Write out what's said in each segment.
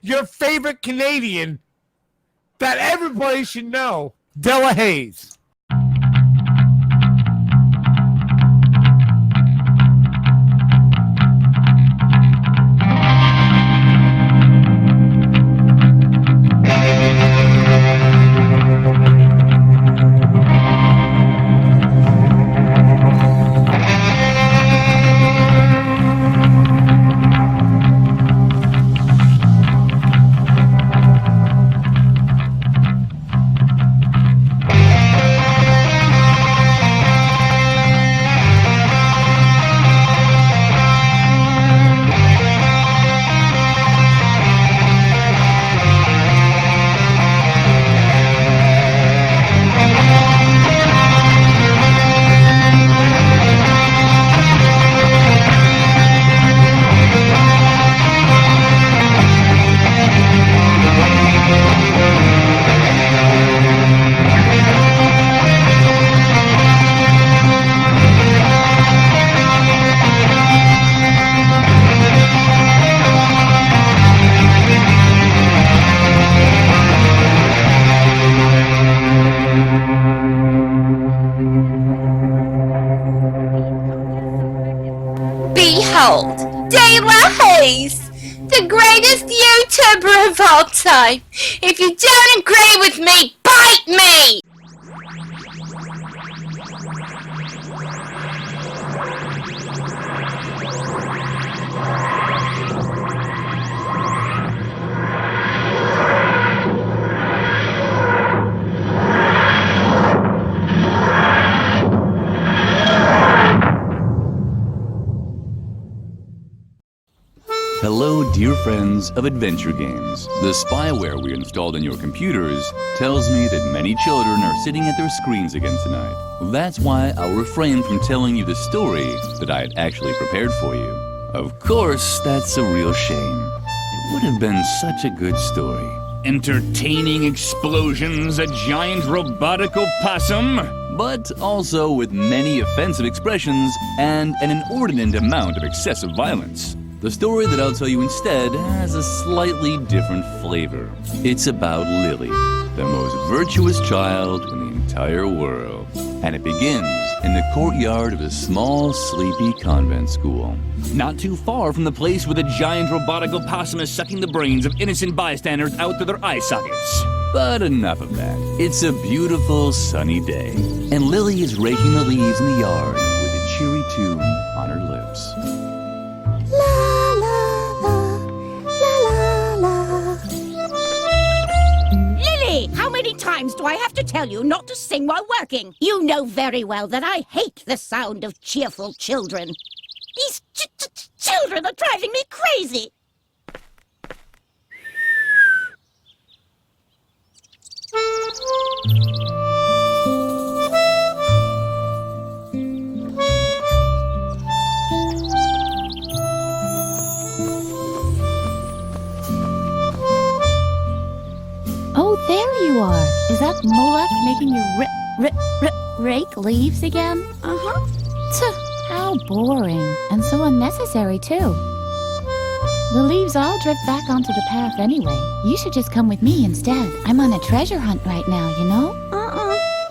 your favorite Canadian that everybody should know, Della Hayes. Behold, Della Hayes, the greatest YouTuber of all time. If you don't agree with me, bite me! Hello, dear friends of adventure games. The spyware we installed on your computers tells me that many children are sitting at their screens again tonight. That's why I'll refrain from telling you the story that I had actually prepared for you. Of course, that's a real shame. It would have been such a good story. Entertaining explosions, a giant robotic opossum, but also with many offensive expressions and an inordinate amount of excessive violence. The story that I'll tell you instead has a slightly different flavor. It's about Lily, the most virtuous child in the entire world. And it begins in the courtyard of a small, sleepy convent school. Not too far from the place where the giant robotic opossum is sucking the brains of innocent bystanders out through their eye sockets. But enough of that. It's a beautiful, sunny day, and Lily is raking the leaves in the yard with a cheery tune on her lips. How many times do I have to tell you not to sing while working? You know very well that I hate the sound of cheerful children. These children are driving me crazy. Oh, there you are. Is that Molech making you rake leaves again? Uh-huh. Tuh, how boring. And so unnecessary, too. The leaves all drift back onto the path anyway. You should just come with me instead. I'm on a treasure hunt right now, you know?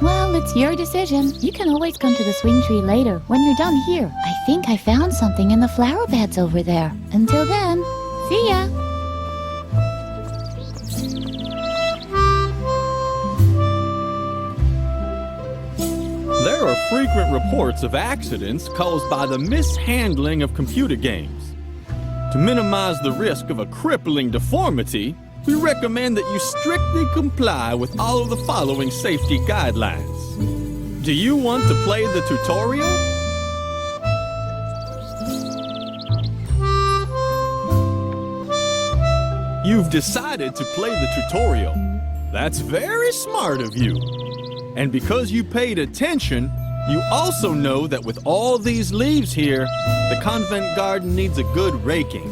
Well, it's your decision. You can always come to the swing tree later, when you're done here. I think I found something in the flower beds over there. Until then, see ya! There are frequent reports of accidents caused by the mishandling of computer games. To minimize the risk of a crippling deformity, we recommend that you strictly comply with all of the following safety guidelines. Do you want to play the tutorial? You've decided to play the tutorial. That's very smart of you. And because you paid attention, you also know that with all these leaves here, the convent garden needs a good raking.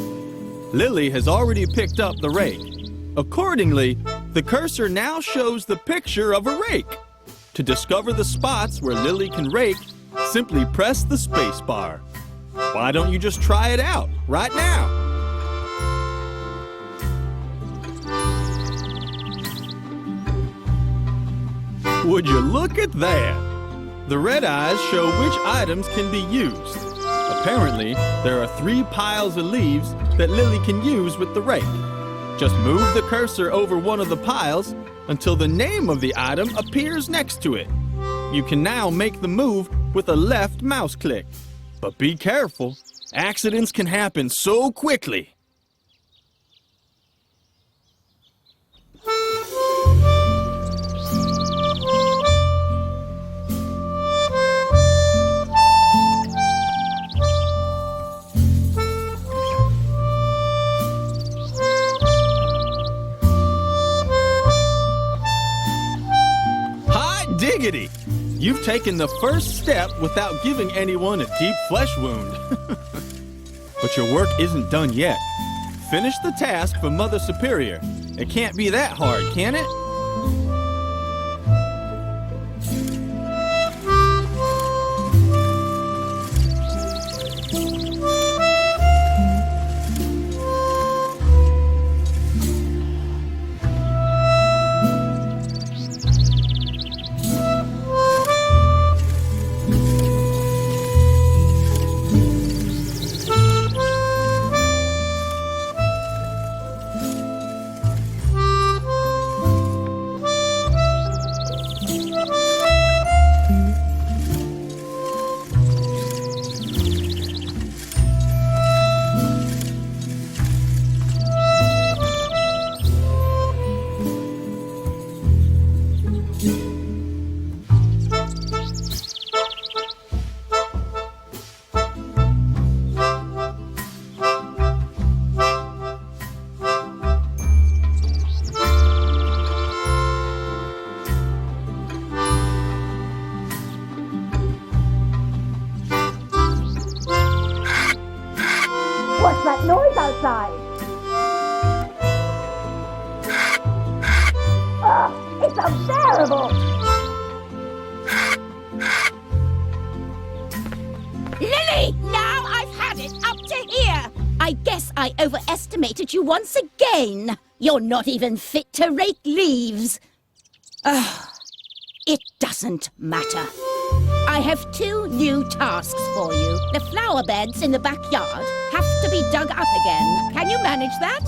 Lily has already picked up the rake. Accordingly, the cursor now shows the picture of a rake. To discover the spots where Lily can rake, simply press the space bar. Why don't you just try it out right now? Would you look at that? The red eyes show which items can be used. Apparently, there are 3 piles of leaves that Lily can use with the rake. Just move the cursor over one of the piles until the name of the item appears next to it. You can now make the move with a left mouse click. But be careful, accidents can happen so quickly. Diggity! You've taken the first step without giving anyone a deep flesh wound. But your work isn't done yet. Finish the task for Mother Superior. It can't be that hard, can it? What's that noise outside? It's unbearable! Lily! Now I've had it up to here! I guess I overestimated you once again. You're not even fit to rake leaves. It doesn't matter. I have 2 new tasks for you. The flower beds in the backyard have to be dug up again. Can you manage that?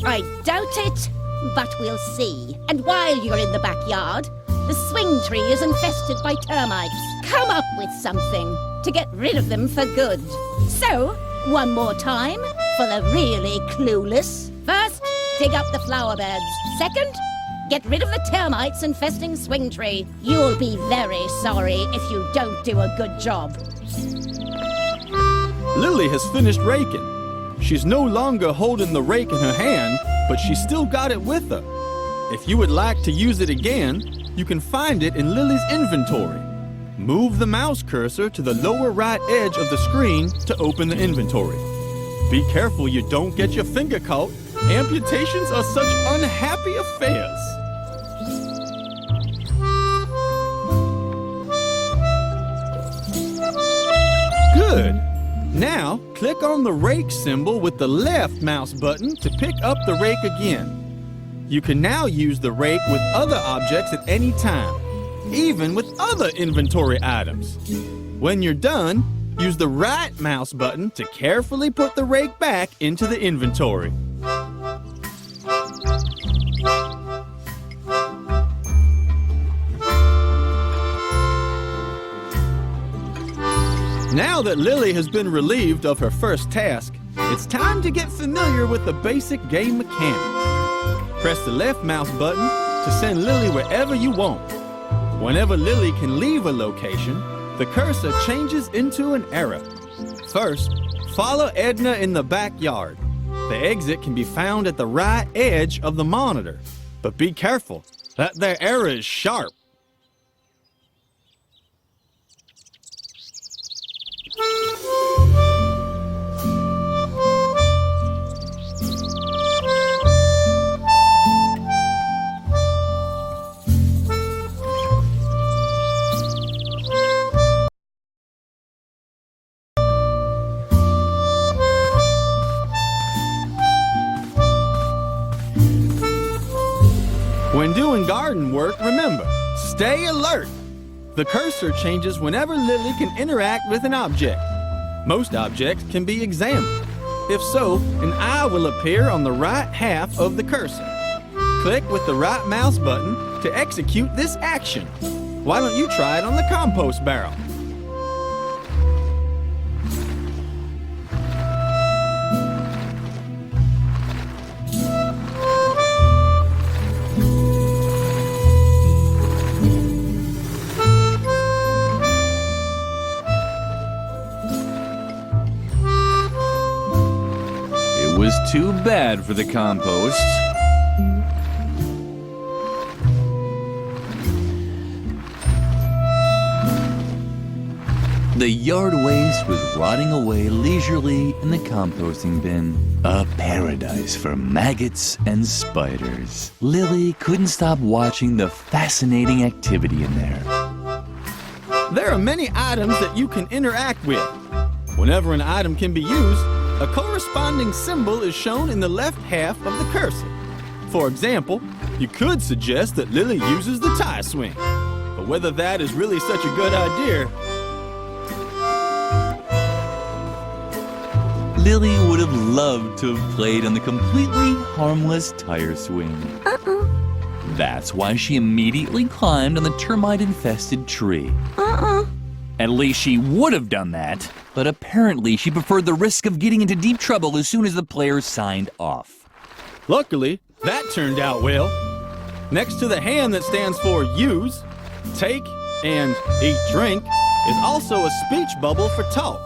I doubt it, but we'll see. And while you're in the backyard, the swing tree is infested by termites. Come up with something to get rid of them for good. So, one more time for the really clueless. First, dig up the flower beds. Second, get rid of the termites infesting swing tree. You'll be very sorry if you don't do a good job. Lily has finished raking. She's no longer holding the rake in her hand, but she's still got it with her. If you would like to use it again, you can find it in Lily's inventory. Move the mouse cursor to the lower right edge of the screen to open the inventory. Be careful you don't get your finger caught. Amputations are such unhappy affairs. Good. Now, click on the rake symbol with the left mouse button to pick up the rake again. You can now use the rake with other objects at any time, even with other inventory items. When you're done, use the right mouse button to carefully put the rake back into the inventory. Now that Lily has been relieved of her first task, it's time to get familiar with the basic game mechanics. Press the left mouse button to send Lily wherever you want. Whenever Lily can leave a location, the cursor changes into an arrow. First, follow Edna in the backyard. The exit can be found at the right edge of the monitor. But be careful, that there arrow is sharp. When doing garden work, remember, stay alert. The cursor changes whenever Lily can interact with an object. Most objects can be examined. If so, an eye will appear on the right half of the cursor. Click with the right mouse button to execute this action. Why don't you try it on the compost barrel? It was too bad for the compost. The yard waste was rotting away leisurely in the composting bin. A paradise for maggots and spiders. Lily couldn't stop watching the fascinating activity in there. There are many items that you can interact with. Whenever an item can be used, a corresponding symbol is shown in the left half of the cursor. For example, you could suggest that Lily uses the tie swing. But whether that is really such a good idea, Lily would have loved to have played on the completely harmless tire swing. That's why she immediately climbed on the termite-infested tree. At least she would have done that, but apparently she preferred the risk of getting into deep trouble as soon as the players signed off. luckily, that turned out well. Next to the hand that stands for use, take, and eat drink is also a speech bubble for talk.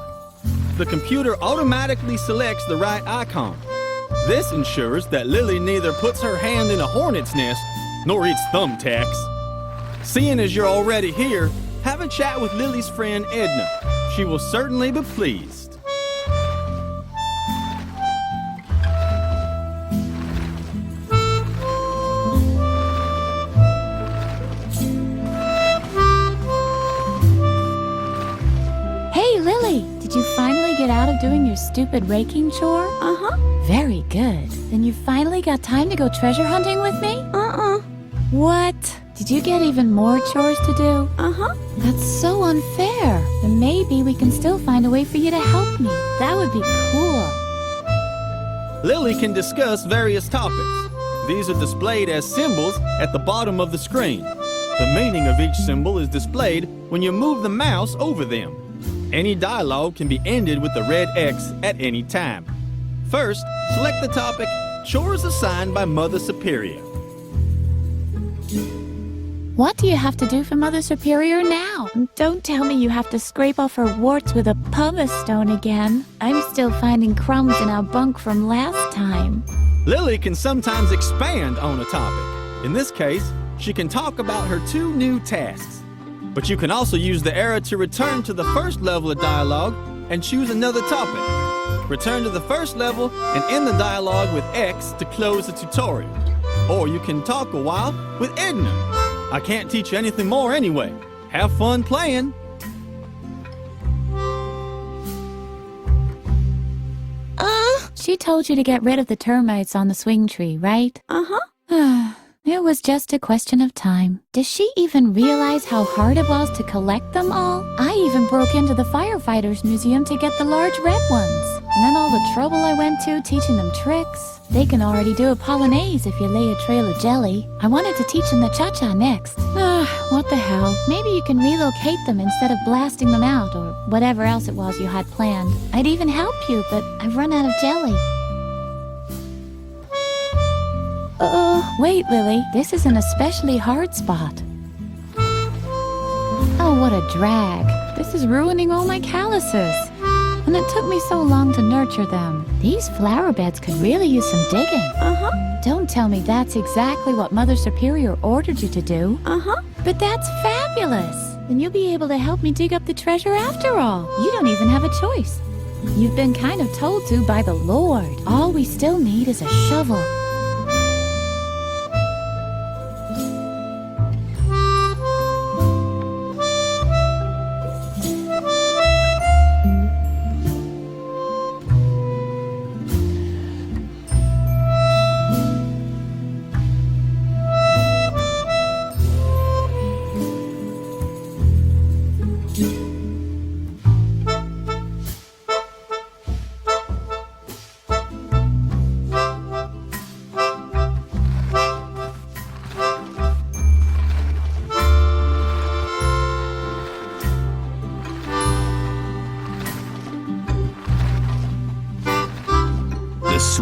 The computer automatically selects the right icon. This ensures that Lily neither puts her hand in a hornet's nest nor eats thumbtacks. Seeing as you're already here, have a chat with Lily's friend Edna. She will certainly be pleased. Hey, Lily, did you finally get out of doing your stupid raking chore? Uh-huh. Very good. Then you finally got time to go treasure hunting with me? Uh-uh. What? Did you get even more chores to do? Uh-huh. That's so unfair. Then maybe we can still find a way for you to help me. That would be cool. Lily can discuss various topics. These are displayed as symbols at the bottom of the screen. The meaning of each symbol is displayed when you move the mouse over them. Any dialogue can be ended with the red X at any time. First, select the topic, Chores Assigned by Mother Superior. What do you have to do for Mother Superior now? Don't tell me you have to scrape off her warts with a pumice stone again. I'm still finding crumbs in our bunk from last time. Lily can sometimes expand on a topic. In this case, she can talk about her 2 new tasks. But you can also use the arrow to return to the first level of dialogue and choose another topic. Return to the first level and end the dialogue with X to close the tutorial. Or you can talk a while with Edna. I can't teach you anything more anyway. Have fun playing. She told you to get rid of the termites on the swing tree, right? Uh-huh. It was just a question of time. Does she even realize how hard it was to collect them all? I even broke into the firefighters museum to get the large red ones. And then all the trouble I went to teaching them tricks. They can already do a polonaise if you lay a trail of jelly. I wanted to teach them the cha-cha next. What the hell? Maybe you can relocate them instead of blasting them out or whatever else it was you had planned. I'd even help you, but I've run out of jelly. Wait, Lily. This is an especially hard spot. Oh, what a drag. This is ruining all my calluses. And it took me so long to nurture them. These flower beds could really use some digging. Uh-huh. Don't tell me that's exactly what Mother Superior ordered you to do. Uh-huh. But that's fabulous. Then you'll be able to help me dig up the treasure after all. You don't even have a choice. You've been kind of told to by the Lord. All we still need is a shovel.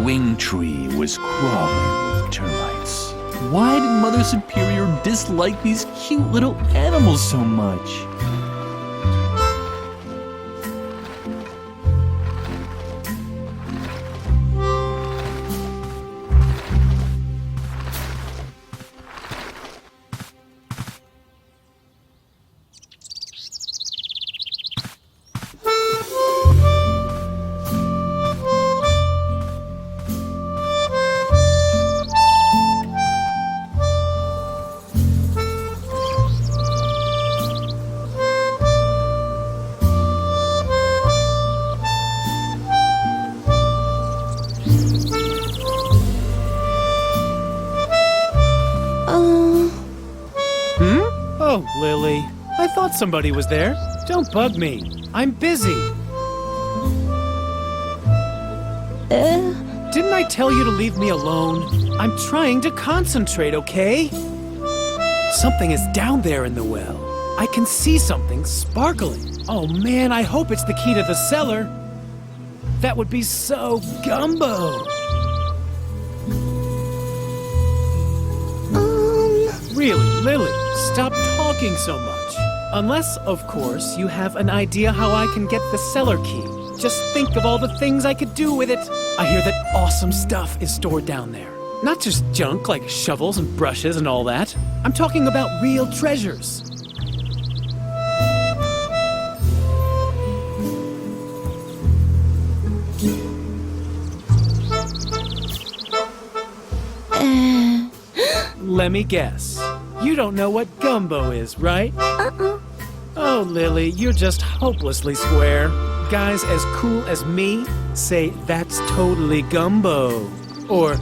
wing tree was crawling with termites. Why did Mother Superior dislike these cute little animals so much? Oh, Lily. I thought somebody was there. Don't bug me. I'm busy. Didn't I tell you to leave me alone? I'm trying to concentrate, okay? Something is down there in the well. I can see something sparkling. Oh man, I hope it's the key to the cellar. That would be so gumbo. Really, Lily, stop talking so much. Unless, of course, you have an idea how I can get the cellar key. Just think of all the things I could do with it. I hear that awesome stuff is stored down there. Not just junk like shovels and brushes and all that. I'm talking about real treasures. Let me guess. You don't know what gumbo is, right? Oh, Lily, you're just hopelessly square. Guys as cool as me say that's totally gumbo. Or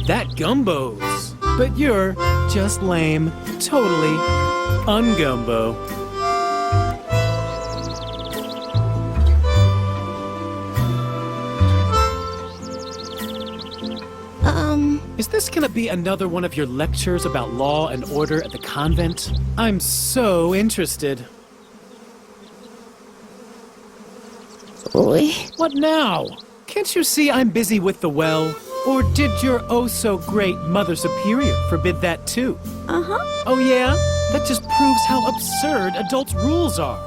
that gumbos. But you're just lame, totally ungumbo. Is this gonna be another one of your lectures about law and order at the convent? I'm so interested. Oi. What now? Can't you see I'm busy with the well? Or did your oh-so-great Mother Superior forbid that too? Uh-huh. Oh yeah? That just proves how absurd adults' rules are.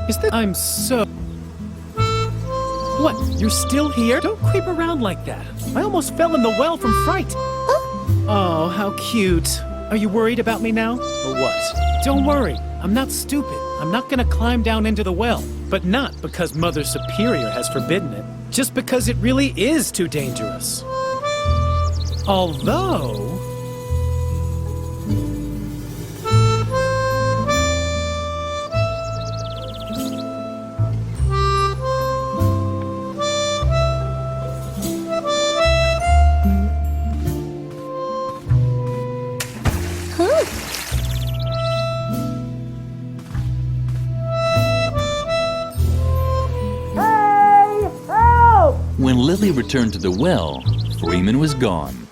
Is that I'm so... What? You're still here? Don't creep around like that. I almost fell in the well from fright. Oh, how cute. Are you worried about me now? Or what? Don't worry. I'm not stupid. I'm not gonna climb down into the well. But not because Mother Superior has forbidden it. Just because it really is too dangerous. Although... When Lily returned to the well, Freeman was gone.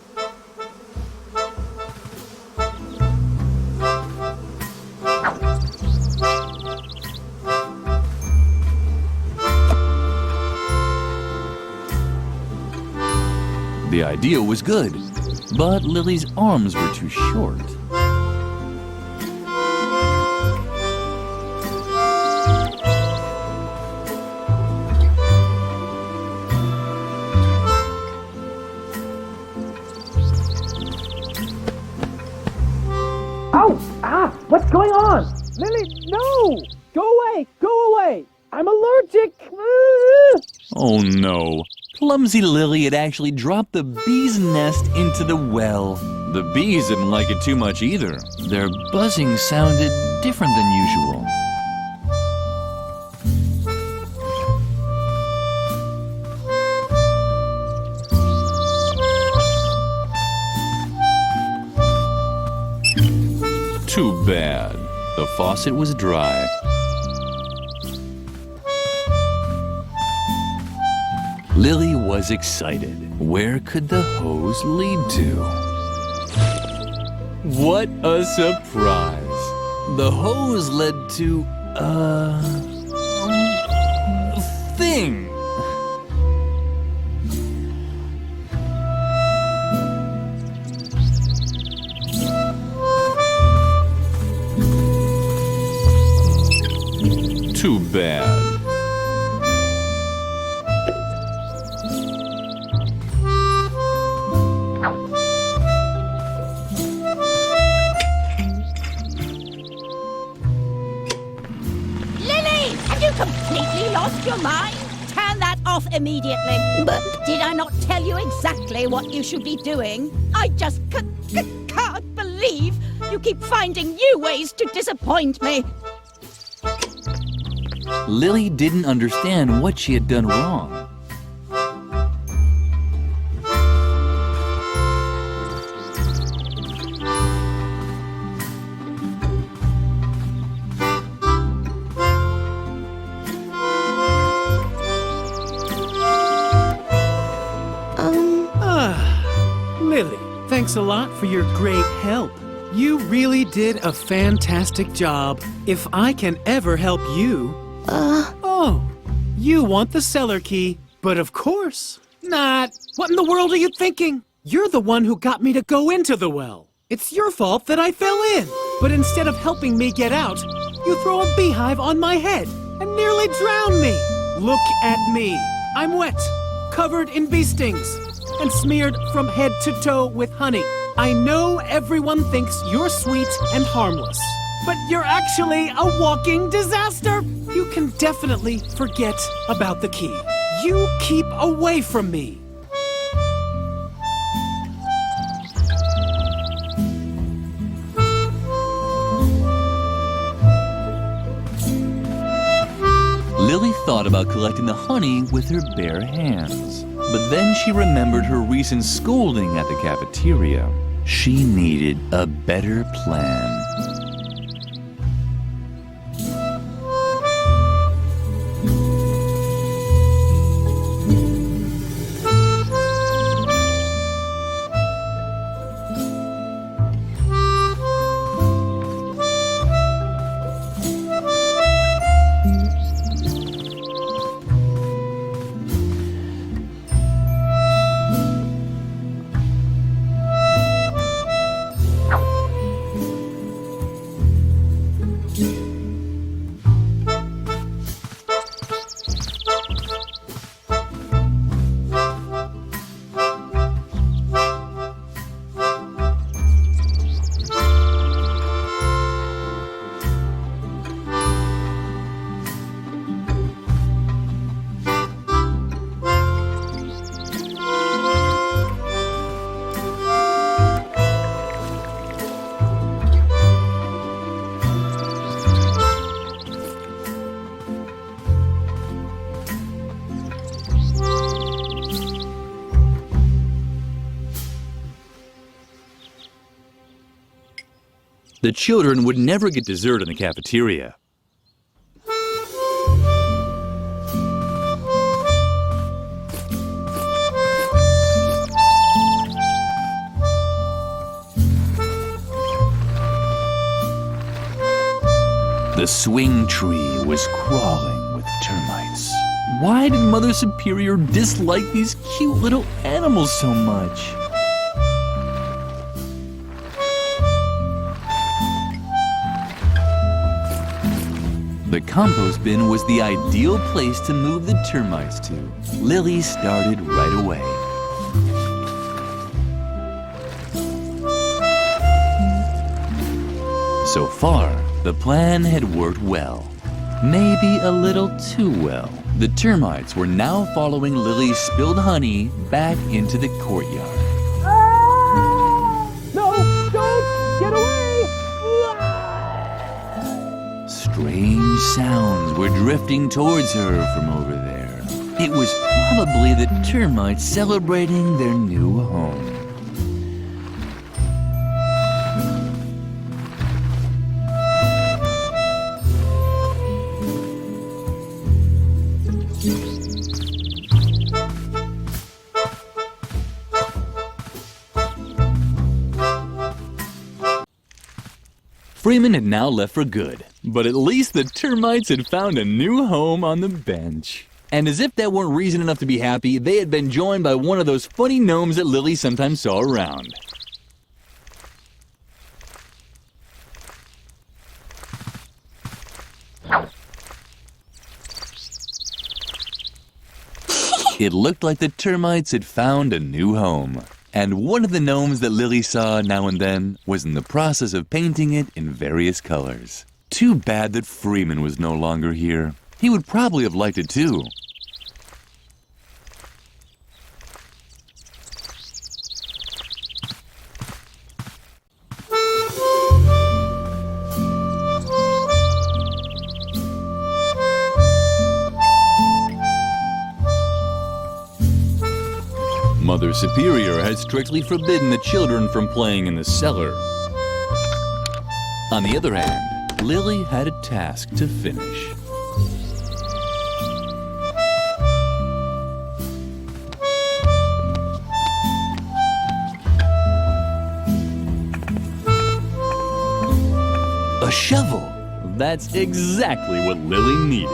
The idea was good, but Lily's arms were too short. What's going on? Lily, no! Go away! Go away! I'm allergic! Oh no. Clumsy Lily had actually dropped the bee's nest into the well. The bees didn't like it too much either. Their buzzing sounded different than usual. Too bad. The faucet was dry. Lily was excited. Where could the hose lead to? What a surprise! The hose led to a thing. Too bad. Lily, have you completely lost your mind? Turn that off immediately. But did I not tell you exactly what you should be doing? I just can't believe you keep finding new ways to disappoint me. Lily didn't understand what she had done wrong. Lily, thanks a lot for your great help. You really did a fantastic job. If I can ever help you... Oh, you want the cellar key, but of course not. What in the world are you thinking? You're the one who got me to go into the well. It's your fault that I fell in. But instead of helping me get out, you throw a beehive on my head and nearly drown me. Look at me. I'm wet, covered in bee stings, and smeared from head to toe with honey. I know everyone thinks you're sweet and harmless, but you're actually a walking disaster. You can definitely forget about the key. You keep away from me. Lily thought about collecting the honey with her bare hands. But then she remembered her recent scolding at the cafeteria. She needed a better plan. The children would never get dessert in the cafeteria. The swing tree was crawling with termites. Why did Mother Superior dislike these cute little animals so much? The compost bin was the ideal place to move the termites to. Lily started right away. So far, the plan had worked well. Maybe a little too well. The termites were now following Lily's spilled honey back into the courtyard. No, don't! Get away! Strange sounds were drifting towards her from over there. It was probably the termites celebrating their new home. Freeman had now left for good, but at least the termites had found a new home on the bench. And as if that weren't reason enough to be happy, they had been joined by one of those funny gnomes that Lily sometimes saw around. It looked like the termites had found a new home. And one of the gnomes that Lily saw now and then was in the process of painting it in various colors. Too bad that Freeman was no longer here. He would probably have liked it too. Mother Superior had strictly forbidden the children from playing in the cellar. On the other hand, Lily had a task to finish. A shovel! That's exactly what Lily needed.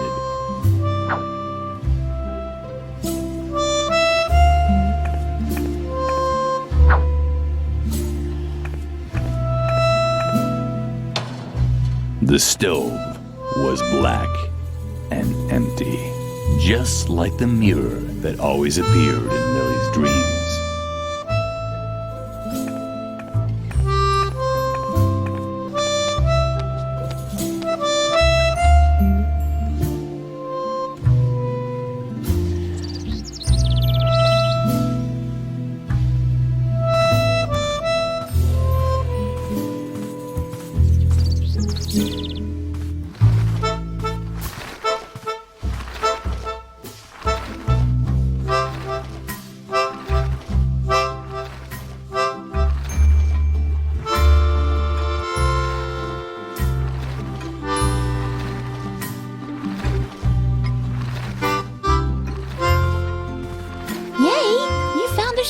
The stove was black and empty, just like the mirror that always appeared in Lily's dreams.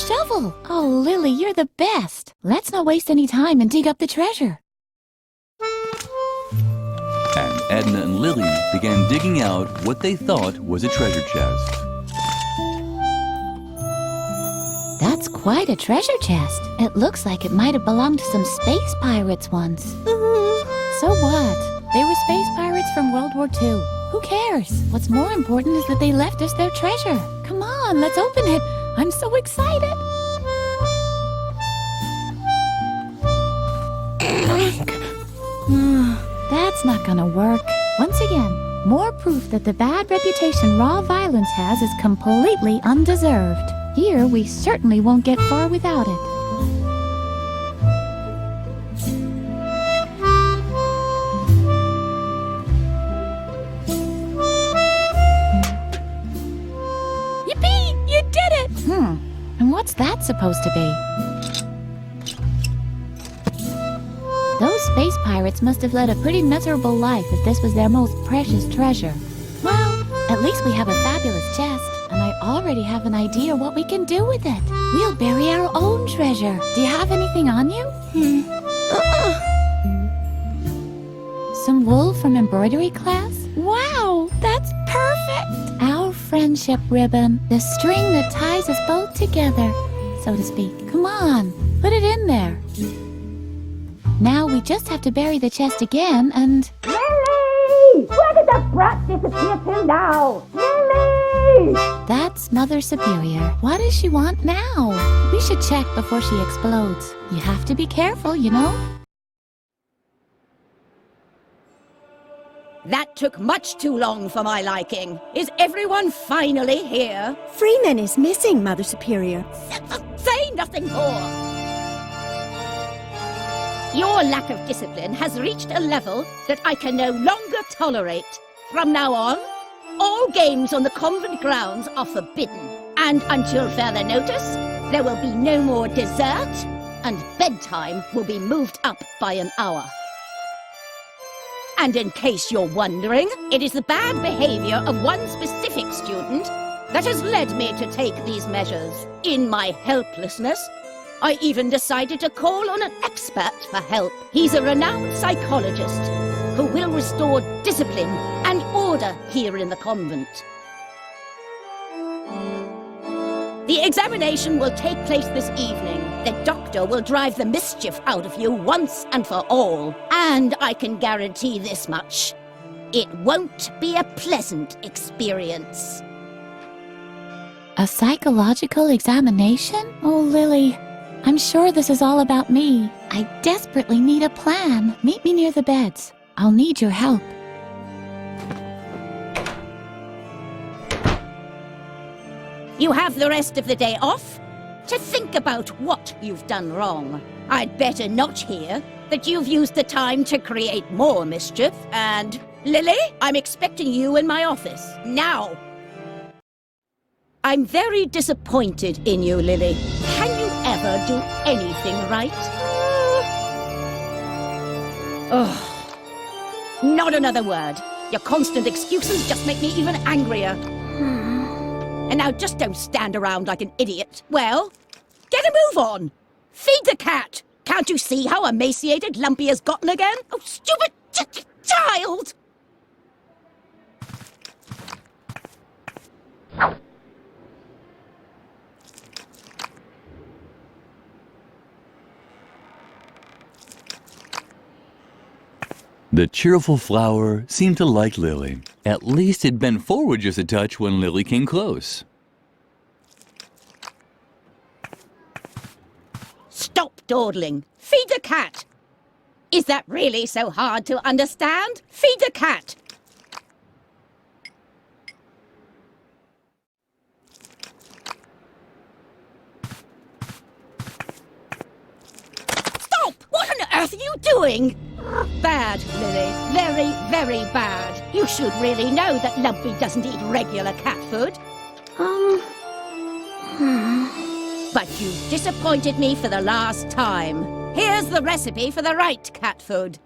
Shovel! Oh, Lily, you're the best. Let's not waste any time and dig up the treasure. And Edna and Lily began digging out what they thought was a treasure chest. That's quite a treasure chest. It looks like it might have belonged to some space pirates once. So what? They were space pirates from World War II. Who cares? What's more important is that they left us their treasure. Come on, let's open it. I'm so excited. That's not gonna work. Once again, more proof that the bad reputation raw violence has is completely undeserved. Here, we certainly won't get far without it. And what's that supposed to be? Those space pirates must have led a pretty miserable life if this was their most precious treasure. Well, at least we have a fabulous chest, and I already have an idea what we can do with it. We'll bury our own treasure. Do you have anything on you? Some wool from embroidery class? Wow, that's perfect! Our friendship ribbon, the string that ties us both together, so to speak. Come on, put it in there. Now we just have to bury the chest again and... Lily! Where did the brat disappear to now? Lily! That's Mother Superior. What does she want now? We should check before she explodes. You have to be careful, you know? That took much too long for my liking. Is everyone finally here? Freeman is missing, Mother Superior. Say nothing more! Your lack of discipline has reached a level that I can no longer tolerate. From now on, all games on the convent grounds are forbidden. And until further notice, there will be no more dessert, and bedtime will be moved up by an hour. And in case you're wondering, it is the bad behavior of one specific student that has led me to take these measures. In my helplessness, I even decided to call on an expert for help. He's a renowned psychologist who will restore discipline and order here in the convent. The examination will take place this evening. The doctor will drive the mischief out of you once and for all. And I can guarantee this much. It won't be a pleasant experience. A psychological examination? Oh, Lily, I'm sure this is all about me. I desperately need a plan. Meet me near the beds. I'll need your help. You have the rest of the day off to think about what you've done wrong. I'd better not hear that you've used the time to create more mischief. And, Lily, I'm expecting you in my office, now. I'm very disappointed in you, Lily. Can you ever do anything right? Ugh. Not another word. Your constant excuses just make me even angrier. And now just don't stand around like an idiot. Well, get a move on. Feed the cat. Can't you see how emaciated Lumpy has gotten again? Oh, stupid child! The cheerful flower seemed to like Lily. At least it bent forward just a touch when Lily came close. Stop dawdling. Feed the cat. Is that really so hard to understand? Feed the cat. Stop! What on earth are you doing? Bad, Lily. Very, very bad. You should really know that Lumpy doesn't eat regular cat food. But you've disappointed me for the last time. Here's the recipe for the right cat food.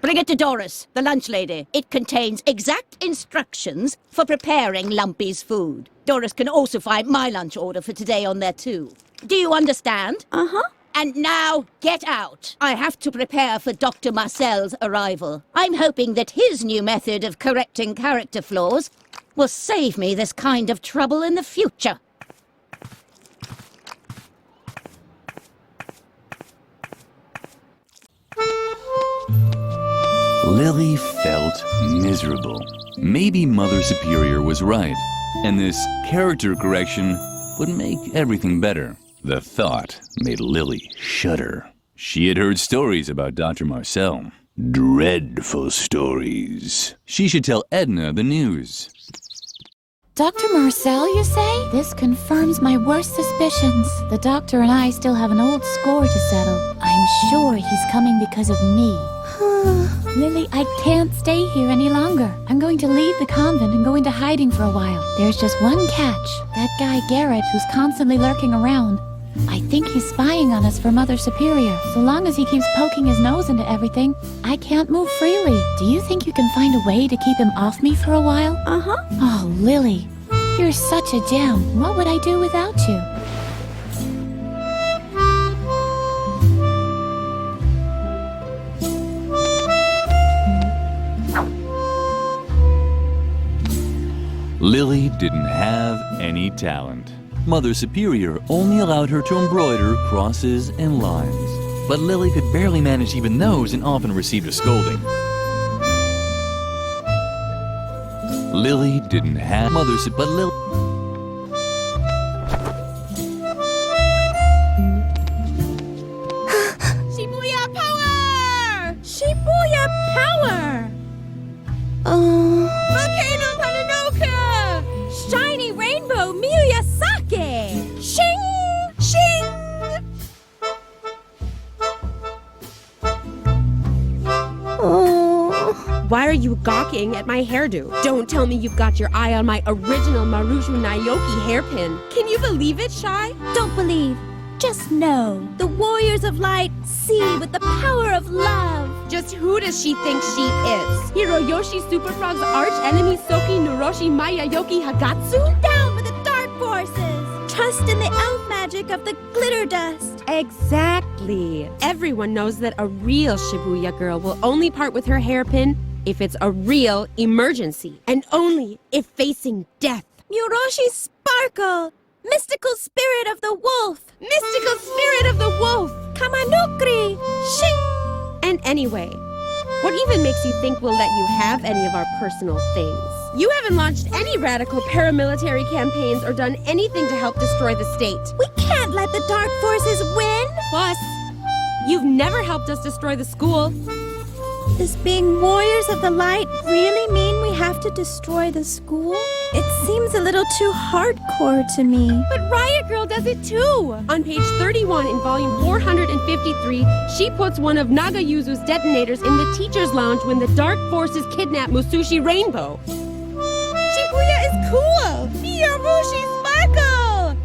Bring it to Doris, the lunch lady. It contains exact instructions for preparing Lumpy's food. Doris can also find my lunch order for today on there too. Do you understand? Uh-huh. And now, get out. I have to prepare for Dr. Marcel's arrival. I'm hoping that his new method of correcting character flaws will save me this kind of trouble in the future. Lily felt miserable. Maybe Mother Superior was right, and this character correction would make everything better. The thought made Lily shudder. She had heard stories about Dr. Marcel. Dreadful stories. She should tell Edna the news. Dr. Marcel, you say? This confirms my worst suspicions. The doctor and I still have an old score to settle. I'm sure he's coming because of me. Lily, I can't stay here any longer. I'm going to leave the convent and go into hiding for a while. There's just one catch. That guy Garrett, who's constantly lurking around. I think he's spying on us for Mother Superior. So long as he keeps poking his nose into everything, I can't move freely. Do you think you can find a way to keep him off me for a while? Uh-huh. Oh, Lily, you're such a gem. What would I do without you? Lily didn't have any talent. Mother Superior only allowed her to embroider crosses and lines. But Lily could barely manage even those and often received a scolding. Lily didn't have Mother Superior, but Lily... Shibuya power! Shibuya power! Volcano Pananoka! Shiny rainbow Miyazaki! Shing! Shing! Why are you gawking at my hairdo? Don't tell me you've got your eye on my original Maruju Naoki hairpin. Can you believe it, Shy? Don't believe. Just know. The warriors of light see with the power of love. Just who does she think she is? Hiroyoshi Super Frog's arch enemy Soki Nuroshi Mayayoki Hagatsu? Down with the dark forces. trust in the elf magic of the glitter dust. Exactly. Everyone knows that a real Shibuya girl will only part with her hairpin if it's a real emergency, and only if facing death. Muroshi Sparkle! Mystical spirit of the wolf! Mystical spirit of the wolf! Kamanukri! Shing! And anyway, what even makes you think we'll let you have any of our personal things? You haven't launched any radical paramilitary campaigns or done anything to help destroy the state. We can't let the dark forces win! Plus, you've never helped us destroy the school. Does being warriors of the light really mean we have to destroy the school? It seems a little too hardcore to me. But Riot Girl does it too! On page 31 in volume 453, she puts one of Nagayuzu's detonators in the teacher's lounge when the dark forces kidnap Musushi Rainbow. Shibuya is cool! Miyabushi Sparkle!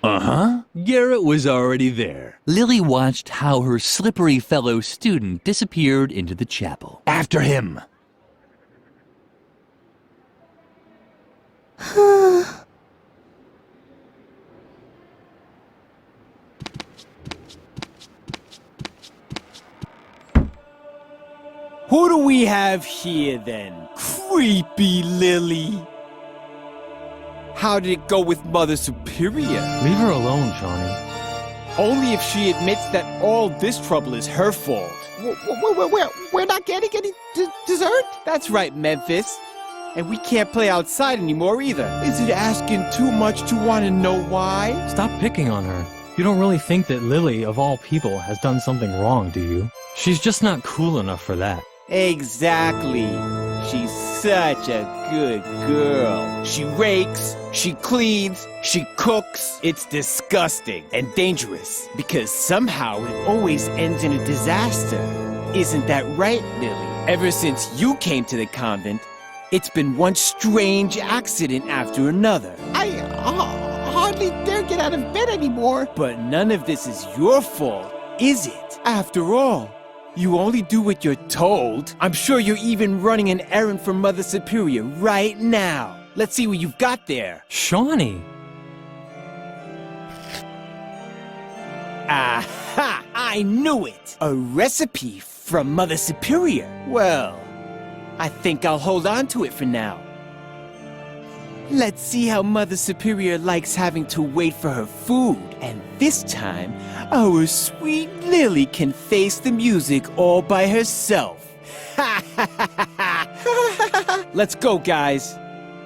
Uh-huh. Garrett was already there. Lily watched how her slippery fellow student disappeared into the chapel. After him! Who do we have here then? Creepy Lily. How did it go with Mother Superior? Leave her alone, Shawnee. Only if she admits that all this trouble is her fault. We're not getting any dessert? That's right, Memphis. And we can't play outside anymore either. Is it asking too much to want to know why? Stop picking on her. You don't really think that Lily, of all people, has done something wrong, do you? She's just not cool enough for that. Exactly. She's such a good girl. She rakes, she cleans, she cooks. It's disgusting and dangerous because somehow it always ends in a disaster. Isn't that right, Lily? Ever since you came to the convent, it's been one strange accident after another. I hardly dare get out of bed anymore. But none of this is your fault, is it? After all, you only do what you're told. I'm sure you're even running an errand for Mother Superior right now. Let's see what you've got there. Shawnee! Aha! I knew it! A recipe from Mother Superior. Well, I think I'll hold on to it for now. Let's see how Mother Superior likes having to wait for her food. And this time, our sweet Lily can face the music all by herself. Let's go, guys.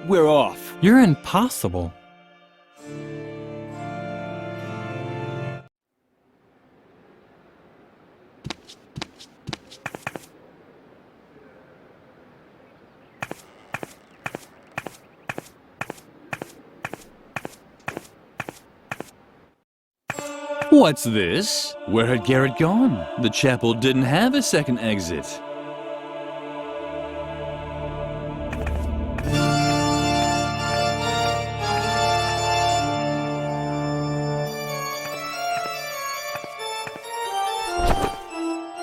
We're off. You're impossible. What's this? Where had Garrett gone? The chapel didn't have a second exit.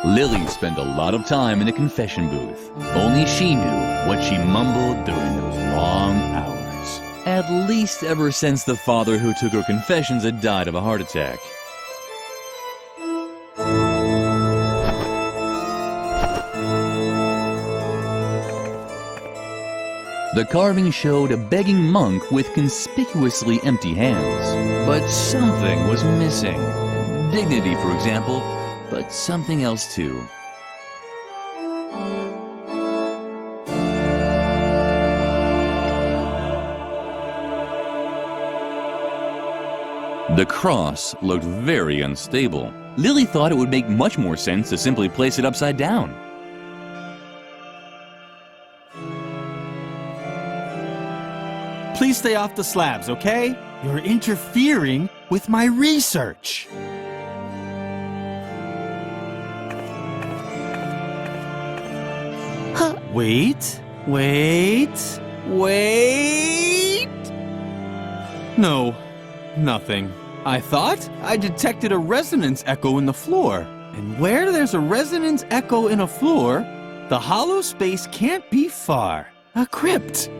Lily spent a lot of time in the confession booth. Only she knew what she mumbled during those long hours. At least ever since the father who took her confessions had died of a heart attack. The carving showed a begging monk with conspicuously empty hands. But something was missing. Dignity, for example, but something else too. The cross looked very unstable. Lily thought it would make much more sense to simply place it upside down. Please stay off the slabs, okay? You're interfering with my research. Wait. No, nothing. I thought I detected a resonance echo in the floor. And where there's a resonance echo in a floor, the hollow space can't be far. A crypt.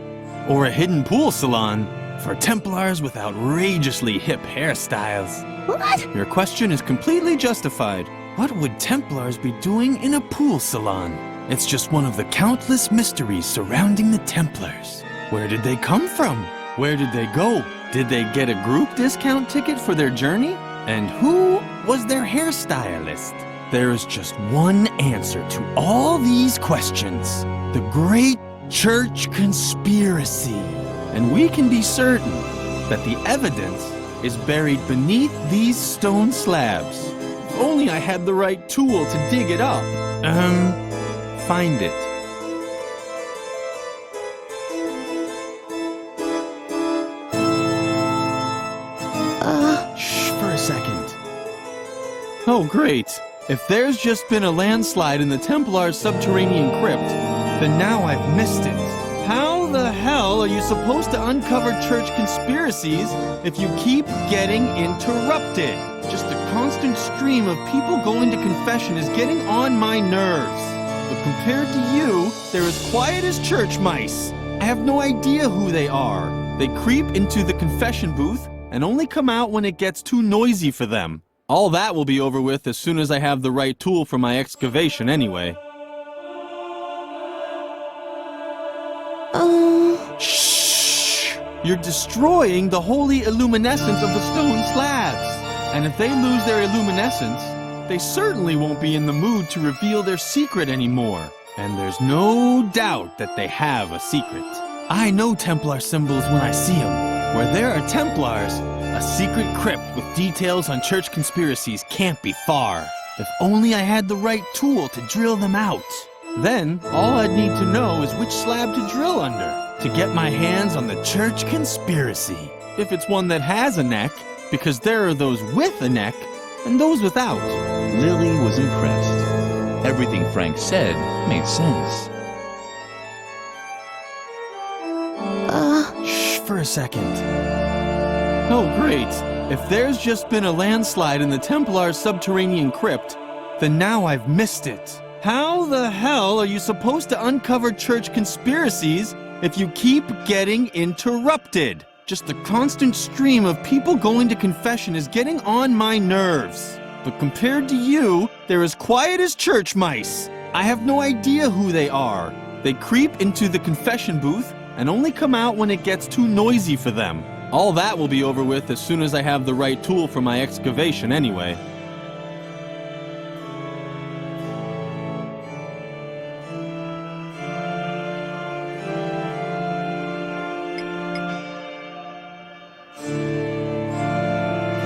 Or a hidden pool salon for Templars with outrageously hip hairstyles. What? Your question is completely justified. What would Templars be doing in a pool salon? It's just one of the countless mysteries surrounding the Templars. Where did they come from? Where did they go? Did they get a group discount ticket for their journey? And who was their hairstylist? There is just one answer to all these questions. The Great Church Conspiracy. And we can be certain that the evidence is buried beneath these stone slabs. If only I had the right tool to dig it up. Find it. Shh, for a second. Oh, great. If there's just been a landslide in the Templar's subterranean crypt, then now I've missed it. How the hell are you supposed to uncover church conspiracies if you keep getting interrupted? Just the constant stream of people going to confession is getting on my nerves. But compared to you, they're as quiet as church mice. I have no idea who they are. They creep into the confession booth and only come out when it gets too noisy for them. All that will be over with as soon as I have the right tool for my excavation anyway. Shh! You're destroying the holy illuminescence of the stone slabs. And if they lose their illuminescence, they certainly won't be in the mood to reveal their secret anymore. And there's no doubt that they have a secret. I know Templar symbols when I see them. Where there are Templars, a secret crypt with details on church conspiracies can't be far. If only I had the right tool to drill them out. Then, all I'd need to know is which slab to drill under to get my hands on the church conspiracy. If it's one that has a neck, because there are those with a neck and those without. Lily was impressed. Everything Frank said made sense. Shh, for a second. Oh, great. If there's just been a landslide in the Templar's subterranean crypt, then now I've missed it. How the hell are you supposed to uncover church conspiracies if you keep getting interrupted? Just the constant stream of people going to confession is getting on my nerves. But compared to you, they're as quiet as church mice. I have no idea who they are. They creep into the confession booth and only come out when it gets too noisy for them. All that will be over with as soon as I have the right tool for my excavation anyway.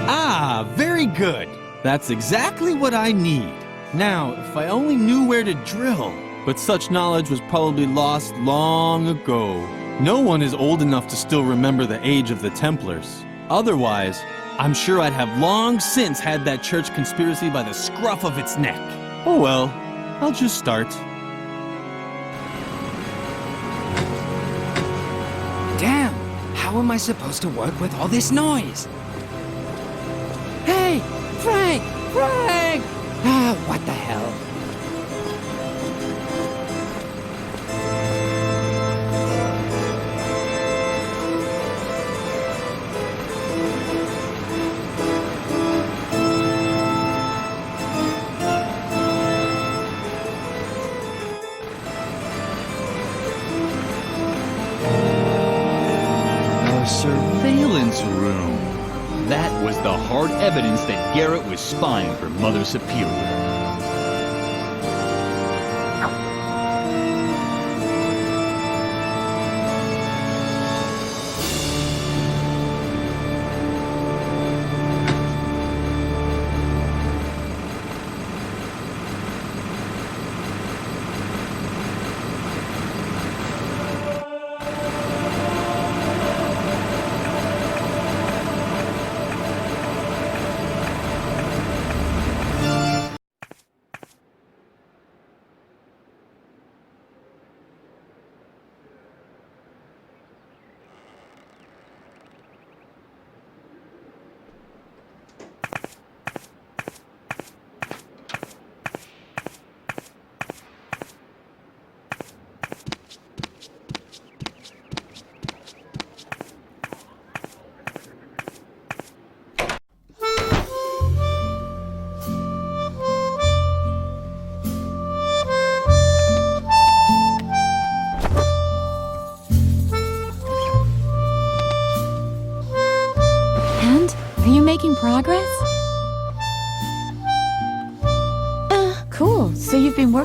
Ah, very good. That's exactly what I need. Now, if I only knew where to drill. But such knowledge was probably lost long ago. No one is old enough to still remember the age of the Templars. Otherwise, I'm sure I'd have long since had that church conspiracy by the scruff of its neck. Oh well, I'll just start. Damn! How am I supposed to work with all this noise? Hey! Frank! Frank! Ah, what the hell? Surveillance room. That was the hard evidence that Garrett was spying for Mother Superior.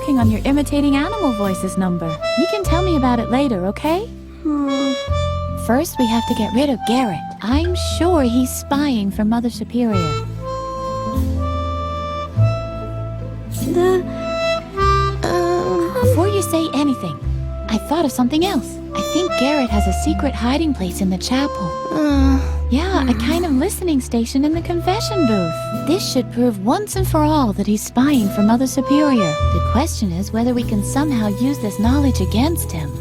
working on your imitating animal voices number. You can tell me about it later, okay? First, we have to get rid of Garrett. I'm sure he's spying for Mother Superior. Before you say anything, I thought of something else. I think Garrett has a secret hiding place in the chapel. Yeah, a kind of listening station in the confession booth. This should prove once and for all that he's spying for Mother Superior. The question is whether we can somehow use this knowledge against him.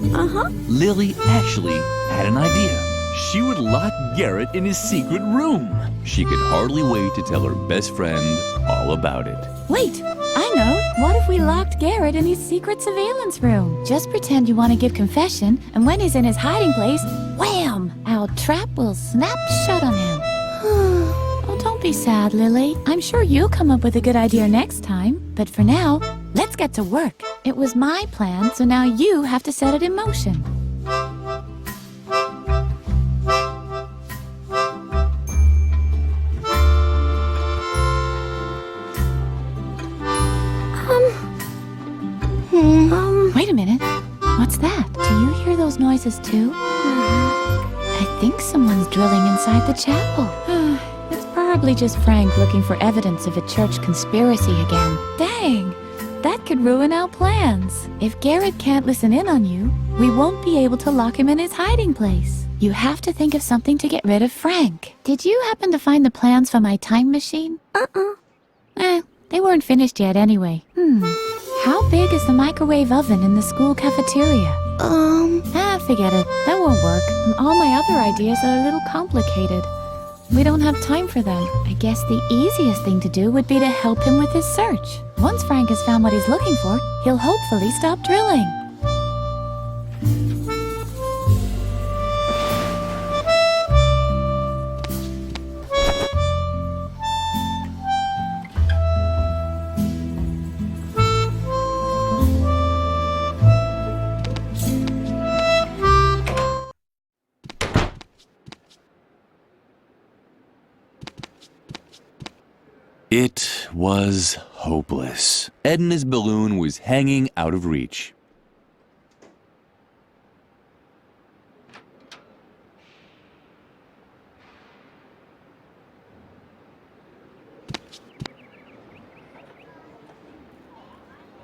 Lily actually had an idea. She would lock Garrett in his secret room. She could hardly wait to tell her best friend all about it. Wait, I know. What if we locked Garrett in his secret surveillance room? Just pretend you want to give confession, and when he's in his hiding place, wham! Our trap will snap shut on him. Oh, don't be sad, Lily. I'm sure you'll come up with a good idea next time. But for now, let's get to work. It was my plan, so now you have to set it in motion. Wait a minute. What's that? Do you hear those noises too? I think someone's drilling inside the chapel. It's probably just Frank looking for evidence of a church conspiracy again. Dang! That could ruin our plans. If Garrett can't listen in on you, we won't be able to lock him in his hiding place. You have to think of something to get rid of Frank. Did you happen to find the plans for my time machine? They weren't finished yet anyway. How big is the microwave oven in the school cafeteria? Forget it. That won't work. And all my other ideas are a little complicated. We don't have time for them. I guess the easiest thing to do would be to help him with his search. Once Frank has found what he's looking for, he'll hopefully stop drilling. It was hopeless. Edna's balloon was hanging out of reach.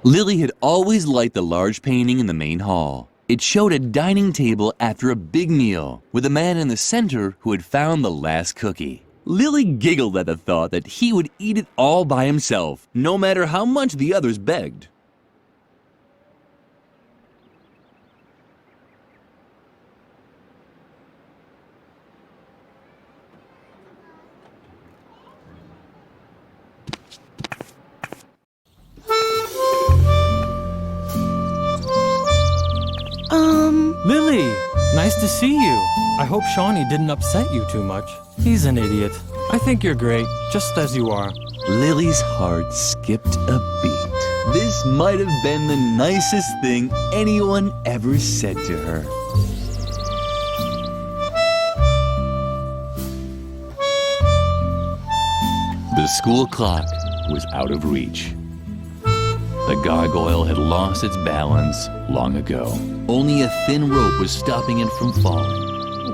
Lily had always liked the large painting in the main hall. It showed a dining table after a big meal, with a man in the center who had found the last cookie. Lily giggled at the thought that he would eat it all by himself, no matter how much the others begged. Lily, nice to see you. I hope Shawnee didn't upset you too much. He's an idiot. I think you're great, just as you are. Lily's heart skipped a beat. This might have been the nicest thing anyone ever said to her. The school clock was out of reach. The gargoyle had lost its balance long ago. Only a thin rope was stopping it from falling.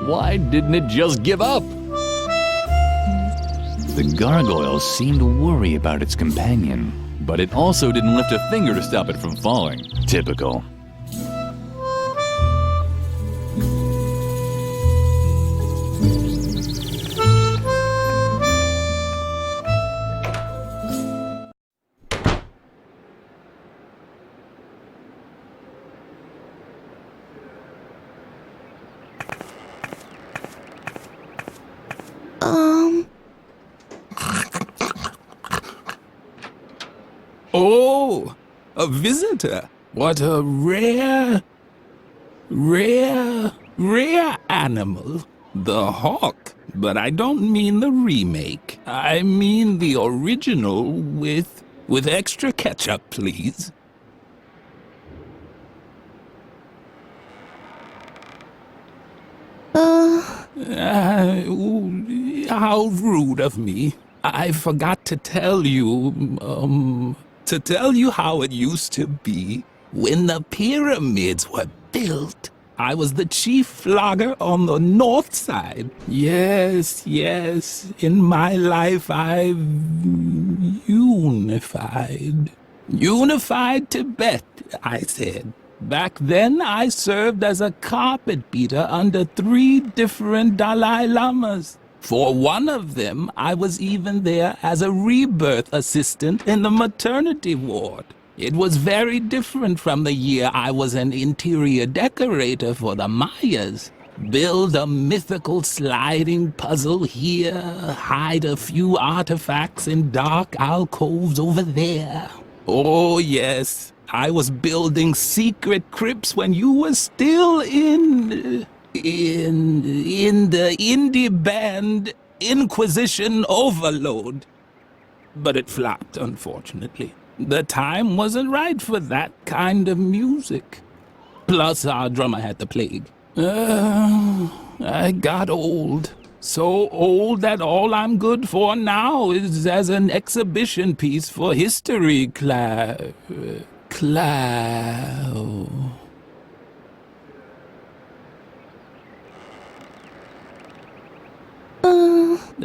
Why didn't it just give up? The gargoyle seemed to worry about its companion, but it also didn't lift a finger to stop it from falling. Typical. Oh, a visitor. What a rare animal. The hawk. But I don't mean the remake. I mean the original with extra ketchup, please. How rude of me. I forgot to tell you, To tell you how it used to be, when the pyramids were built, I was the chief flogger on the north side. Yes, in my life I've unified. Unified Tibet, I said. Back then I served as a carpet beater under 3 different Dalai Lamas. For one of them, I was even there as a rebirth assistant in the maternity ward. It was very different from the year I was an interior decorator for the Mayas. Build a mythical sliding puzzle here, hide a few artifacts in dark alcoves over there. Oh yes, I was building secret crypts when you were still in the indie band Inquisition Overload. But it flopped, unfortunately. The time wasn't right for that kind of music. Plus, our drummer had the plague. I got old. So old that all I'm good for now is as an exhibition piece for history class.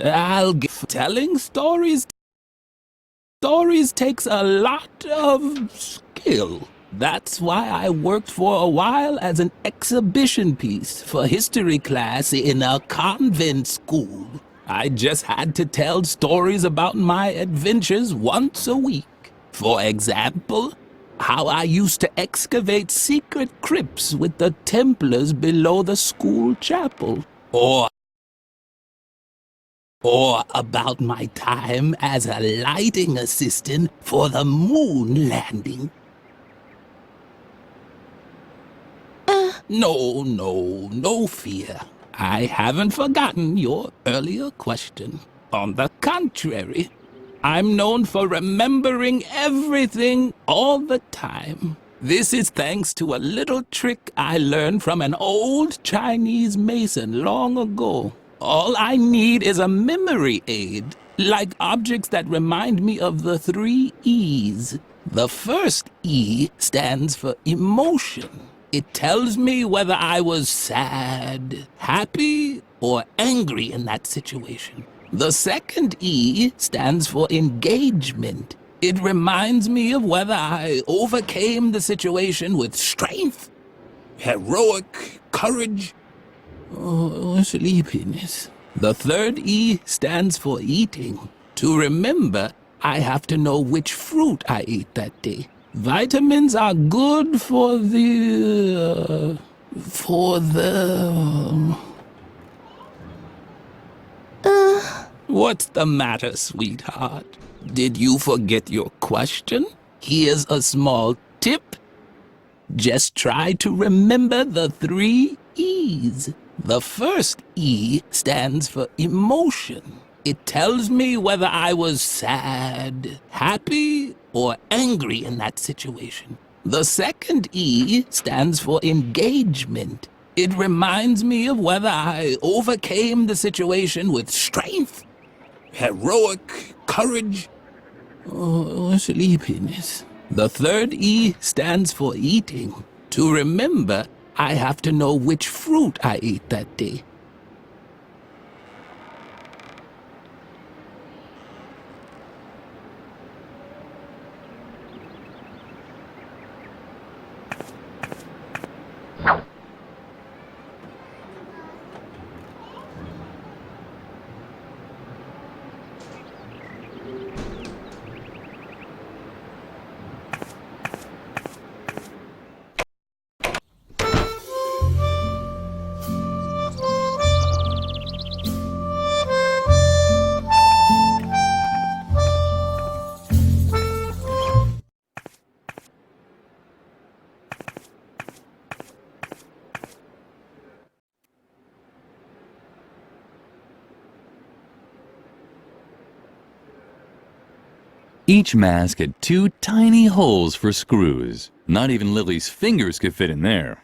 I'll get telling stories. Stories takes a lot of skill. That's why I worked for a while as an exhibition piece for history class in a convent school. I just had to tell stories about my adventures once a week. For example, how I used to excavate secret crypts with the Templars below the school chapel. Or about my time as a lighting assistant for the moon landing. No fear. I haven't forgotten your earlier question. On the contrary, I'm known for remembering everything all the time. This is thanks to a little trick I learned from an old Chinese mason long ago. All I need is a memory aid, like objects that remind me of the 3 E's. The first E stands for emotion. It tells me whether I was sad, happy, or angry in that situation. The second E stands for engagement. It reminds me of whether I overcame the situation with strength, heroic courage, or sleepiness. The third E stands for eating. To remember, I have to know which fruit I ate that day. Vitamins are good for the... What's the matter, sweetheart? Did you forget your question? Here's a small tip. Just try to remember the 3 E's. The first E stands for emotion. It tells me whether I was sad, happy, or angry in that situation. The second E stands for engagement. It reminds me of whether I overcame the situation with strength, heroic courage, or sleepiness. The third E stands for eating. To remember, I have to know which fruit I ate that day. Each mask had 2 tiny holes for screws. Not even Lily's fingers could fit in there.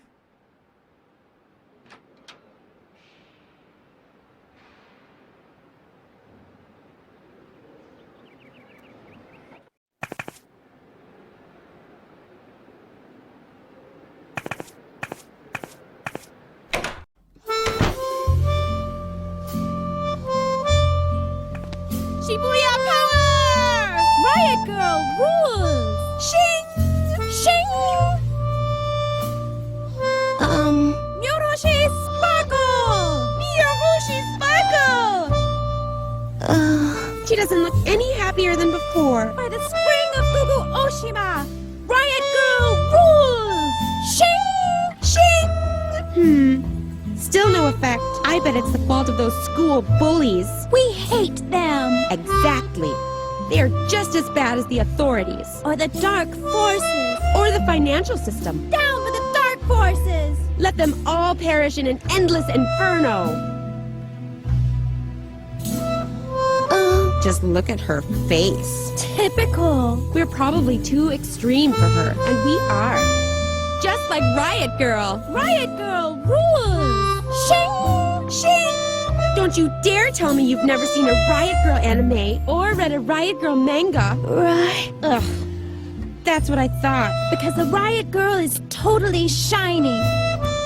She doesn't look any happier than before. By the spring of Gugu Oshima, Riot Girl rules! Shing! Shing! Still no effect. I bet it's the fault of those school bullies. We hate them! Exactly. They are just as bad as the authorities. Or the dark forces. Or the financial system. Down with the dark forces! Let them all perish in an endless inferno. Just look at her face. Typical. We're probably too extreme for her, and we are. Just like Riot Girl. Riot Girl rules! Shing! Shing! Don't you dare tell me you've never seen a Riot Girl anime or read a Riot Girl manga. Right. Ugh. That's what I thought. Because the Riot Girl is totally shiny.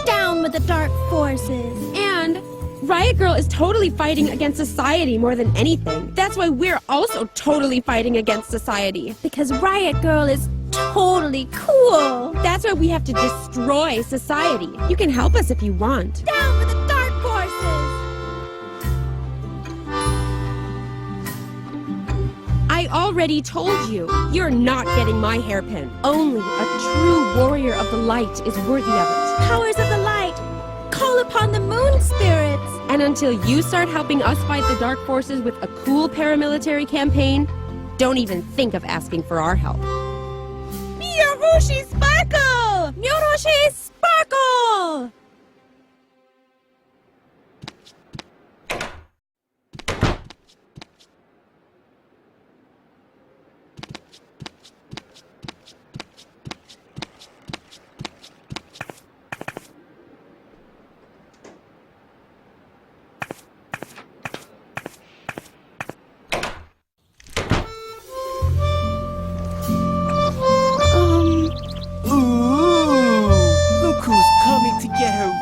Down with the dark forces. And Riot Girl is totally fighting against society more than anything. That's why we're also totally fighting against society. Because Riot Girl is totally cool. That's why we have to destroy society. You can help us if you want. Down with the dark forces! I already told you, you're not getting my hairpin. Only a true warrior of the light is worthy of it. Powers of the light, call upon the moon spirits. And until you start helping us fight the dark forces with a cool paramilitary campaign, don't even think of asking for our help. Miyorushi Sparkle! Miyorushi Sparkle!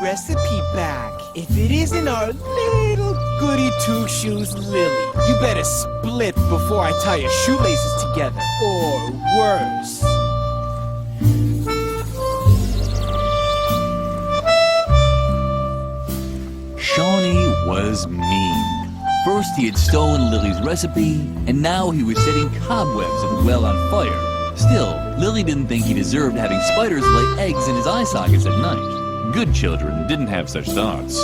Recipe back. If it isn't our little goody two-shoes Lily, you better split before I tie your shoelaces together. Or worse. Shawnee was mean. First he had stolen Lily's recipe, and now he was setting cobwebs at the well on fire. Still, Lily didn't think he deserved having spiders lay eggs in his eye sockets at night. Good children didn't have such thoughts.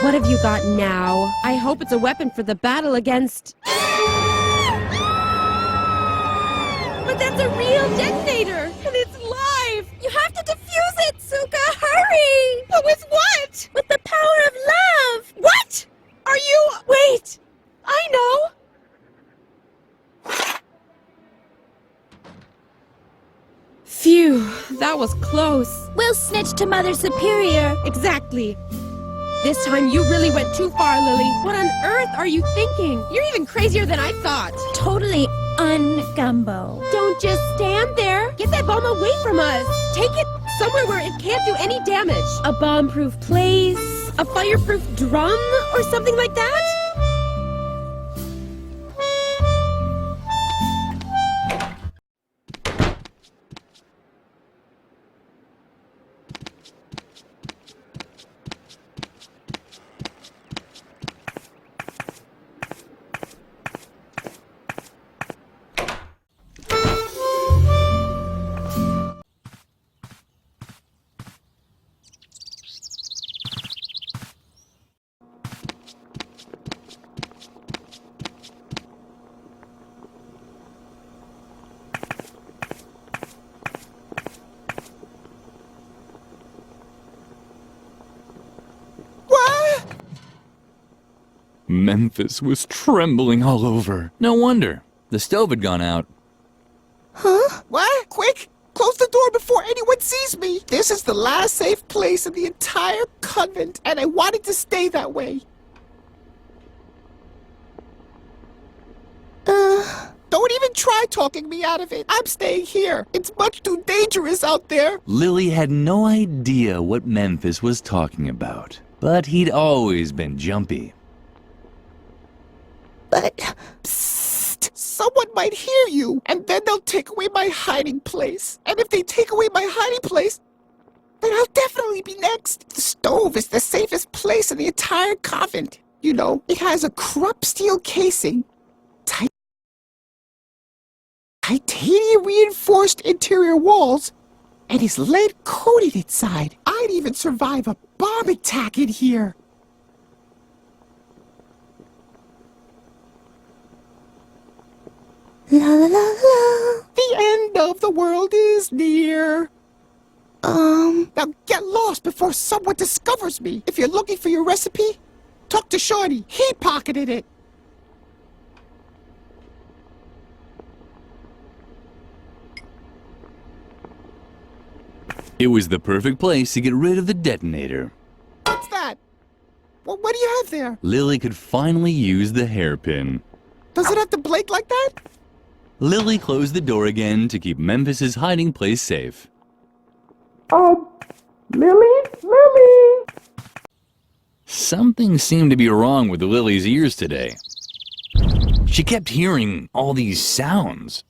What have you got now? I hope it's a weapon for the battle against... But that's a real detonator! And it's live! You have to defuse it, Suka! Hurry! But with what? With the power of love! What? Are you... Wait! I know! Phew, that was close. We'll snitch to Mother Superior. Exactly. This time you really went too far, Lily. What on earth are you thinking? You're even crazier than I thought. Totally un-gumbo. Don't just stand there. Get that bomb away from us. Take it Somewhere where it can't do any damage. A bomb-proof place, a fireproof drum, or something like that? Memphis was trembling all over. No wonder. The stove had gone out. Huh? What? Quick! Close the door before anyone sees me! This is the last safe place in the entire convent, and I want it to stay that way. Don't even try talking me out of it. I'm staying here. It's much too dangerous out there. Lily had no idea what Memphis was talking about, but he'd always been jumpy. But, psst, someone might hear you, and then they'll take away my hiding place. And if they take away my hiding place, then I'll definitely be next. The stove is the safest place in the entire convent. You know, it has a crop steel casing, titanium reinforced interior walls, and is lead coated inside. I'd even survive a bomb attack in here. La la la la. The end of the world is near. Now get lost before someone discovers me. If you're looking for your recipe, talk to Shorty. He pocketed it. It was the perfect place to get rid of the detonator. What's that? Well, what do you have there? Lily could finally use the hairpin. Does it have to blink like that? Lily closed the door again to keep Memphis's hiding place safe. Lily? Something seemed to be wrong with Lily's ears today. She kept hearing all these sounds.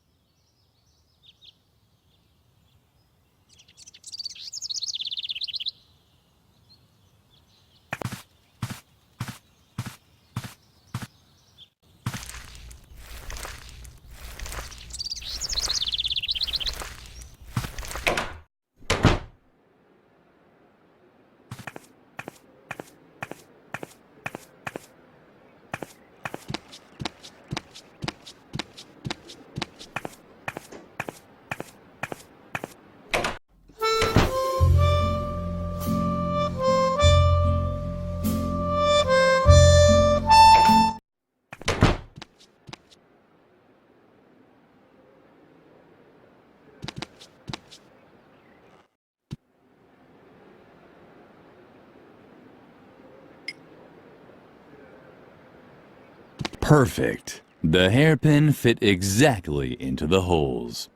Perfect. The hairpin fit exactly into the holes.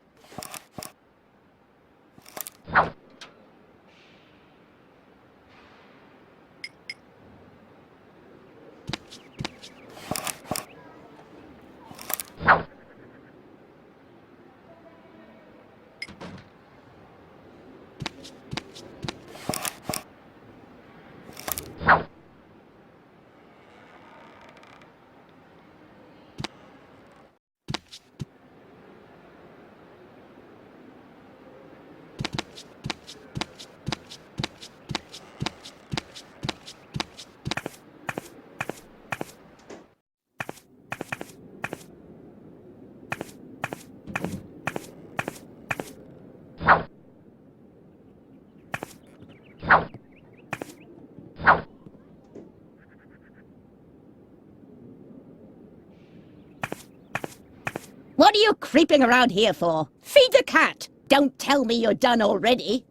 What are you creeping around here for? Feed the cat! Don't tell me you're done already.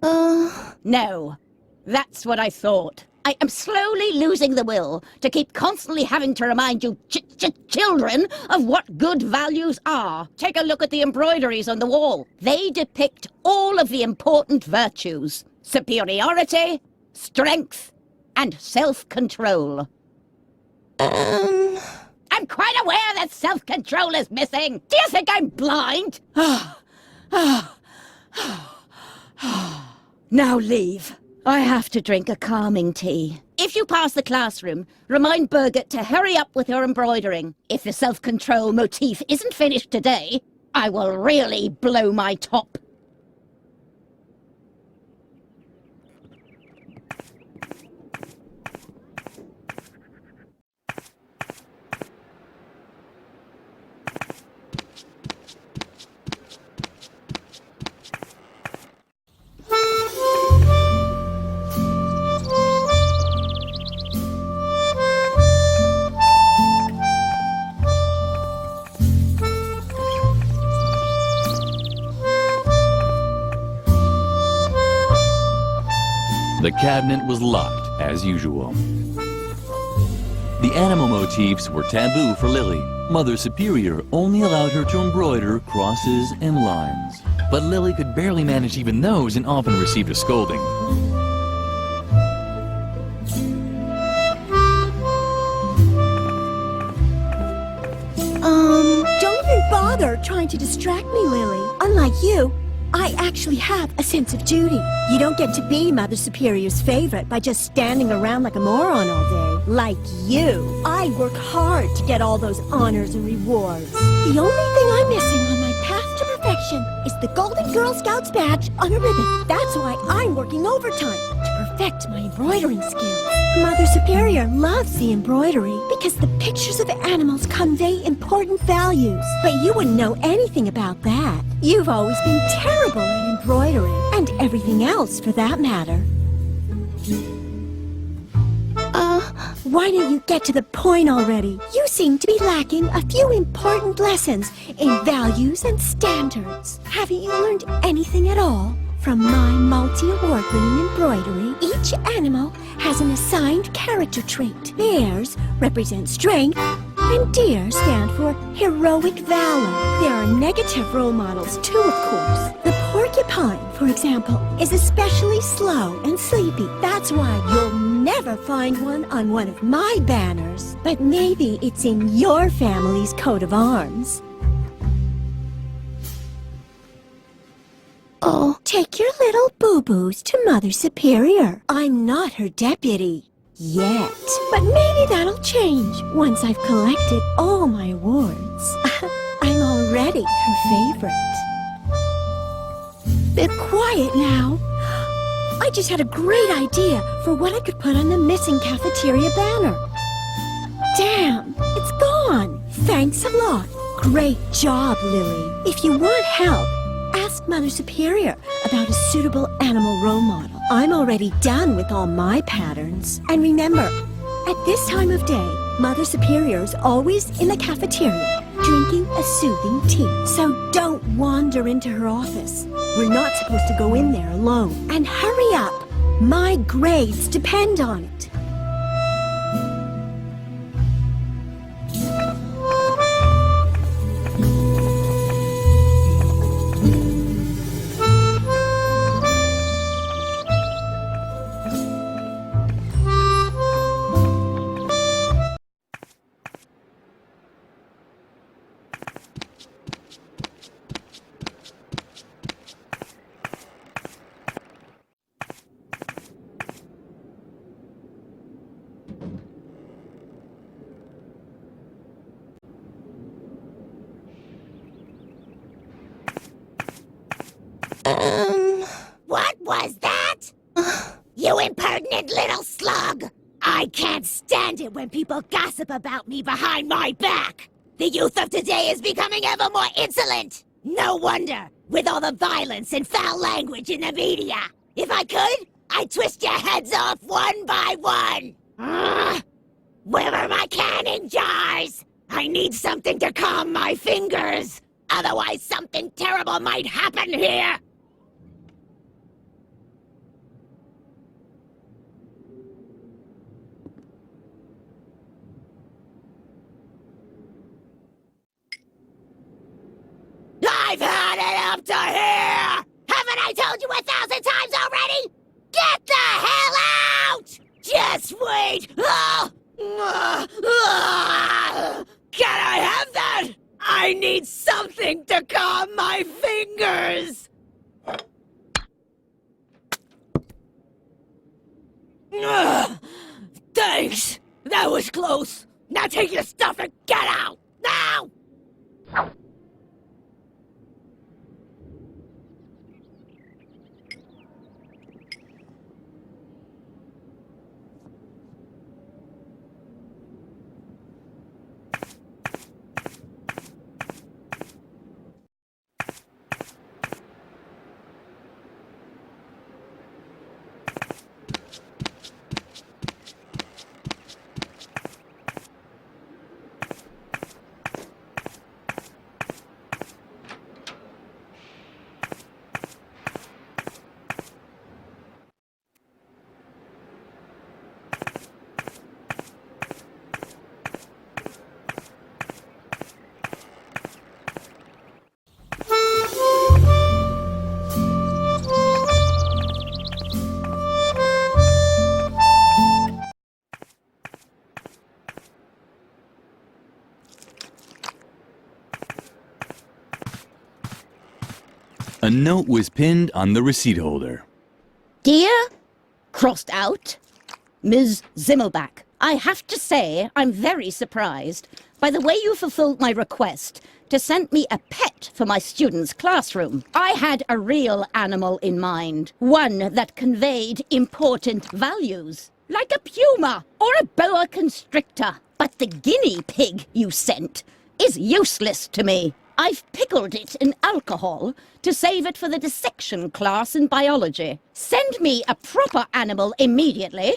No. That's what I thought. I am slowly losing the will to keep constantly having to remind you children of what good values are. Take a look at the embroideries on the wall. They depict all of the important virtues. superiority, strength, and self-control. I'm quite aware that self-control is missing. Do you think I'm blind? Now leave. I have to drink a calming tea. If you pass the classroom, remind Birgit to hurry up with her embroidering. If the self-control motif isn't finished today, I will really blow my top. The cabinet was locked, as usual. The animal motifs were taboo for Lily. Mother Superior only allowed her to embroider crosses and lines. But Lily could barely manage even those and often received a scolding. Don't even bother trying to distract me, Lily. Unlike you, I actually have a sense of duty. You don't get to be Mother Superior's favorite by just standing around like a moron all day. Like you. I work hard to get all those honors and rewards. The only thing I'm missing on my path to perfection is the Golden Girl Scouts badge on a ribbon. That's why I'm working overtime, to perfect my embroidering skills. Mother Superior loves the embroidery because the pictures of animals convey important values. But you wouldn't know anything about that. You've always been terrible at embroidering, and everything else for that matter. Why don't you get to the point already? You seem to be lacking a few important lessons in values and standards. Haven't you learned anything at all? From my multi-award-winning embroidery, each animal has an assigned character trait. Bears represent strength, and deer stand for heroic valor. There are negative role models too, of course. The porcupine, for example, is especially slow and sleepy. That's why you'll never find one on one of my banners. But maybe it's in your family's coat of arms. Oh, take your little boo-boos to Mother Superior. I'm not her deputy. Yet. But maybe that'll change once I've collected all my awards. I'm already her favorite. Be quiet now. I just had a great idea for what I could put on the missing cafeteria banner. Damn, it's gone. Thanks a lot. Great job, Lily. If you want help, ask Mother Superior about a suitable animal role model. I'm already done with all my patterns. And remember, at this time of day, Mother Superior is always in the cafeteria, drinking a soothing tea. So don't wander into her office. We're not supposed to go in there alone. And hurry up. My grades depend on it. What was that? You impertinent little slug! I can't stand it when people gossip about me behind my back! The youth of today is becoming ever more insolent! No wonder, with all the violence and foul language in the media! If I could, I'd twist your heads off one by one! Where are my canning jars? I need something to calm my fingers! Otherwise something terrible might happen here! I've had it up to here! Haven't I told you 1,000 times already? hell out! Just wait! Can I have that? I need something to calm my fingers! Thanks! That was close! Now take your stuff and get out! Now! A note was pinned on the receipt holder. Dear, crossed out, Ms. Zimmelbach, I have to say I'm very surprised by the way you fulfilled my request to send me a pet for my students' classroom. I had a real animal in mind, one that conveyed important values, like a puma or a boa constrictor. But the guinea pig you sent is useless to me. I've pickled it in alcohol to save it for the dissection class in biology. Send me a proper animal immediately,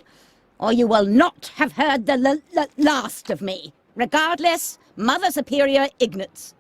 or you will not have heard the last of me. Regardless, Mother Superior Ignatz.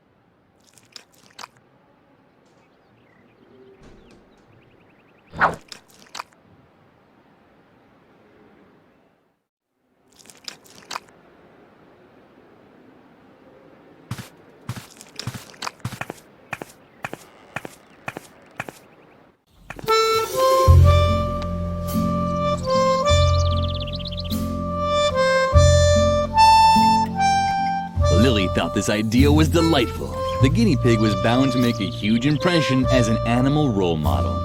Lily thought this idea was delightful. The guinea pig was bound to make a huge impression as an animal role model.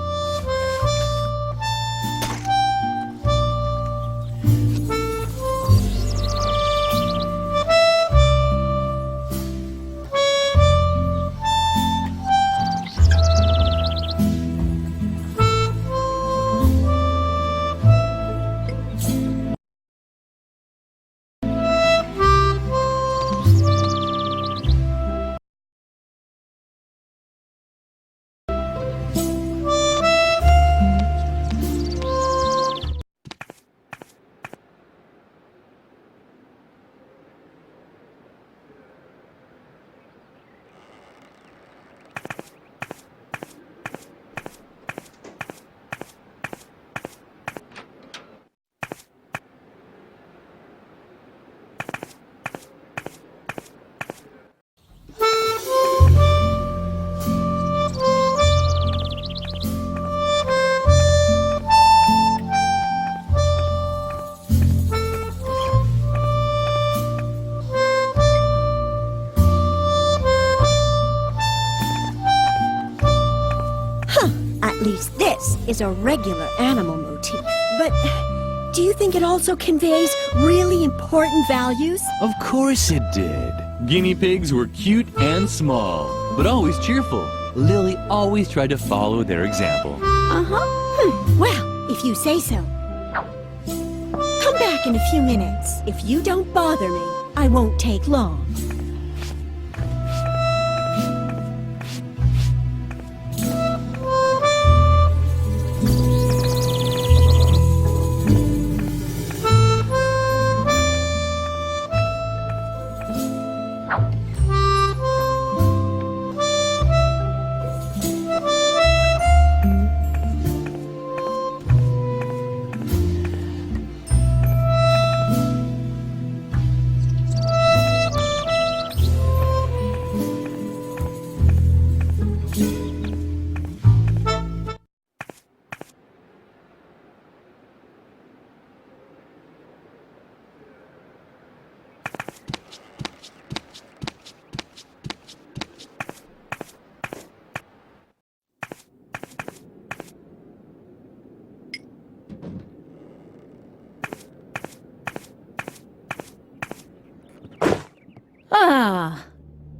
At least this is a regular animal motif. But do you think it also conveys really important values? Of course it did. Guinea pigs were cute and small, but always cheerful. Lily always tried to follow their example. Well, if you say so. Come back in a few minutes. If you don't bother me, I won't take long.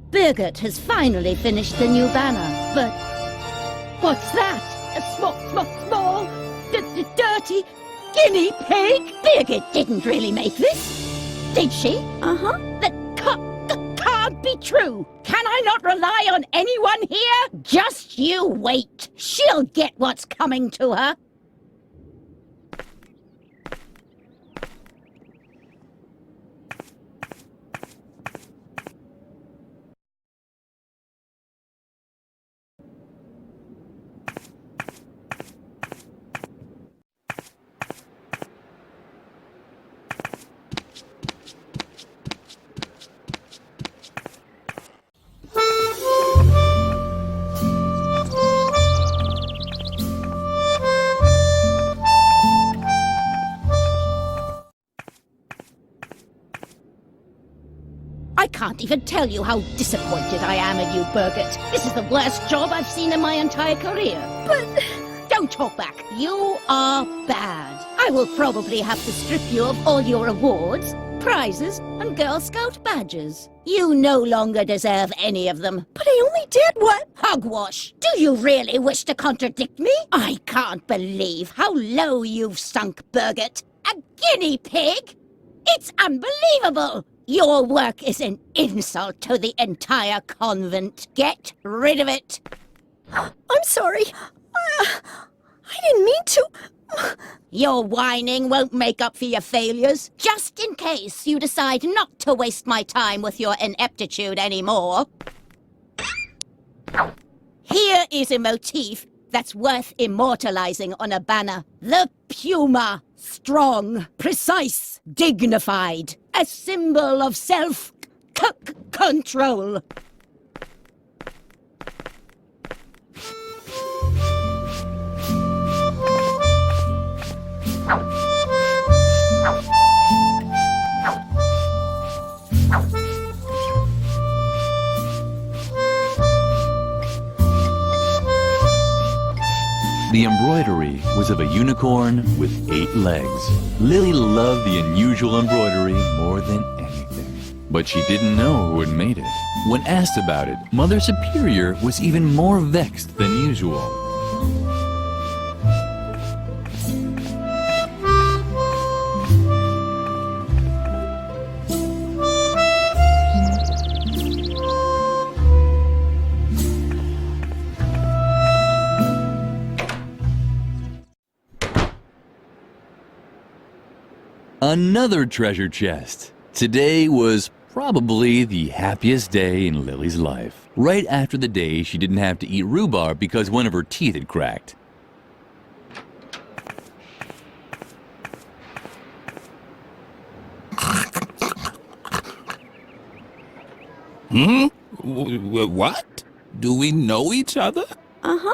Birgit has finally finished the new banner, but what's that? A small, dirty guinea pig? Birgit didn't really make this, did she? Uh-huh. That can't be true. Can I not rely on anyone here? Just you wait. She'll get what's coming to her. I can't even tell you how disappointed I am in you, Birgit. This is the worst job I've seen in my entire career. But don't talk back. You are bad. I will probably have to strip you of all your awards, prizes, and Girl Scout badges. You no longer deserve any of them. But I only did what? Hogwash! Do you really wish to contradict me? I can't believe how low you've sunk, Birgit. A guinea pig? It's unbelievable! Your work is an insult to the entire convent. Get rid of it. I'm sorry. I didn't mean to. Your whining won't make up for your failures. Just in case you decide not to waste my time with your ineptitude anymore. Here is a motif that's worth immortalizing on a banner. The puma. Strong, precise, dignified. A symbol of self-control. The embroidery was of a unicorn with 8 legs. Lily loved the unusual embroidery more than anything. But she didn't know who had made it. When asked about it, Mother Superior was even more vexed than usual. Another treasure chest. Today was probably the happiest day in Lily's life. Right after the day she didn't have to eat rhubarb because one of her teeth had cracked. What? Do we know each other? Uh-huh.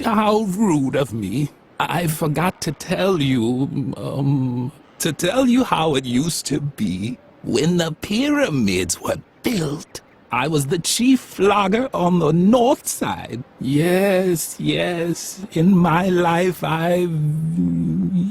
How rude of me. I forgot to tell you, how it used to be. When the pyramids were built, I was the chief flogger on the north side. Yes, in my life I've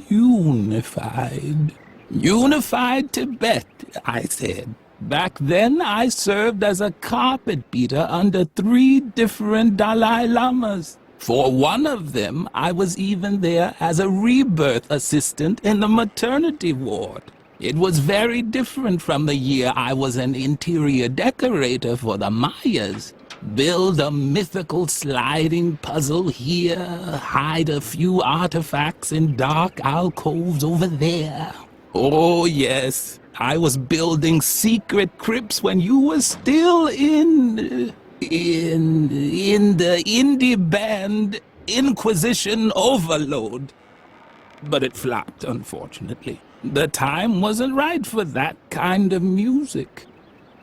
unified. Unified Tibet, I said. Back then, I served as a carpet beater under 3 different Dalai Lamas. For one of them, I was even there as a rebirth assistant in the maternity ward. It was very different from the year I was an interior decorator for the Mayas. Build a mythical sliding puzzle here, hide a few artifacts in dark alcoves over there. Oh, yes. I was building secret crypts when you were still in the indie band Inquisition Overload. But it flopped, unfortunately. The time wasn't right for that kind of music.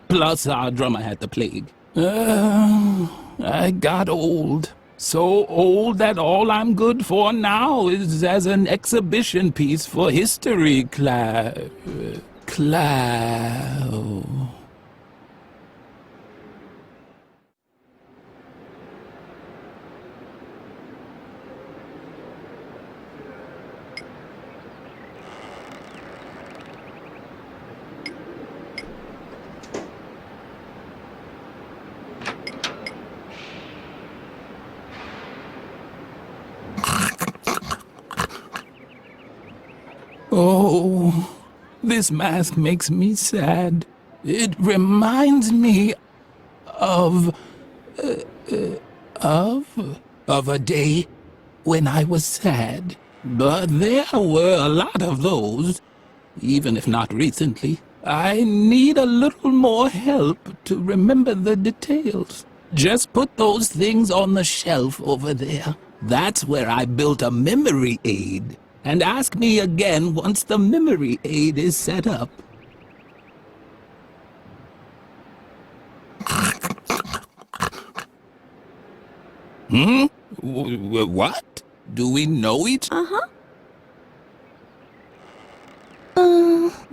Plus, our drummer had the plague. I got old. So old that all I'm good for now is as an exhibition piece for history class. Oh, this mask makes me sad. It reminds me of a day when I was sad. But there were a lot of those, even if not recently. I need a little more help to remember the details. Just put those things on the shelf over there. That's where I built a memory aid. And ask me again once the memory aid is set up. What? Do we know each?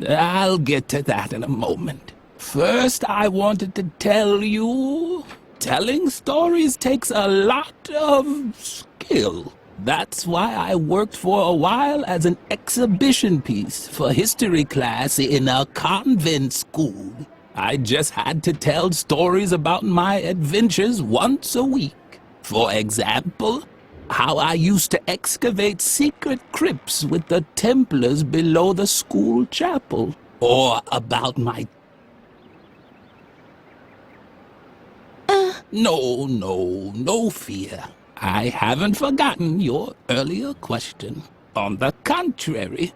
I'll get to that in a moment. First, I wanted to tell you, telling stories takes a lot of skill. That's why I worked for a while as an exhibition piece for history class in a convent school. I just had to tell stories about my adventures once a week. For example, how I used to excavate secret crypts with the Templars below the school chapel. Or about my... No fear. I haven't forgotten your earlier question. On the contrary,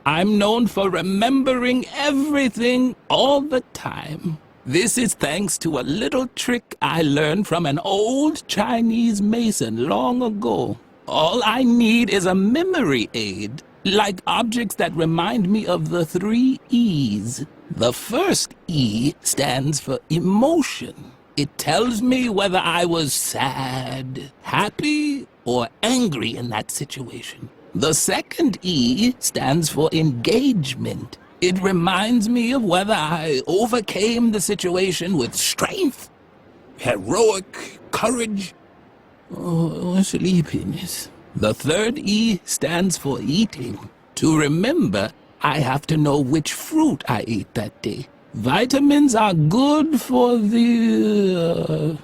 I'm known for remembering everything all the time. This is thanks to a little trick I learned from an old Chinese mason long ago. All I need is a memory aid, like objects that remind me of the 3 E's. The first E stands for emotion. It tells me whether I was sad, happy, or angry in that situation. The second E stands for engagement. It reminds me of whether I overcame the situation with strength, heroic courage, or sleepiness. The third E stands for eating. To remember, I have to know which fruit I ate that day. Vitamins are good for the...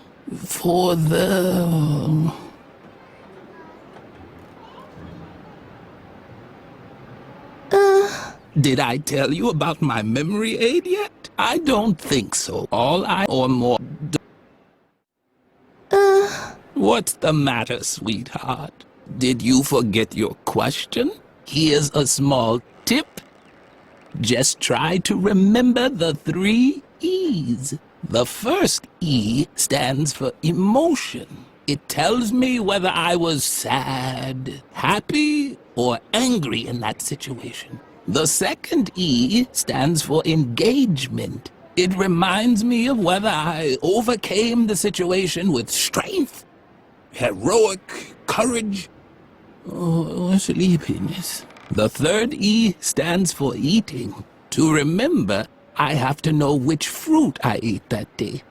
Did I tell you about my memory aid yet? I don't think so. Or more... What's the matter, sweetheart? Did you forget your question? Here's a small tip. Just try to remember the 3 E's. The first E stands for emotion. It tells me whether I was sad, happy, or angry in that situation. The second E stands for engagement. It reminds me of whether I overcame the situation with strength, heroic courage, or sleepiness. The third E stands for eating. To remember, I have to know which fruit I ate that day.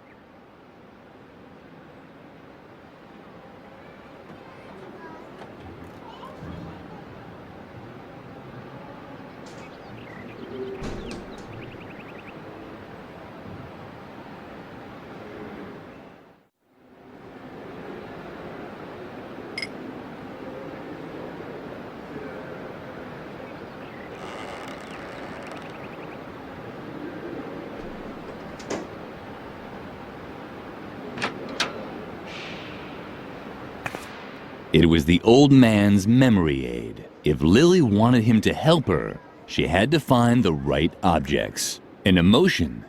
It was the old man's memory aid. If Lily wanted him to help her, she had to find the right objects: an emotion,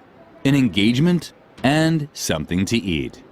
an engagement, and something to eat.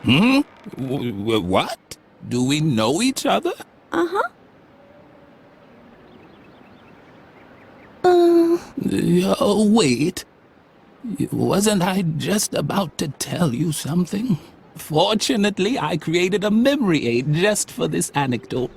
Hmm? What? Do we know each other? Uh-huh. Wait. Wasn't I just about to tell you something? Fortunately, I created a memory aid just for this anecdote.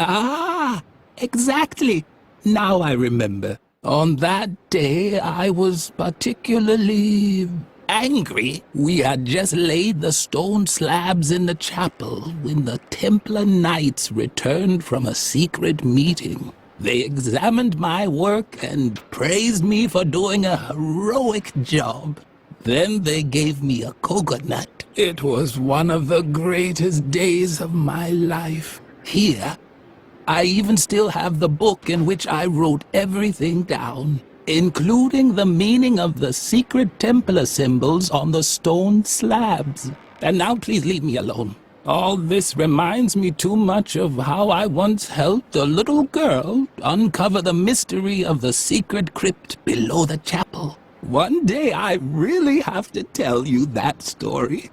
Ah, exactly. Now I remember. On that day, I was particularly angry. We had just laid the stone slabs in the chapel when the Templar Knights returned from a secret meeting. They examined my work and praised me for doing a heroic job. Then they gave me a coconut. It was one of the greatest days of my life. Here, I even still have the book in which I wrote everything down, including the meaning of the secret Templar symbols on the stone slabs. And now please leave me alone. All this reminds me too much of how I once helped a little girl uncover the mystery of the secret crypt below the chapel. One day I really have to tell you that story.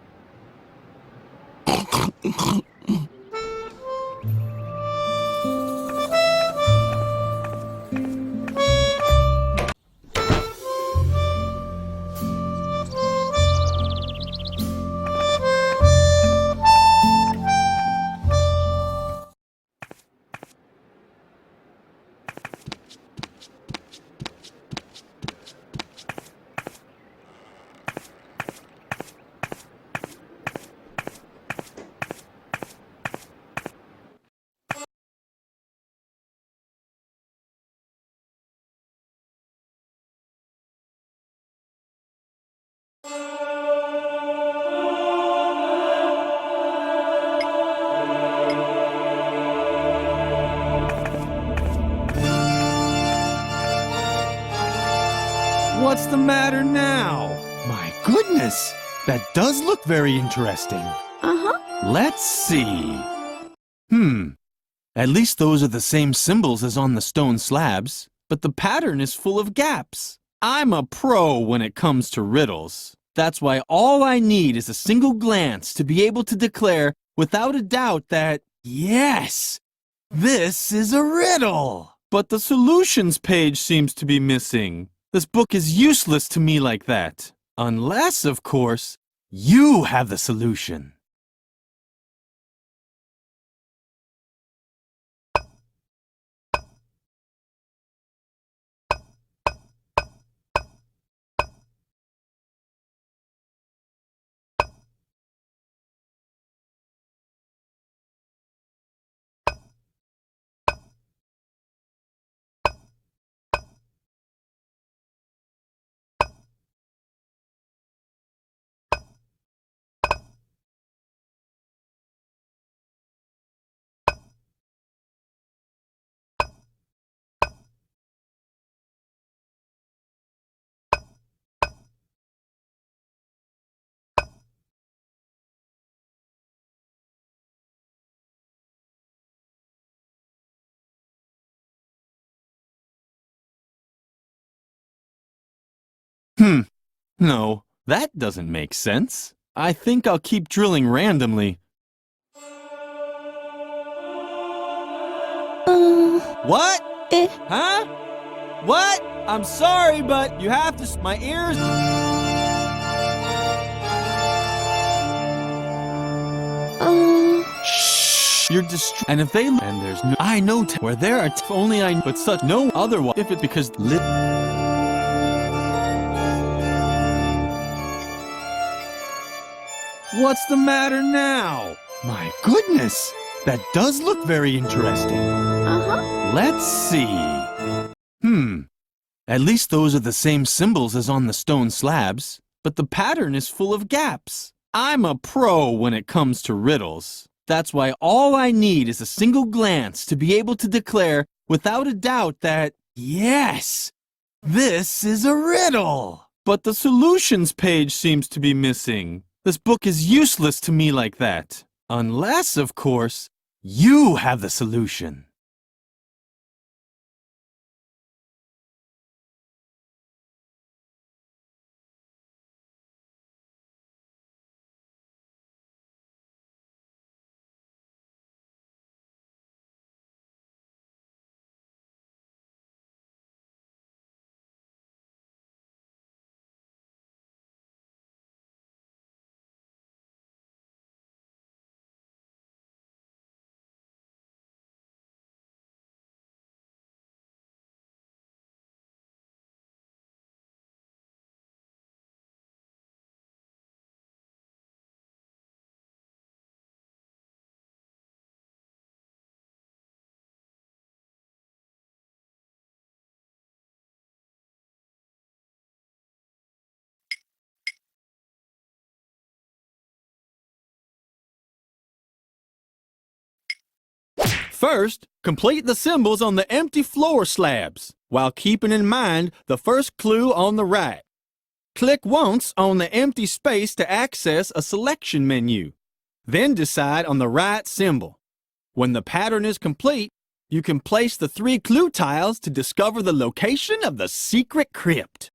What's the matter now? My goodness, that does look very interesting. Uh-huh. Let's see. At least those are the same symbols as on the stone slabs, but the pattern is full of gaps. I'm a pro when it comes to riddles. That's why all I need is a single glance to be able to declare without a doubt that, yes, this is a riddle. But the solutions page seems to be missing. This book is useless to me like that. Unless, of course, you have the solution. No, that doesn't make sense. I think I'll keep drilling randomly. What? Huh? What? I'm sorry, but you have to... My ears... Shh! You're And if they... And there's no... I know where there are... Only I... But such no otherwise... If it's because... What's the matter now? My goodness, that does look very interesting. Uh-huh. Let's see. At least those are the same symbols as on the stone slabs, but the pattern is full of gaps. I'm a pro when it comes to riddles. That's why all I need is a single glance to be able to declare without a doubt that, yes, this is a riddle. But the solutions page seems to be missing. This book is useless to me like that. Unless, of course, you have the solution. First, complete the symbols on the empty floor slabs, while keeping in mind the first clue on the right. Click once on the empty space to access a selection menu. Then decide on the right symbol. When the pattern is complete, you can place the 3 clue tiles to discover the location of the secret crypt.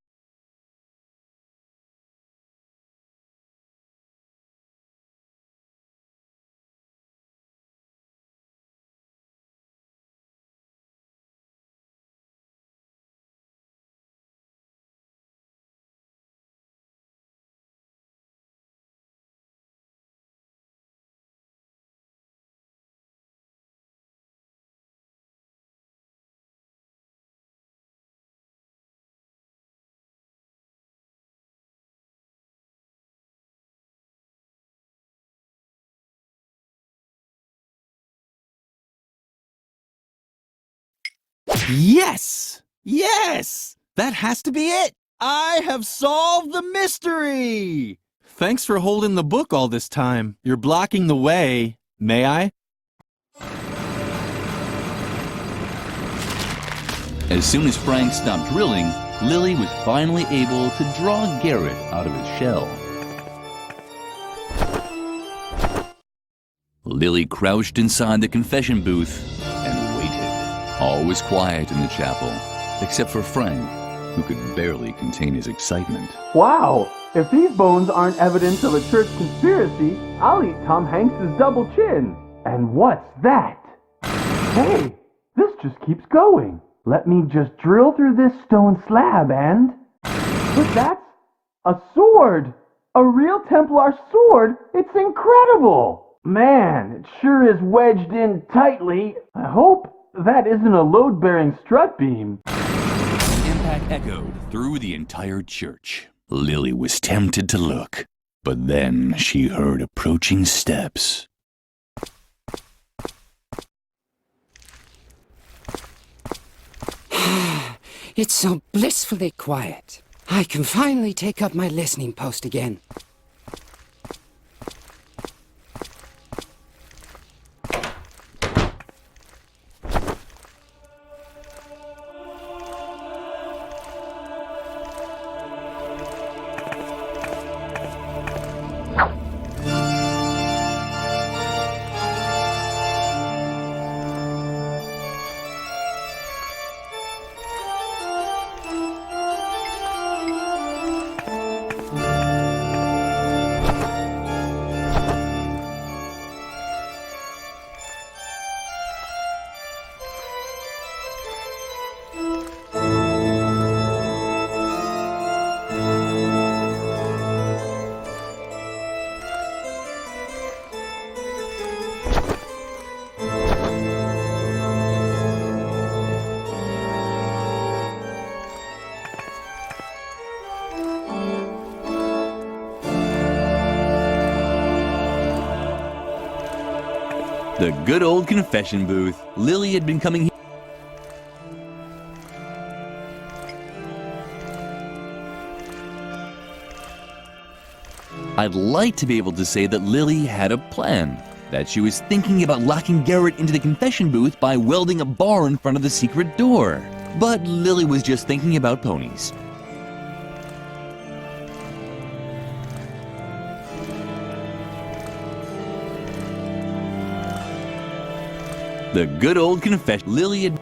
Yes! Yes! That has to be it! I have solved the mystery! Thanks for holding the book all this time. You're blocking the way. May I? As soon as Frank stopped drilling, Lily was finally able to draw Garrett out of his shell. Lily crouched inside the confession booth and waited. All was quiet in the chapel, except for Frank, who could barely contain his excitement. Wow! If these bones aren't evidence of a church conspiracy, I'll eat Tom Hanks's double chin. And what's that? Hey, this just keeps going. Let me just drill through this stone slab and... But that's a sword! A real Templar sword! It's incredible! Man, it sure is wedged in tightly. I hope that isn't a load-bearing strut beam. The impact echoed through the entire church. Lily was tempted to look, but then she heard approaching steps. It's so blissfully quiet. I can finally take up my listening post again. The good old confession booth. Lily had been coming here. I'd like to be able to say that Lily had a plan, that she was thinking about locking Garrett into the confession booth by welding a bar in front of the secret door. But Lily was just thinking about ponies. The good old confession. Lily had...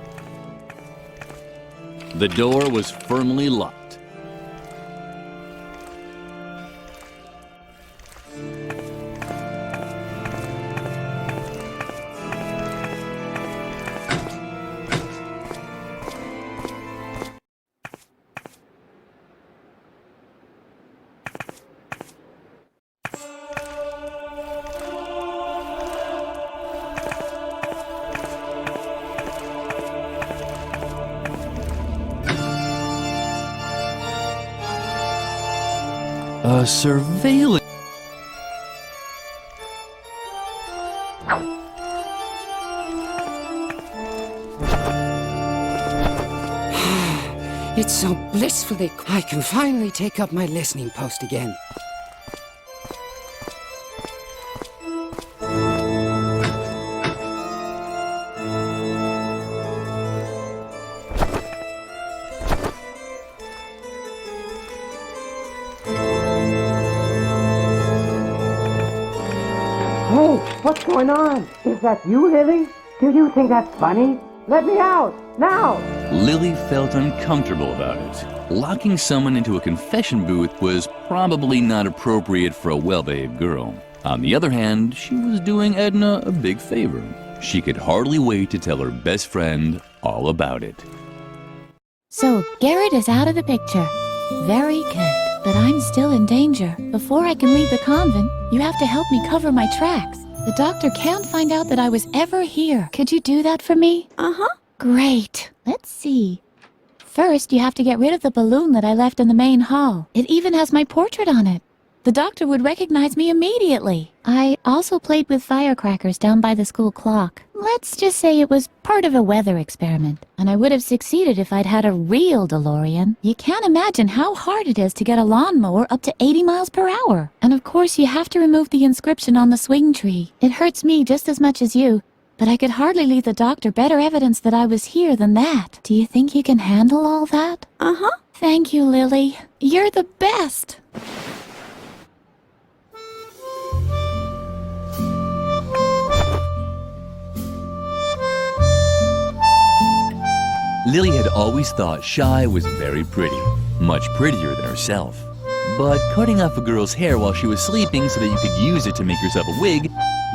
The door was firmly locked. A surveillance... It's so blissfully... I can finally take up my listening post again. What's going on? Is that you, Lily? Do you think that's funny? Let me out, now! Lily felt uncomfortable about it. Locking someone into a confession booth was probably not appropriate for a well-behaved girl. On the other hand, she was doing Edna a big favor. She could hardly wait to tell her best friend all about it. So, Garrett is out of the picture. Very good. But I'm still in danger. Before I can leave the convent, you have to help me cover my tracks. The doctor can't find out that I was ever here. Could you do that for me? Uh-huh. Great. Let's see. First, you have to get rid of the balloon that I left in the main hall. It even has my portrait on it. The doctor would recognize me immediately. I also played with firecrackers down by the school clock. Let's just say it was part of a weather experiment, and I would have succeeded if I'd had a real DeLorean. You can't imagine how hard it is to get a lawnmower up to 80 miles per hour. And of course, you have to remove the inscription on the swing tree. It hurts me just as much as you, but I could hardly leave the doctor better evidence that I was here than that. Do you think you can handle all that? Uh-huh. Thank you, Lily. You're the best. Lily had always thought Shy was very pretty, much prettier than herself. But cutting off a girl's hair while she was sleeping so that you could use it to make yourself a wig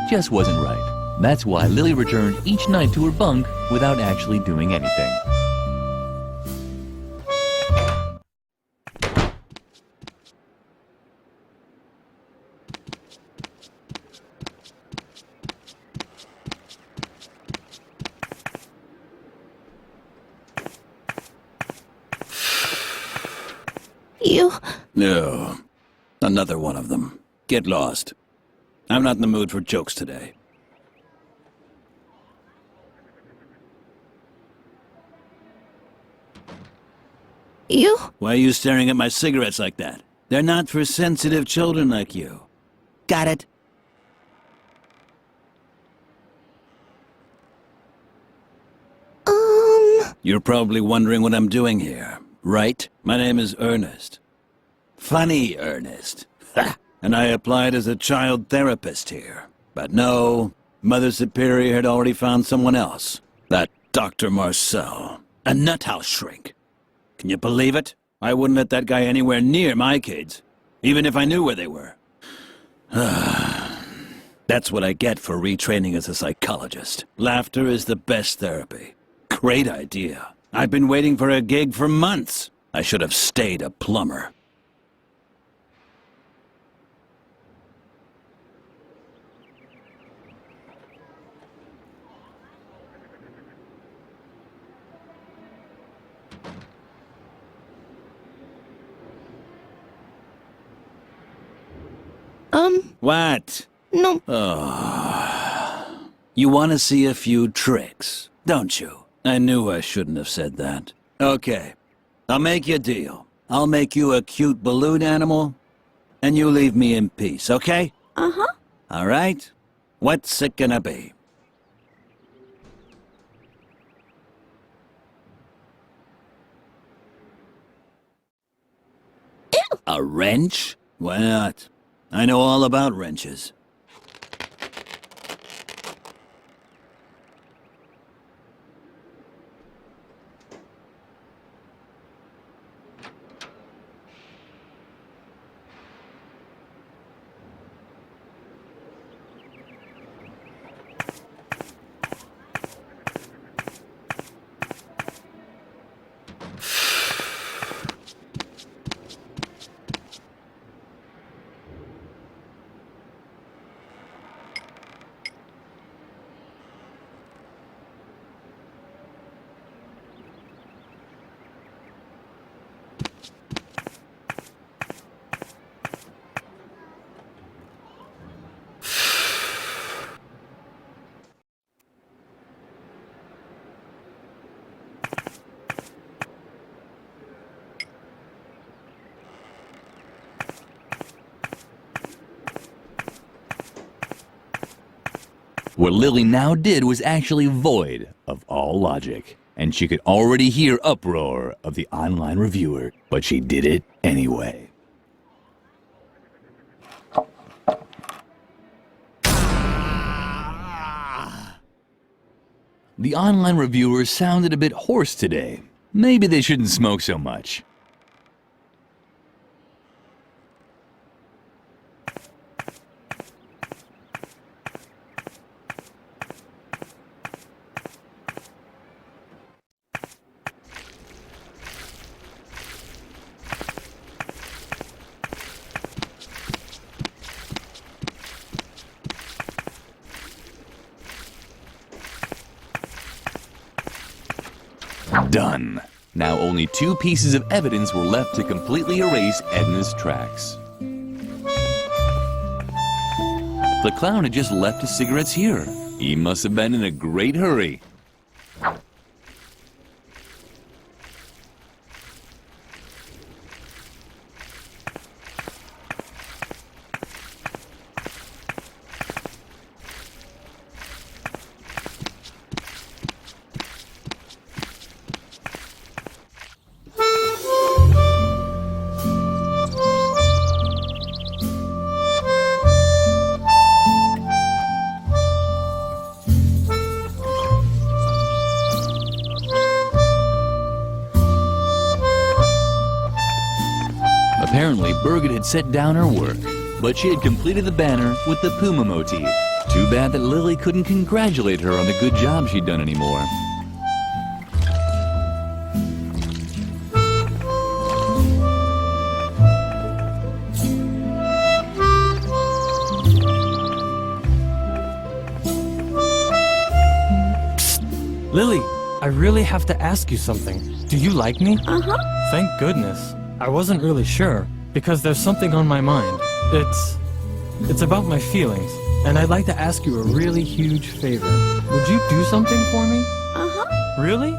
just wasn't right. That's why Lily returned each night to her bunk without actually doing anything. No. Another one of them. Get lost. I'm not in the mood for jokes today. You? Why are you staring at my cigarettes like that? They're not for sensitive children like you. Got it? You're probably wondering what I'm doing here, right? My name is Ernest. Funny Ernest. Ha! And I applied as a child therapist here. But no, Mother Superior had already found someone else. That Dr. Marcel. A nuthouse shrink. Can you believe it? I wouldn't let that guy anywhere near my kids, even if I knew where they were. That's what I get for retraining as a psychologist. Laughter is the best therapy. Great idea. I've been waiting for a gig for months. I should have stayed a plumber. What? No. Oh. You want to see a few tricks, don't you? I knew I shouldn't have said that. Okay. I'll make you a deal. I'll make you a cute balloon animal, and you leave me in peace, okay? Uh-huh. All right? What's it gonna be? Ew. A wrench? Why not? I know all about wrenches. What Lily now did was actually void of all logic, and she could already hear uproar of the online reviewer, but she did it anyway. The online reviewers sounded a bit hoarse today. Maybe they shouldn't smoke so much. Done. Now only 2 pieces of evidence were left to completely erase Edna's tracks. The clown had just left his cigarettes here. He must have been in a great hurry. Apparently, Birgit had set down her work, but she had completed the banner with the puma motif. Too bad that Lily couldn't congratulate her on the good job she'd done anymore. Psst. Lily, I really have to ask you something. Do you like me? Uh-huh. Thank goodness. I wasn't really sure, because there's something on my mind. It's about my feelings, and I'd like to ask you a really huge favor. Would you do something for me? Uh-huh. Really?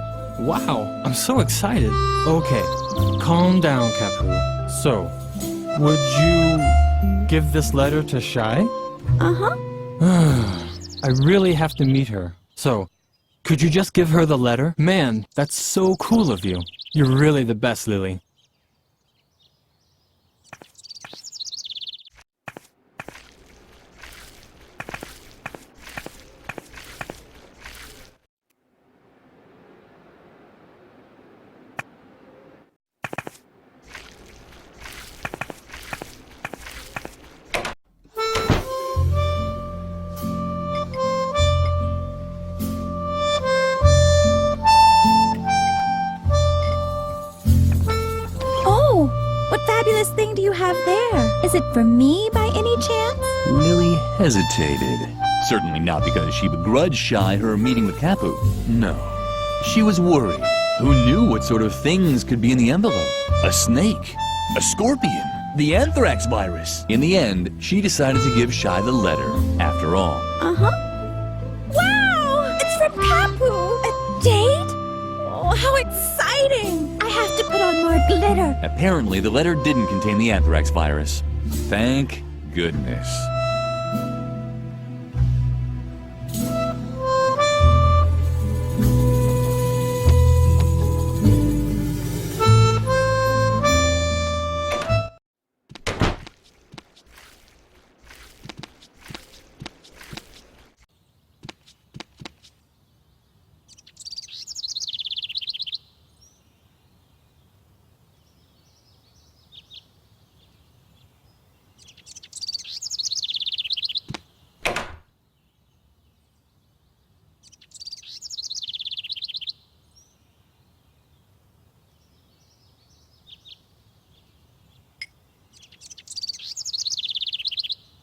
Wow, I'm so excited. Okay, calm down, Capu. So, would you give this letter to Shy? Uh-huh. I really have to meet her. So, could you just give her the letter? Man, that's so cool of you. You're really the best, Lily. Fabulous thing do you have there? Is it for me by any chance? Lily hesitated. Certainly not because she begrudged Shy her meeting with Capu. No. She was worried. Who knew what sort of things could be in the envelope? A snake? A scorpion? The anthrax virus? In the end, she decided to give Shy the letter, after all. Uh-huh. Wow! It's from Capu! A date? Oh, how exciting! I have to put on more glitter. Apparently, the letter didn't contain the anthrax virus. Thank goodness.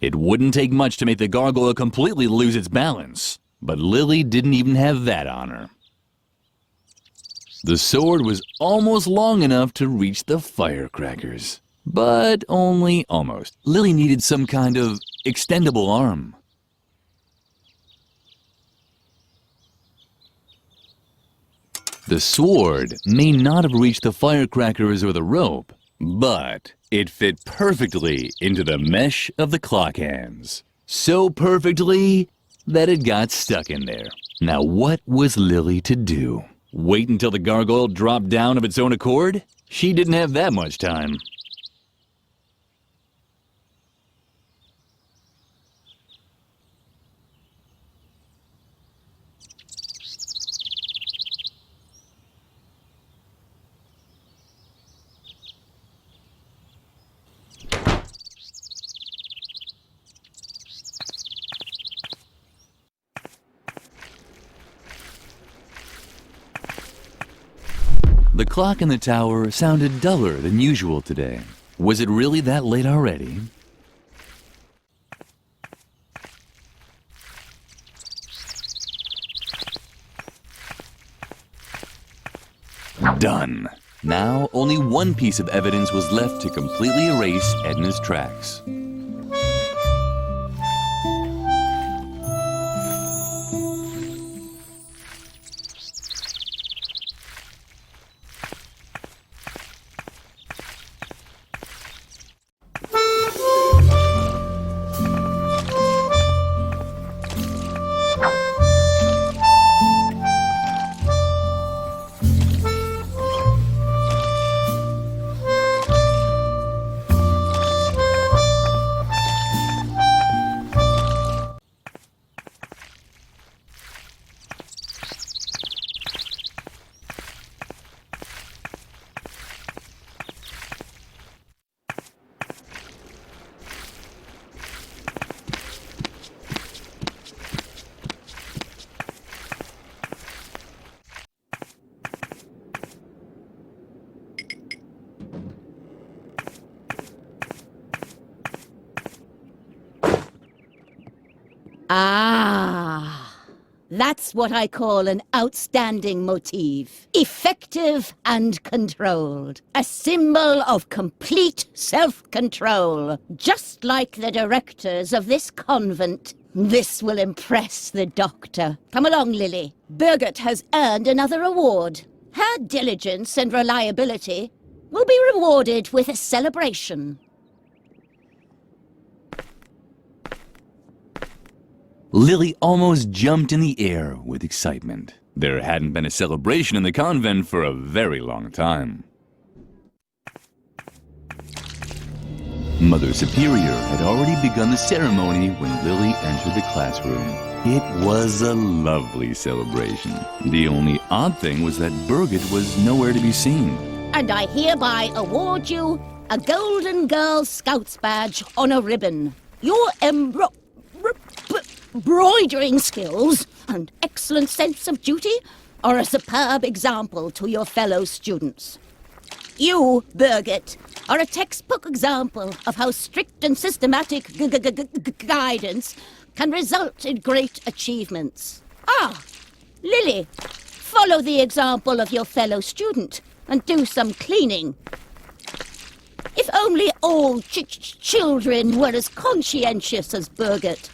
It wouldn't take much to make the gargoyle completely lose its balance, but Lily didn't even have that on her. The sword was almost long enough to reach the firecrackers, but only almost. Lily needed some kind of extendable arm. The sword may not have reached the firecrackers or the rope, but it fit perfectly into the mesh of the clock hands. So perfectly that it got stuck in there. Now what was Lily to do? Wait until the gargoyle dropped down of its own accord? She didn't have that much time. The clock in the tower sounded duller than usual today. Was it really that late already? Done. Now, only one piece of evidence was left to completely erase Edna's tracks. Ah, that's what I call an outstanding motif. Effective and controlled. A symbol of complete self-control. Just like the directors of this convent. This will impress the doctor. Come along, Lily. Birgit has earned another award. Her diligence and reliability will be rewarded with a celebration. Lily almost jumped in the air with excitement. There hadn't been a celebration in the convent for a very long time. Mother Superior had already begun the ceremony when Lily entered the classroom. It was a lovely celebration. The only odd thing was that Birgit was nowhere to be seen. And I hereby award you a Golden Girl Scouts badge on a ribbon. Your embroidering skills and excellent sense of duty are a superb example to your fellow students. You, Birgit, are a textbook example of how strict and systematic guidance can result in great achievements. Ah, Lily, follow the example of your fellow student and do some cleaning. If only all children were as conscientious as Birgit.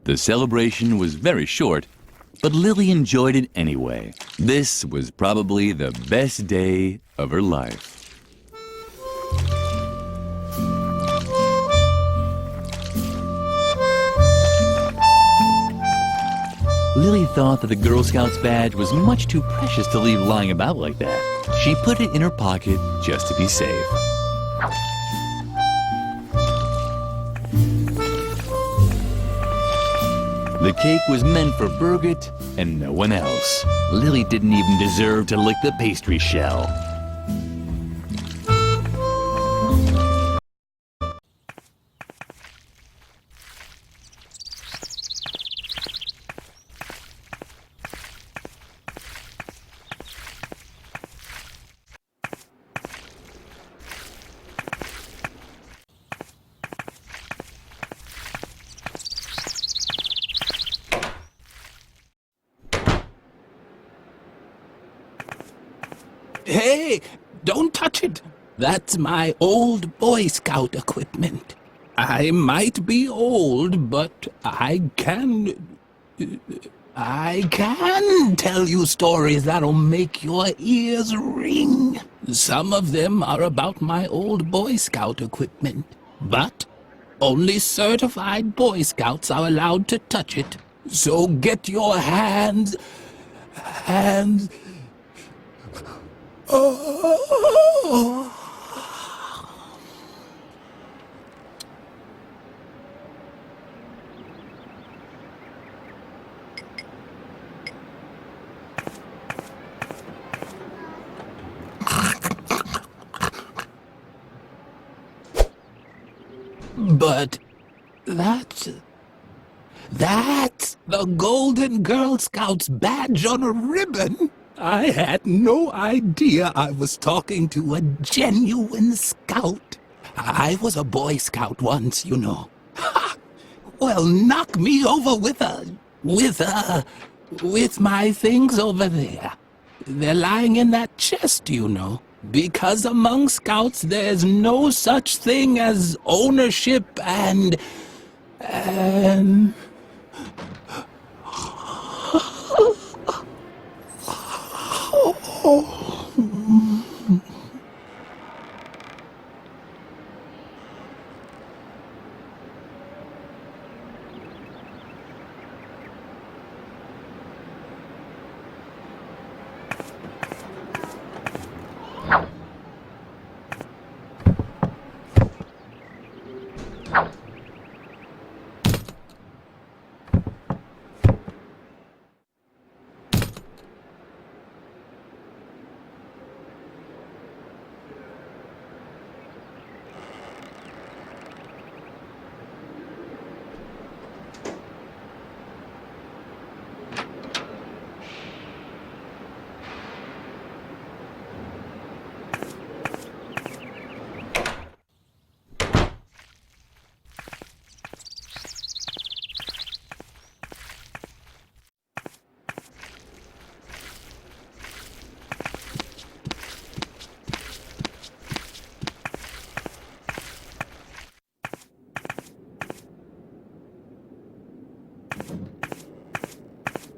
The celebration was very short, but Lily enjoyed it anyway. This was probably the best day of her life. Lily thought that the Girl Scouts badge was much too precious to leave lying about like that. She put it in her pocket just to be safe. The cake was meant for Birgit and no one else. Lily didn't even deserve to lick the pastry shell. Hey, don't touch it. That's my old Boy Scout equipment. I might be old, but I can tell you stories that'll make your ears ring. Some of them are about my old Boy Scout equipment, but only certified Boy Scouts are allowed to touch it. So get your hands... Oh. But that's the Golden Girl Scouts badge on a ribbon. I had no idea I was talking to a genuine scout. I was a Boy Scout once, you know. Ha! Well, knock me over with my things over there. They're lying in that chest, you know. Because among scouts there's no such thing as ownership and...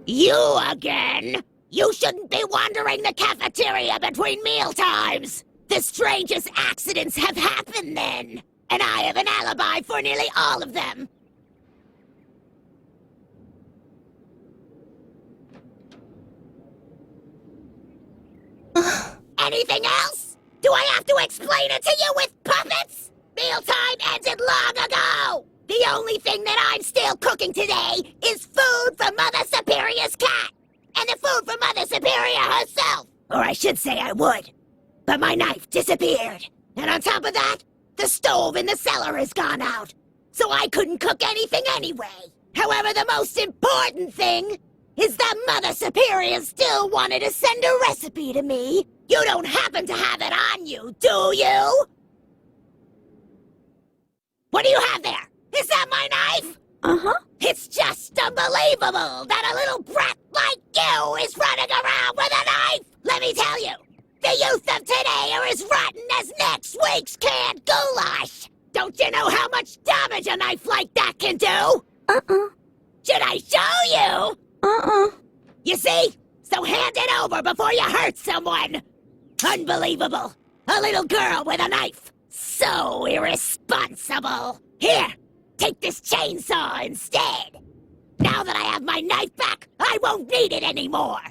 You again? You shouldn't be wandering the cafeteria between mealtimes! The strangest accidents have happened then, and I have an alibi for nearly all of them. Anything else? Do I have to explain it to you with puppets? Mealtime ended long ago! The only thing that I'm still cooking today is food for Mother Superior's cat! And the food for Mother Superior herself! Or I should say I would. But my knife disappeared. And on top of that, the stove in the cellar has gone out. So I couldn't cook anything anyway. However, the most important thing is that Mother Superior still wanted to send a recipe to me. You don't happen to have it on you, do you? What do you have there? Is that my knife? Uh-huh. It's just unbelievable that a little brat like you is running around with a knife! Let me tell you, the youth of today are as rotten as next week's canned goulash! Don't you know how much damage a knife like that can do? Uh-uh. Should I show you? Uh-uh. You see? So hand it over before you hurt someone! Unbelievable! A little girl with a knife! So irresponsible! Here! Take this chainsaw instead! Now that I have my knife back, I won't need it anymore!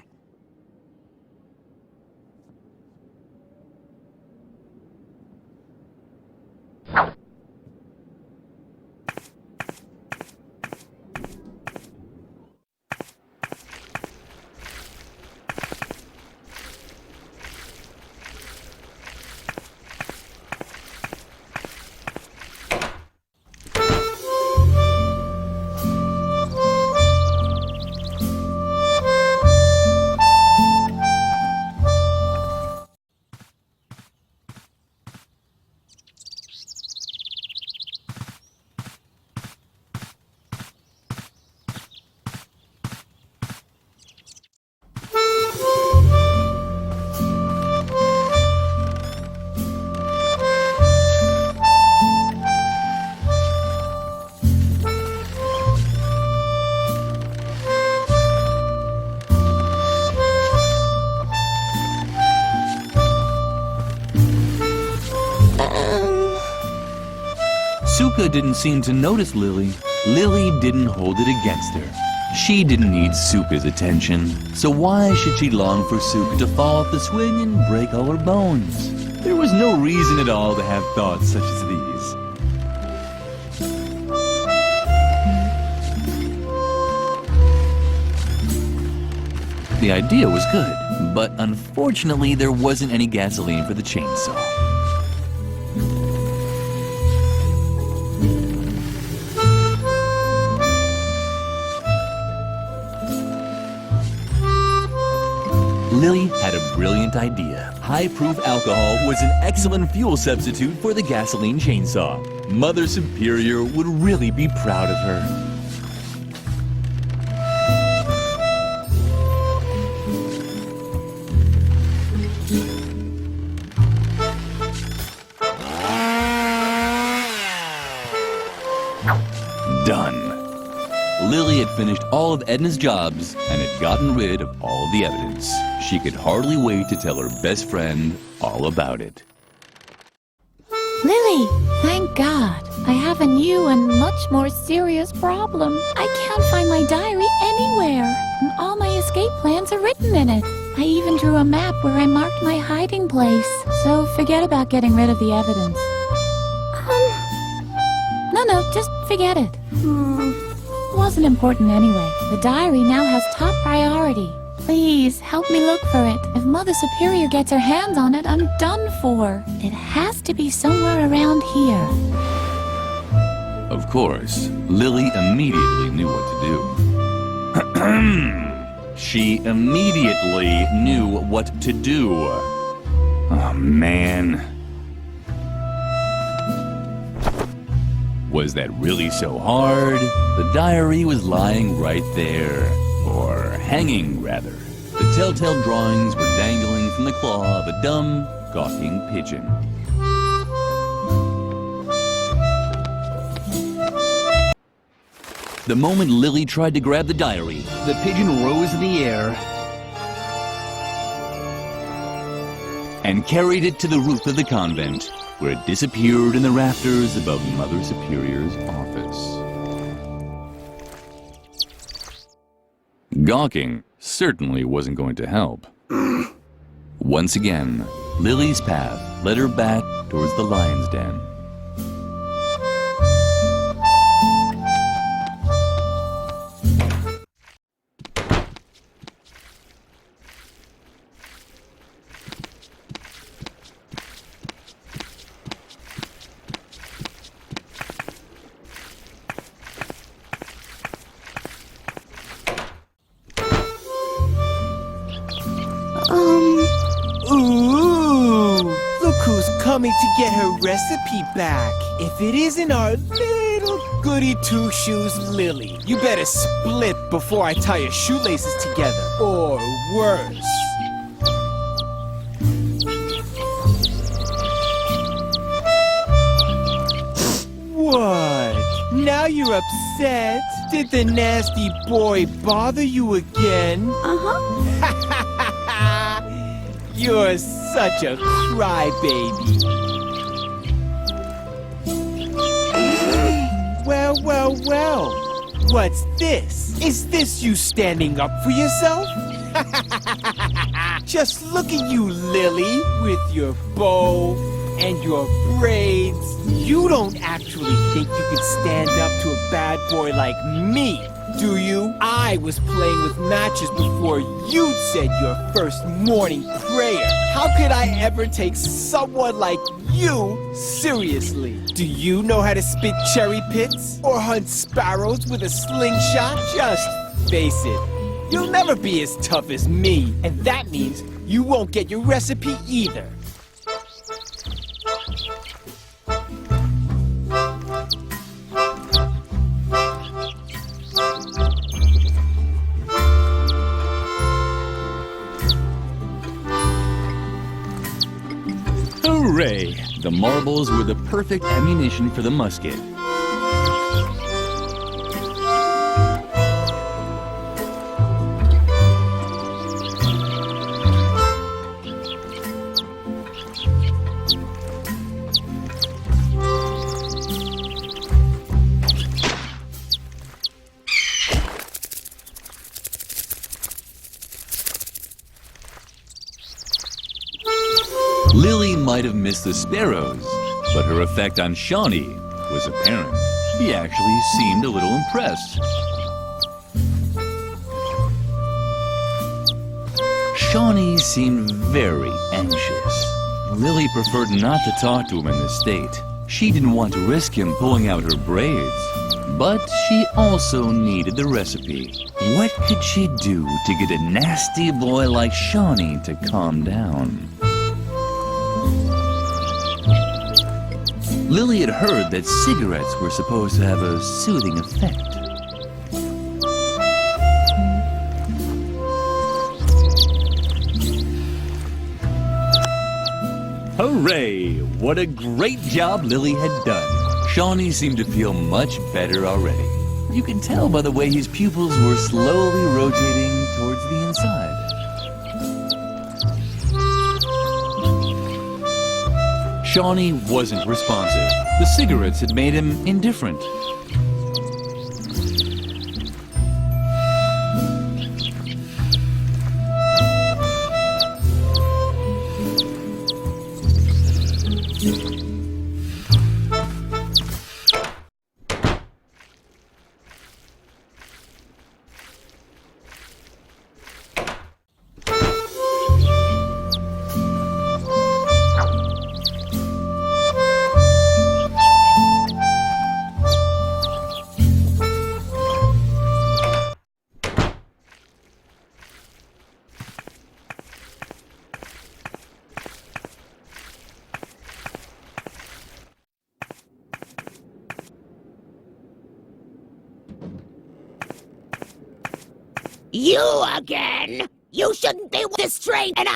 Suka didn't seem to notice Lily. Lily didn't hold it against her. She didn't need Suka's attention, so why should she long for Suka to fall off the swing and break all her bones? There was no reason at all to have thoughts such as these. The idea was good, but unfortunately there wasn't any gasoline for the chainsaw. Lily had a brilliant idea. High-proof alcohol was an excellent fuel substitute for the gasoline chainsaw. Mother Superior would really be proud of her. Done. Lily had finished all of Edna's jobs and had gotten rid of all of the evidence. She could hardly wait to tell her best friend all about it. Lily, thank God. I have a new and much more serious problem. I can't find my diary anywhere, and all my escape plans are written in it. I even drew a map where I marked my hiding place. So forget about getting rid of the evidence. No, just forget it. It wasn't important anyway. The diary now has top priority. Please, help me look for it. If Mother Superior gets her hands on it, I'm done for. It has to be somewhere around here. Of course, Lily immediately knew what to do. She immediately knew what to do. Oh, man. Was that really so hard? The diary was lying right there. Or hanging, rather. The telltale drawings were dangling from the claw of a dumb, gawking pigeon. The moment Lily tried to grab the diary, the pigeon rose in the air and carried it to the roof of the convent, where it disappeared in the rafters above Mother Superior's office. Gawking certainly wasn't going to help. Once again, Lily's path led her back towards the lion's den. Ooh, look who's coming to get her recipe back. If it isn't our little goody two-shoes Lily, you better split before I tie your shoelaces together, or worse. What? Now you're upset? Did the nasty boy bother you again? You're such a crybaby. Well. What's this? Is this you standing up for yourself? Just look at you, Lily, with your bow and your braids. You don't actually think you can stand up to a bad boy like me, do you? I was playing with matches before you said your first morning prayer. How could I ever take someone like you seriously? Do you know how to spit cherry pits? Or hunt sparrows with a slingshot? Just face it, you'll never be as tough as me, and that means you won't get your recipe either. Hooray! The marbles were the perfect ammunition for the musket. Lily might have missed the sparrows, but her effect on Shawnee was apparent. He actually seemed a little impressed. Shawnee seemed very anxious. Lily preferred not to talk to him in this state. She didn't want to risk him pulling out her braids. But she also needed the recipe. What could she do to get a nasty boy like Shawnee to calm down? Lily had heard that cigarettes were supposed to have a soothing effect. Hooray! What a great job Lily had done. Shawnee seemed to feel much better already. You could tell by the way his pupils were slowly rotating towards the inside. Shawnee wasn't responsive. The cigarettes had made him indifferent. You again? You shouldn't be with this train, and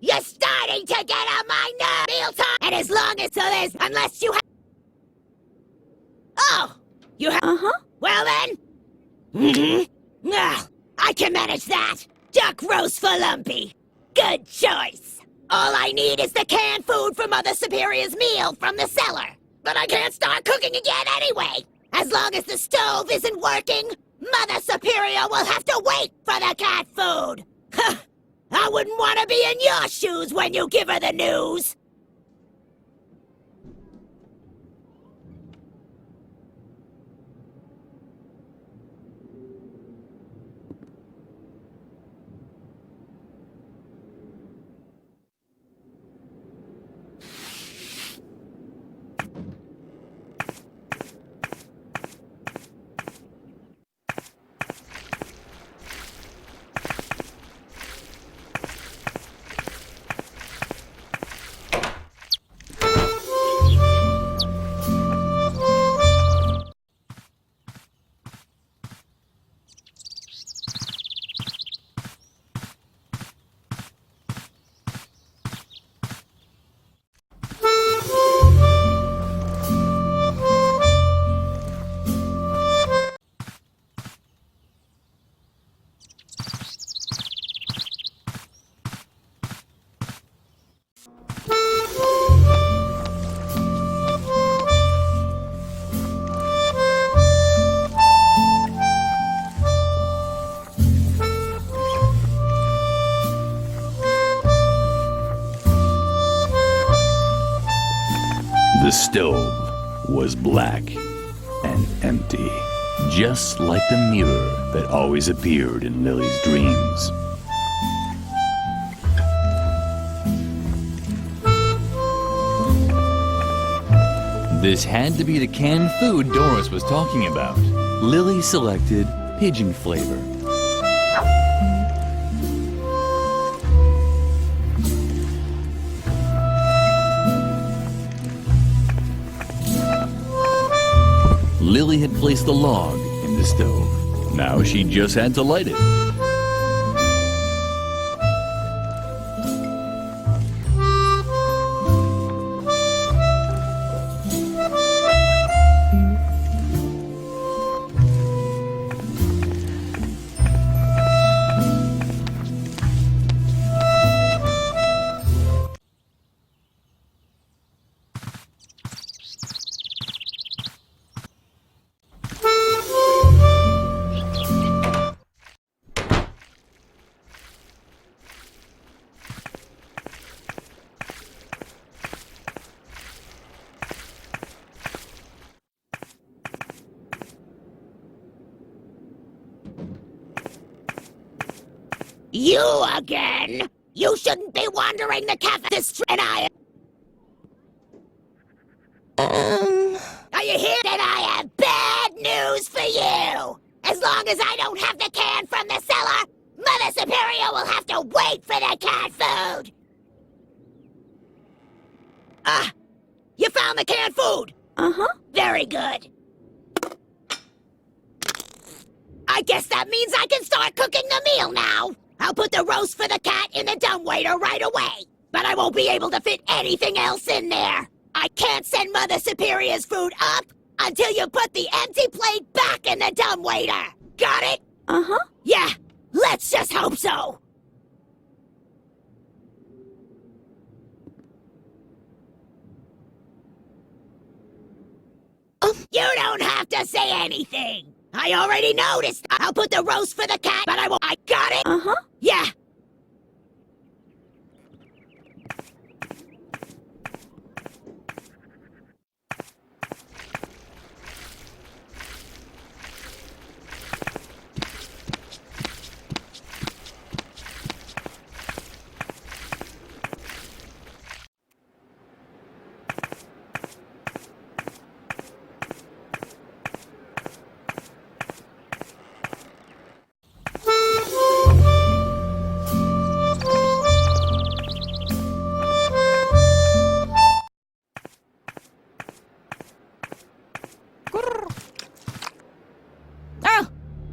You're starting to get on my nerves, mealtime! And as long as so is, unless you have... Oh! You have... Uh-huh. Well then... I can manage that! Duck roast for Lumpy! Good choice! All I need is the canned food for Mother Superior's meal from the cellar! But I can't start cooking again anyway! As long as the stove isn't working, Mother Superior will have to wait for the cat food! I wouldn't want to be in your shoes when you give her the news! The stove was black and empty, just like the mirror that always appeared in Lily's dreams. This had to be the canned food Doris was talking about. Lily selected pigeon flavor. Lily had placed the log in the stove. Now she just had to light it. You again? You shouldn't be wandering the cafe and Are you here? Then I have bad news for you! As long as I don't have the can from the cellar, Mother Superior will have to wait for the cat food! You found the canned food? Uh-huh. Very good. I guess that means I can start cooking the meal now. I'll put the roast for the cat in the dumbwaiter right away. But I won't be able to fit anything else in there. I can't send Mother Superior's food up until you put the empty plate back in the dumbwaiter. Got it? Uh-huh. Yeah, let's just hope so. You don't have to say anything. I already noticed. I'll put the roast for the cat, but I won't. I got it? Uh-huh. Yeah.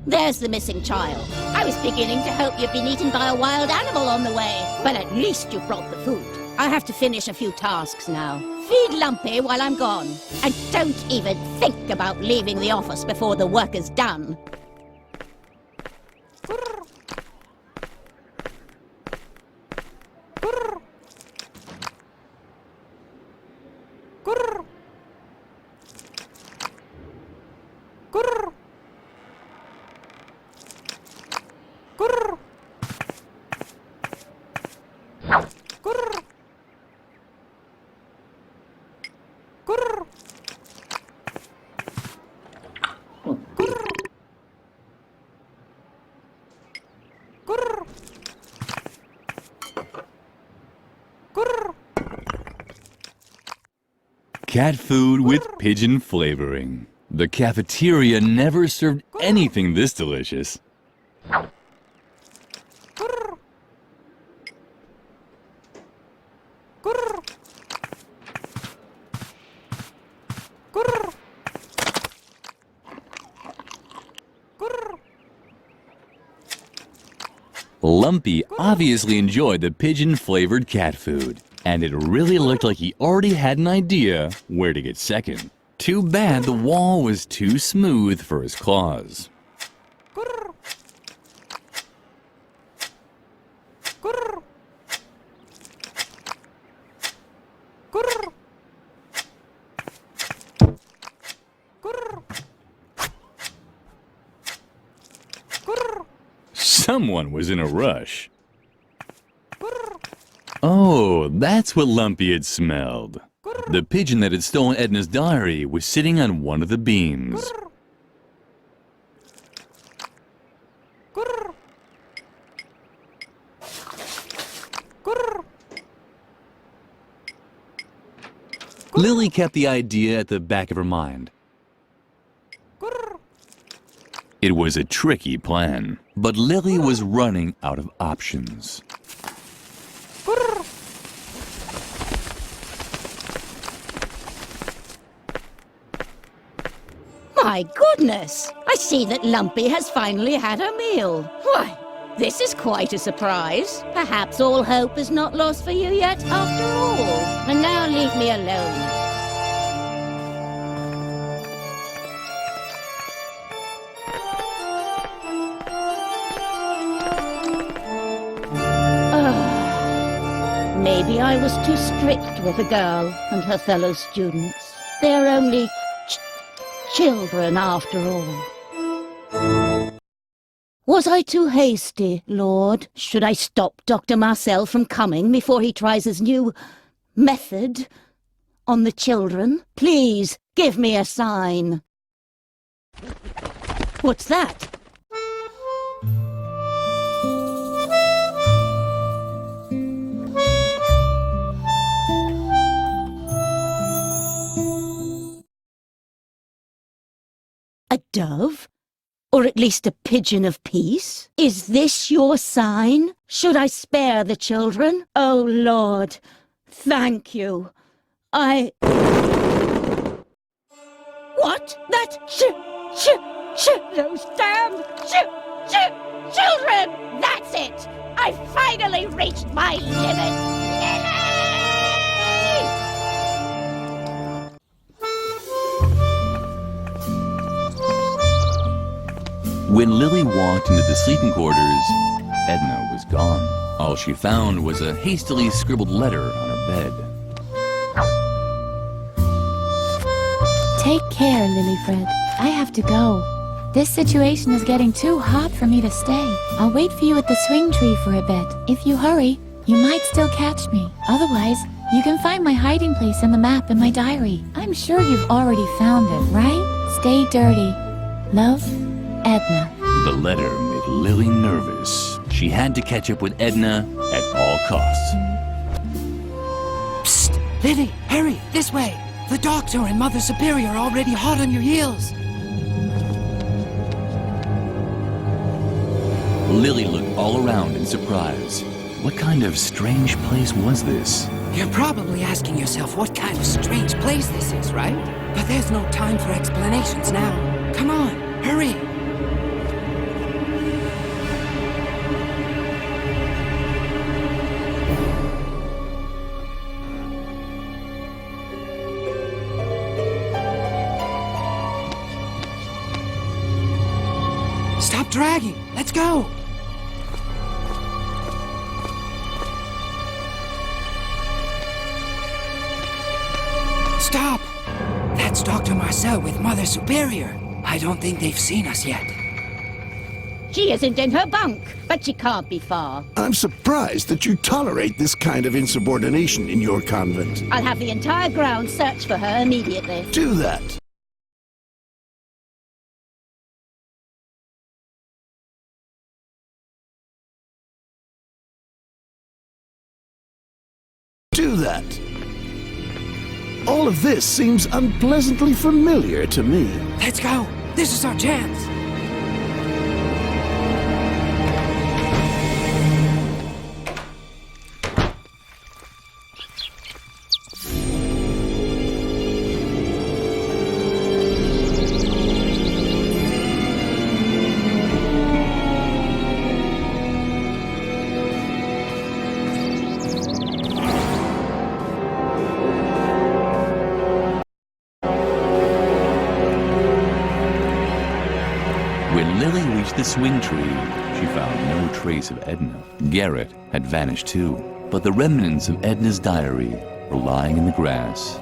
There's the missing child. I was beginning to hope you'd been eaten by a wild animal on the way, but at least you brought the food. I have to finish a few tasks now. Feed Lumpy while I'm gone. And don't even think about leaving the office before the work is done. Cat food with pigeon flavoring. The cafeteria never served anything this delicious. Lumpy obviously enjoyed the pigeon-flavored cat food, and it really looked like he already had an idea where to get second. Too bad the wall was too smooth for his claws. Someone was in a rush. Oh, that's what Lumpy had smelled. The pigeon that had stolen Edna's diary was sitting on one of the beams. Lily kept the idea at the back of her mind. It was a tricky plan, but Lily was running out of options. My goodness! I see that Lumpy has finally had a meal. Why, this is quite a surprise. Perhaps all hope is not lost for you yet after all. And now leave me alone. Maybe I was too strict with the girl and her fellow students. They're only children after all. Was I too hasty, Lord? Should I stop Dr. Marcel from coming before he tries his new method on the children? Please, give me a sign. What's that? dove? Or at least a pigeon of peace? Is this your sign? Should I spare the children? Oh, Lord, thank you. What? Those damn children! That's it! I finally reached my limit! When Lily walked into the sleeping quarters, Edna was gone. All she found was a hastily scribbled letter on her bed. Take care, Lilyfred. I have to go. This situation is getting too hot for me to stay. I'll wait for you at the swing tree for a bit. If you hurry, you might still catch me. Otherwise, you can find my hiding place in the map in my diary. I'm sure you've already found it, right? Stay dirty. Love, Edna. The letter made Lily nervous. She had to catch up with Edna at all costs. Psst! Lily, hurry, this way! The Doctor and Mother Superior are already hot on your heels. Lily looked all around in surprise. What kind of strange place was this? You're probably asking yourself what kind of strange place this is, right? But there's no time for explanations now. Come on, hurry! Stop dragging! Let's go! Stop! That's Dr. Marcel with Mother Superior. I don't think they've seen us yet. She isn't in her bunk, but she can't be far. I'm surprised that you tolerate this kind of insubordination in your convent. I'll have the entire ground search for her immediately. Do that. Do that. All of this seems unpleasantly familiar to me. Let's go! This is our chance! When Lily reached the swing tree, she found no trace of Edna. Garrett had vanished too, but the remnants of Edna's diary were lying in the grass.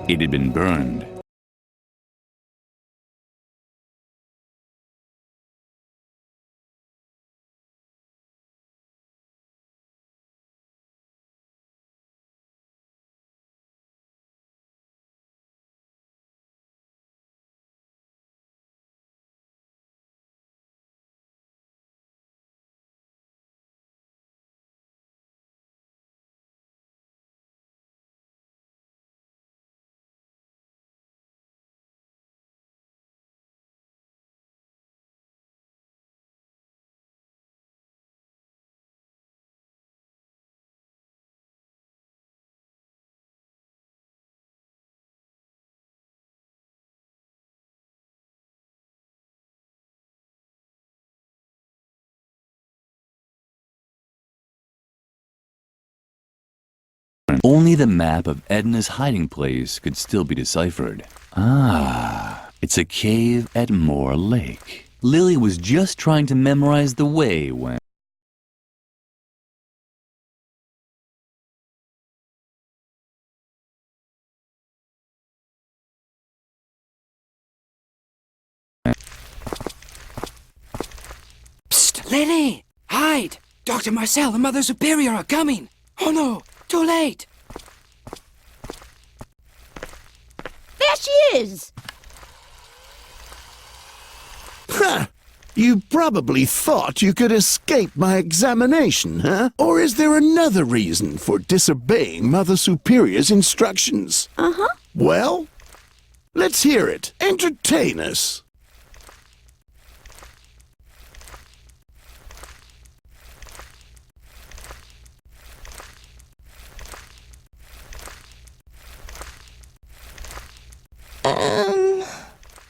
It had been burned. Only the map of Edna's hiding place could still be deciphered. Ah, it's a cave at Moor Lake. Lily was just trying to memorize the way when... Psst, Lily! Hide! Dr. Marcel and Mother Superior are coming! Oh no! Too late! There she is! Ha! You probably thought you could escape my examination, huh? Or is there another reason for disobeying Mother Superior's instructions? Uh-huh. Well, Let's hear it. Entertain us.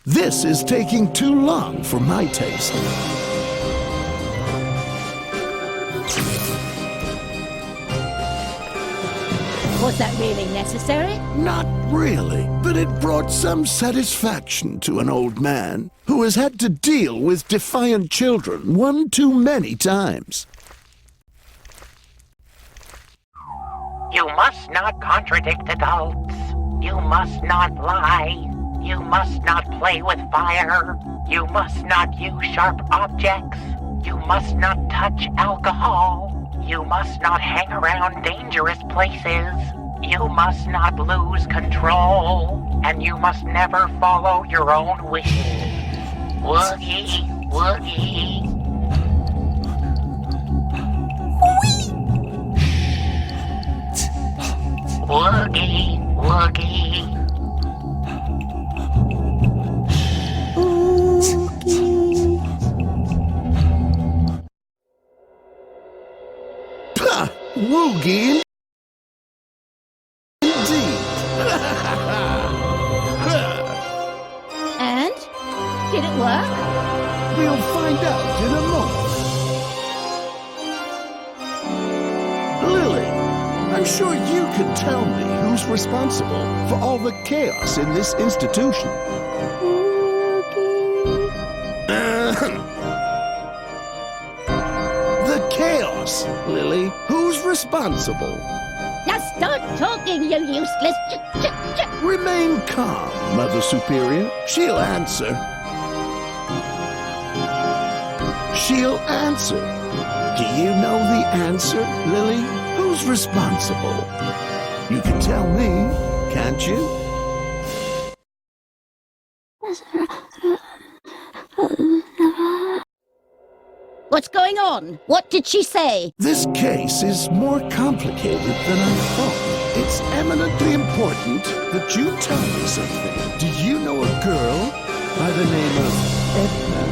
This is taking too long for my taste. Was that really necessary? Not really, but it brought some satisfaction to an old man who has had to deal with defiant children one too many times. You must not contradict adults. You must not lie. You must not play with fire. You must not use sharp objects. You must not touch alcohol. You must not hang around dangerous places. You must not lose control. And you must never follow your own wishes. Woogie, woogie. Woogie, woogie. Pah! Woogie indeed. And? Did it work? We'll find out in a moment. Lily, I'm sure you can tell me who's responsible for all the chaos in this institution. The chaos, Lily. Who's responsible? Now start talking, you useless Remain calm, Mother Superior. She'll answer. She'll answer. Do you know the answer, Lily? Who's responsible? You can tell me, can't you? What's going on? What did she say? This case is more complicated than I thought. It's eminently important that you tell me something. Do you know a girl by the name of Edna?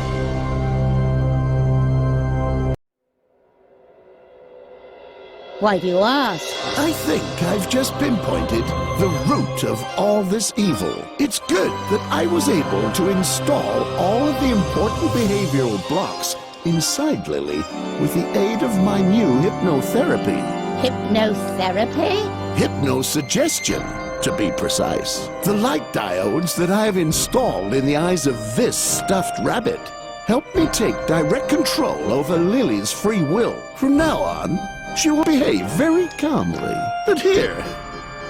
Why do you ask? I think I've just pinpointed the root of all this evil. It's good that I was able to install all of the important behavioral blocks inside Lily with the aid of my new hypnotherapy. Hypnotherapy? Hypnosuggestion, to be precise. The light diodes that I have installed in the eyes of this stuffed rabbit help me take direct control over Lily's free will. From now on, she will behave very calmly. But here,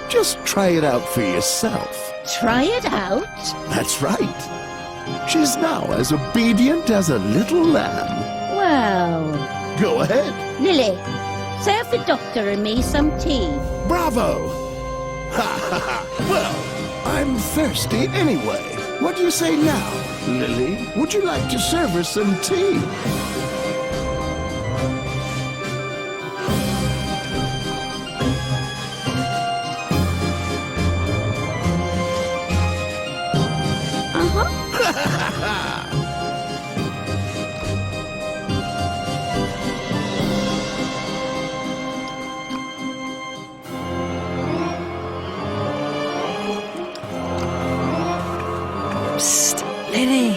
just try it out for yourself. Try it out? That's right. She's now as obedient as a little lamb. Well... Go ahead. Lily, serve the doctor and me some tea. Bravo! Ha ha ha! Well, I'm thirsty anyway. What do you say now, Lily? Would you like to serve her some tea? Psst, Lily.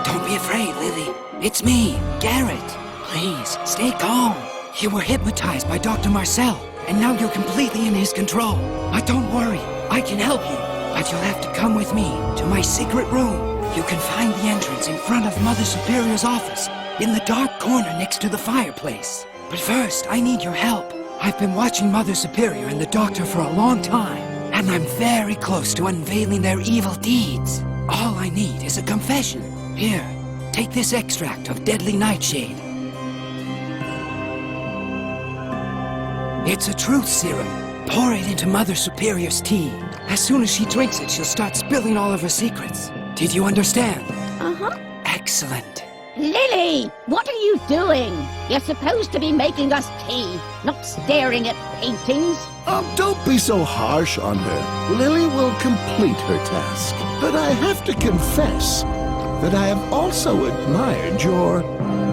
Don't be afraid, Lily. It's me, Garrett. Please, stay calm. You were hypnotized by Dr. Marcel, and now you're completely in his control. But don't worry, I can help you. But you'll have to come with me to my secret room. You can find the entrance in front of Mother Superior's office, in the dark corner next to the fireplace. But first, I need your help. I've been watching Mother Superior and the Doctor for a long time, and I'm very close to unveiling their evil deeds. All I need is a confession. Here, take this extract of deadly nightshade. It's a truth serum. Pour it into Mother Superior's tea. As soon as she drinks it, she'll start spilling all of her secrets. Did you understand? Uh-huh. Excellent. Lily, what are you doing? You're supposed to be making us tea, not staring at paintings. Don't be so harsh on her. Lily will complete her task. But I have to confess that I have also admired your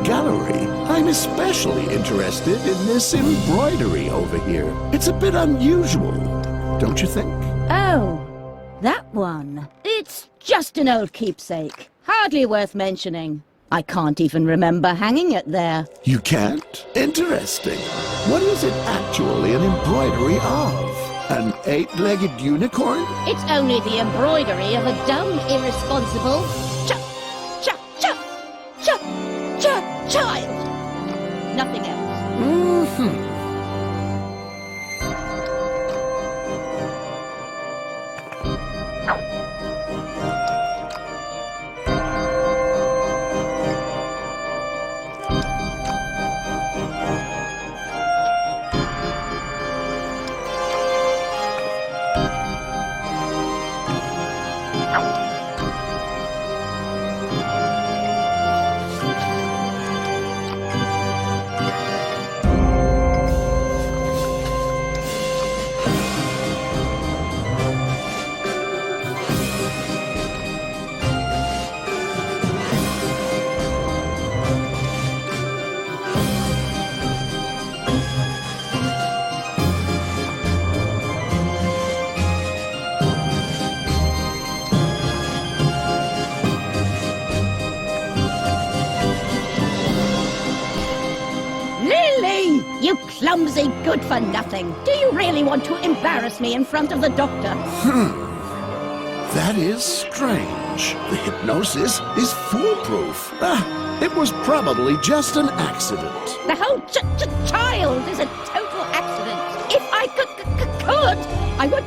gallery. I'm especially interested in this embroidery over here. It's a bit unusual, don't you think? Oh, that one. It's just an old keepsake. Hardly worth mentioning. I can't even remember hanging it there. You can't? Interesting. What is it actually an embroidery of? An 8-legged unicorn? It's only the embroidery of a dumb, irresponsible child. Nothing else. You clumsy good-for-nothing. Do you really want to embarrass me in front of the doctor? That is strange. The hypnosis is foolproof. It was probably just an accident. The whole child is a total accident. If I could, I would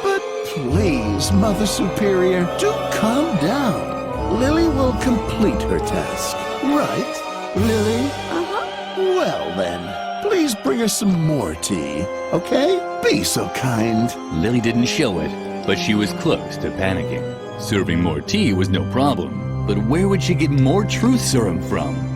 But please, Mother Superior, do calm down. Lily will complete her task. Right, Lily? Well then, please bring her some more tea, okay? Be so kind. Lily didn't show it, but she was close to panicking. Serving more tea was no problem, but where would she get more truth serum from?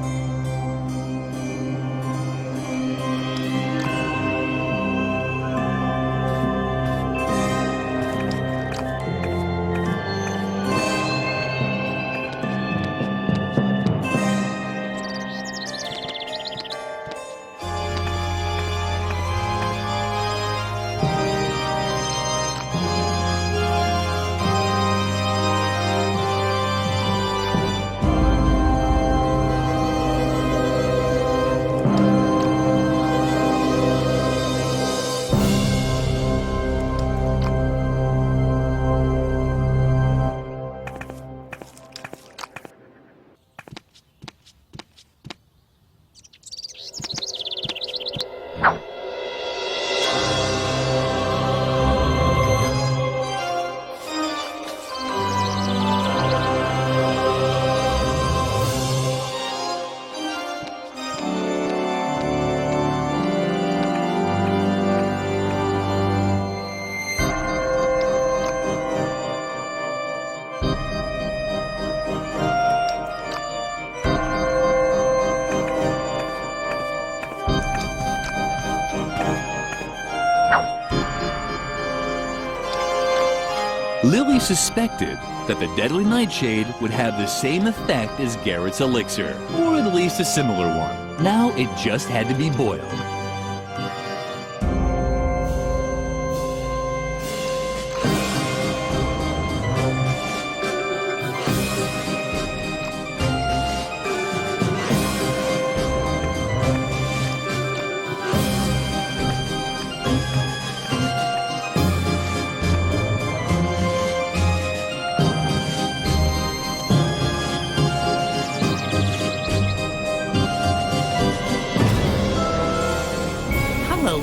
Lily suspected that the deadly nightshade would have the same effect as Garrett's elixir, or at least a similar one. Now it just had to be boiled.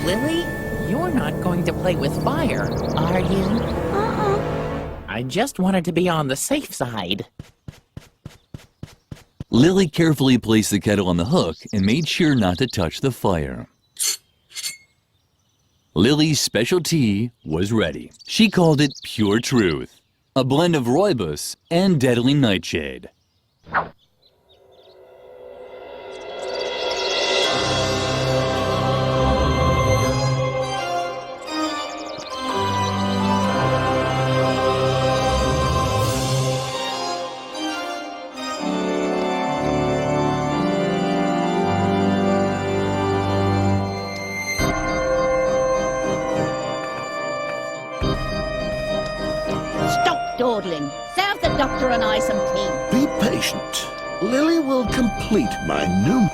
Lily, you're not going to play with fire, are you? I just wanted to be on the safe side. Lily carefully placed the kettle on the hook and made sure not to touch the fire. Lily's special tea was ready. She called it Pure Truth, a blend of rooibos and deadly nightshade. doctor and I some tea. Be patient. Lily will complete my new...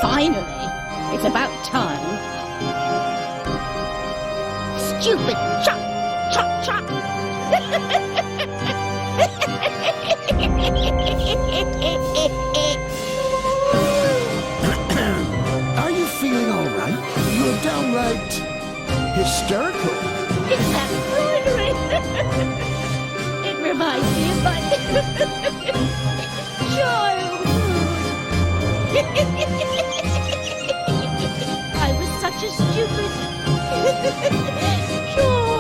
Finally, it's about time. Stupid chop, chop, chop. Are you feeling all right? You're downright hysterical. It's that embroidery. It reminds me of my childhood. I was such a stupid child.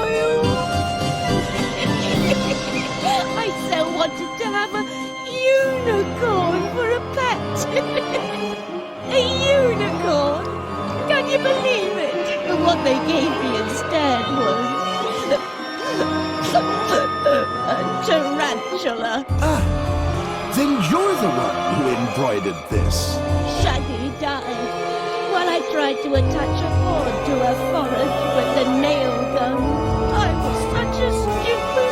I so wanted to have a unicorn for a pet. A unicorn. Can you believe it? But what they gave me instead was a tarantula. Ah, then you're the one who embroidered this. Shaggy died while I tried to attach a cord to her forehead with the nail gun. I was such a stupid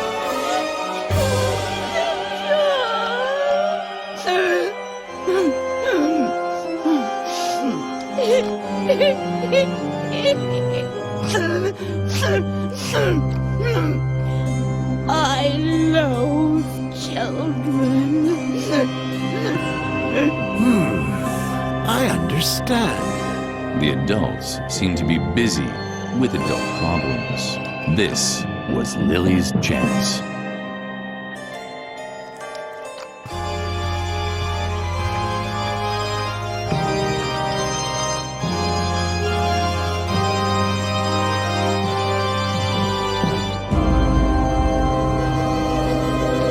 I loathe children. I understand. The adults seem to be busy with adult problems. This was Lily's chance.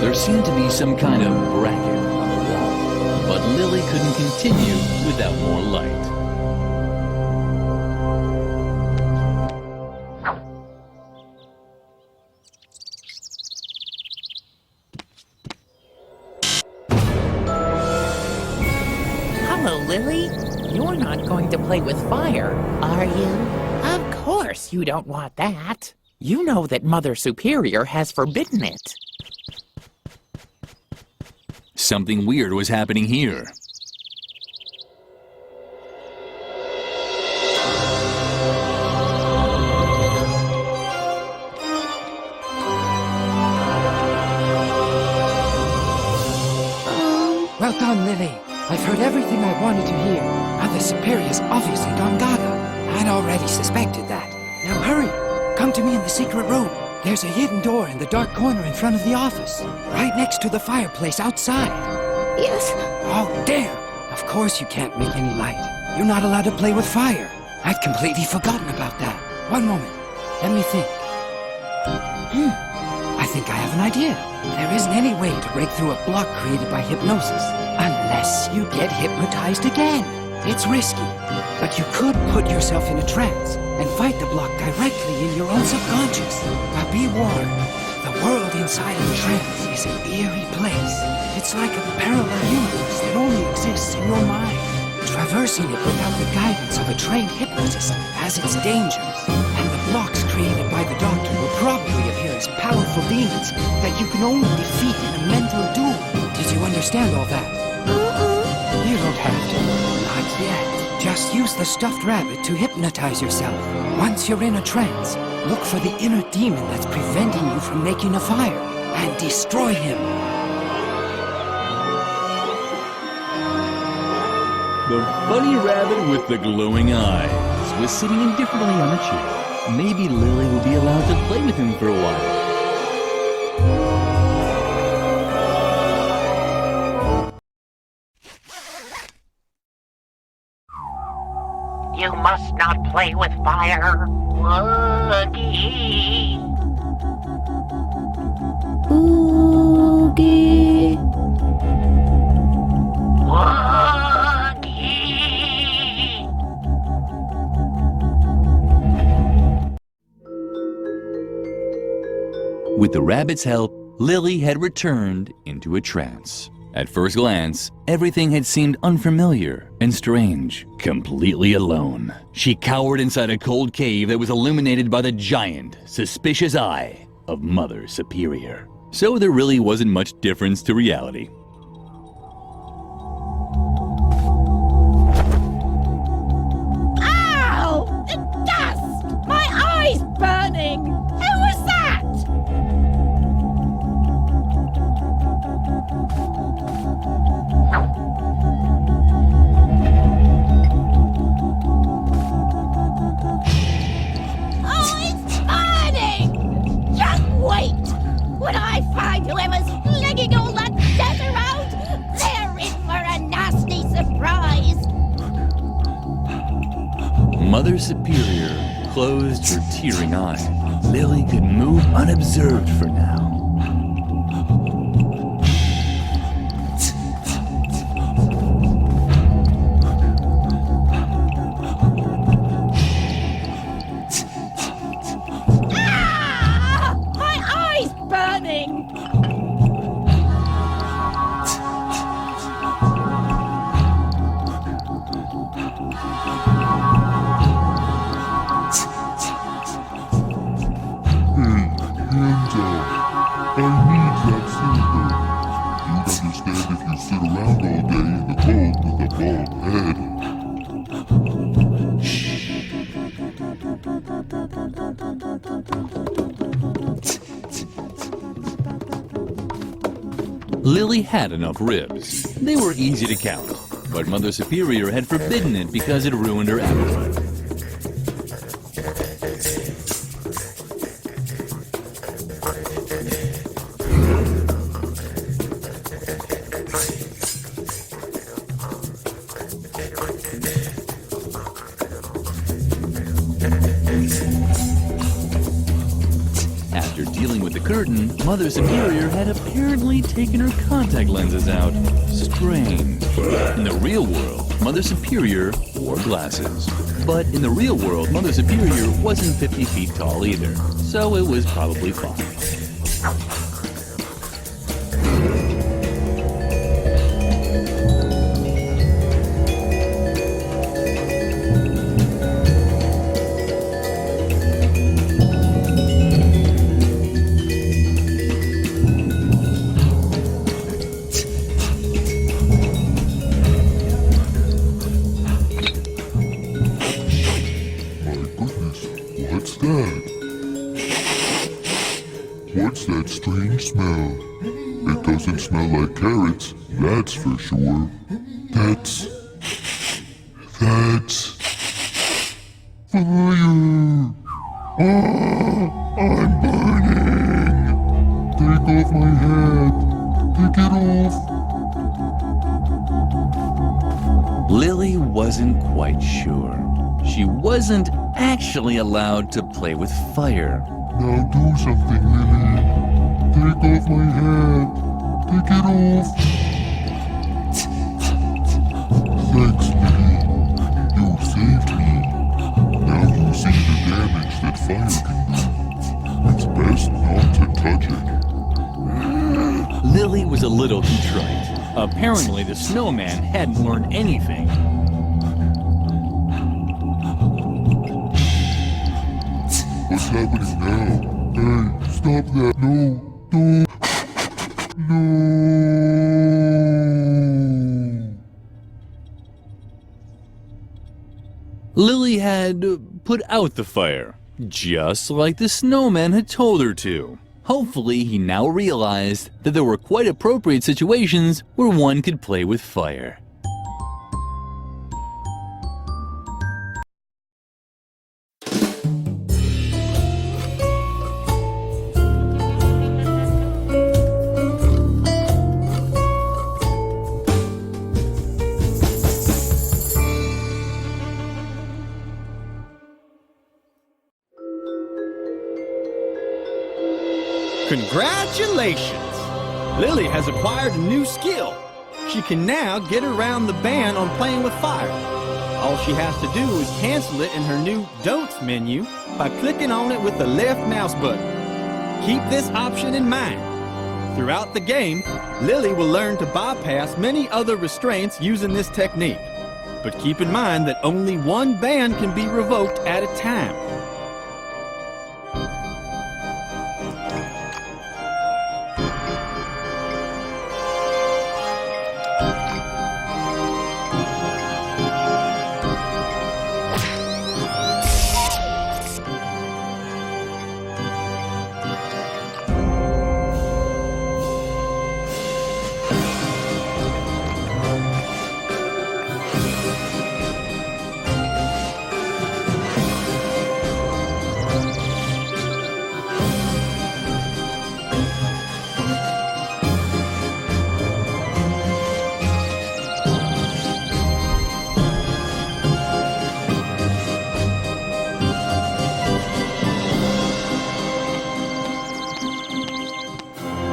There seemed to be some kind of bracket on the wall, but Lily couldn't continue without more light. Hello, Lily. You're not going to play with fire, are you? Of course you don't want that. You know that Mother Superior has forbidden it. Something weird was happening here. Well done, Lily. I've heard everything I wanted to hear. Mother Superior's obviously gone gaga. I'd already suspected that. Now hurry. Come to me in the secret room. There's a hidden door in the dark corner in front of the office. Right next to the fireplace outside. Yes. Oh, damn. Of course you can't make any light. You're not allowed to play with fire. I'd completely forgotten about that. One moment. Let me think. I think I have an idea. There isn't any way to break through a block created by hypnosis. Unless you get hypnotized again. It's risky. But you could put yourself in a trance and fight the block directly in your own subconscious. But be warned. The world inside of a trance is an eerie place. It's like a parallel universe that only exists in your mind. Traversing it without the guidance of a trained hypnotist has its dangers, and the blocks created by the doctor will probably appear as powerful demons that you can only defeat in a mental duel. Did you understand all that? You don't have to. Not yet. Just use the stuffed rabbit to hypnotize yourself. Once you're in a trance, look for the inner demon that's preventing you from making a fire, and destroy him. The funny rabbit with the glowing eyes was sitting indifferently on a chair. Maybe Lily will be allowed to play with him for a while. You must not play with fire. Woogie. Oogie. With the rabbit's help, Lily had returned into a trance. At first glance, everything had seemed unfamiliar and strange. Completely alone, she cowered inside a cold cave that was illuminated by the giant, suspicious eye of Mother Superior. So there really wasn't much difference to reality. Ow! The dust! My eye's burning! Who was that? Oh, it's burning! Just wait! When I find whoever's flinging all that death around, they're in for a nasty surprise! Mother Superior closed her tearing eye. Lily could move unobserved for now. Ah! My eye's burning! Hands up. I need that silver. You'd understand if you sit around all day in the cold with a bald head. Lily had enough ribs. They were easy to count, but Mother Superior had forbidden it because it ruined her appetite. After dealing with the curtain, Mother Superior had apparently taken her contact lenses out. Strange. In the real world, Mother Superior wore glasses. But in the real world, Mother Superior wasn't 50 feet tall either, so it was probably fine. What's that? What's that strange smell? It doesn't smell like carrots, that's for sure. That's fire! Ah, I'm burning! Take off my head! Take it off! Lily wasn't quite sure. She wasn't actually allowed to play with fire. Now do something, Lily. Take off my head. Take it off. Thanks, Lily. You saved me. Now you see the damage that fire can do. It's best not to touch it. Lily was a little contrite. Apparently the snowman hadn't learned anything. What's happening now? Hey, stop that. No, don't. No. Lily had put out the fire, just like the snowman had told her to. Hopefully, he now realized that there were quite appropriate situations where one could play with fire. Congratulations! Lily has acquired a new skill. She can now get around the ban on playing with fire. All she has to do is cancel it in her new Don'ts menu by clicking on it with the left mouse button. Keep this option in mind. Throughout the game, Lily will learn to bypass many other restraints using this technique. But keep in mind that only one ban can be revoked at a time.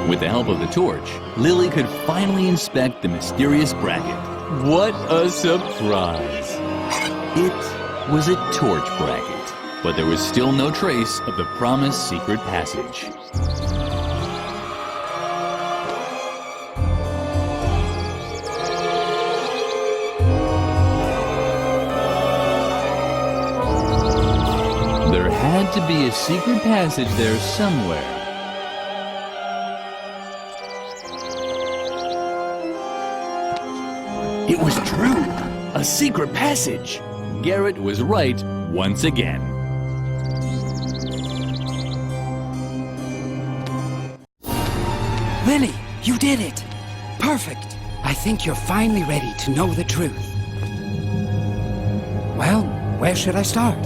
With the help of the torch, Lily could finally inspect the mysterious bracket. What a surprise! It was a torch bracket, but there was still no trace of the promised secret passage. There had to be a secret passage there somewhere. It was true! A secret passage! Garrett was right once again. Lily, you did it! Perfect! I think you're finally ready to know the truth. Well, where should I start?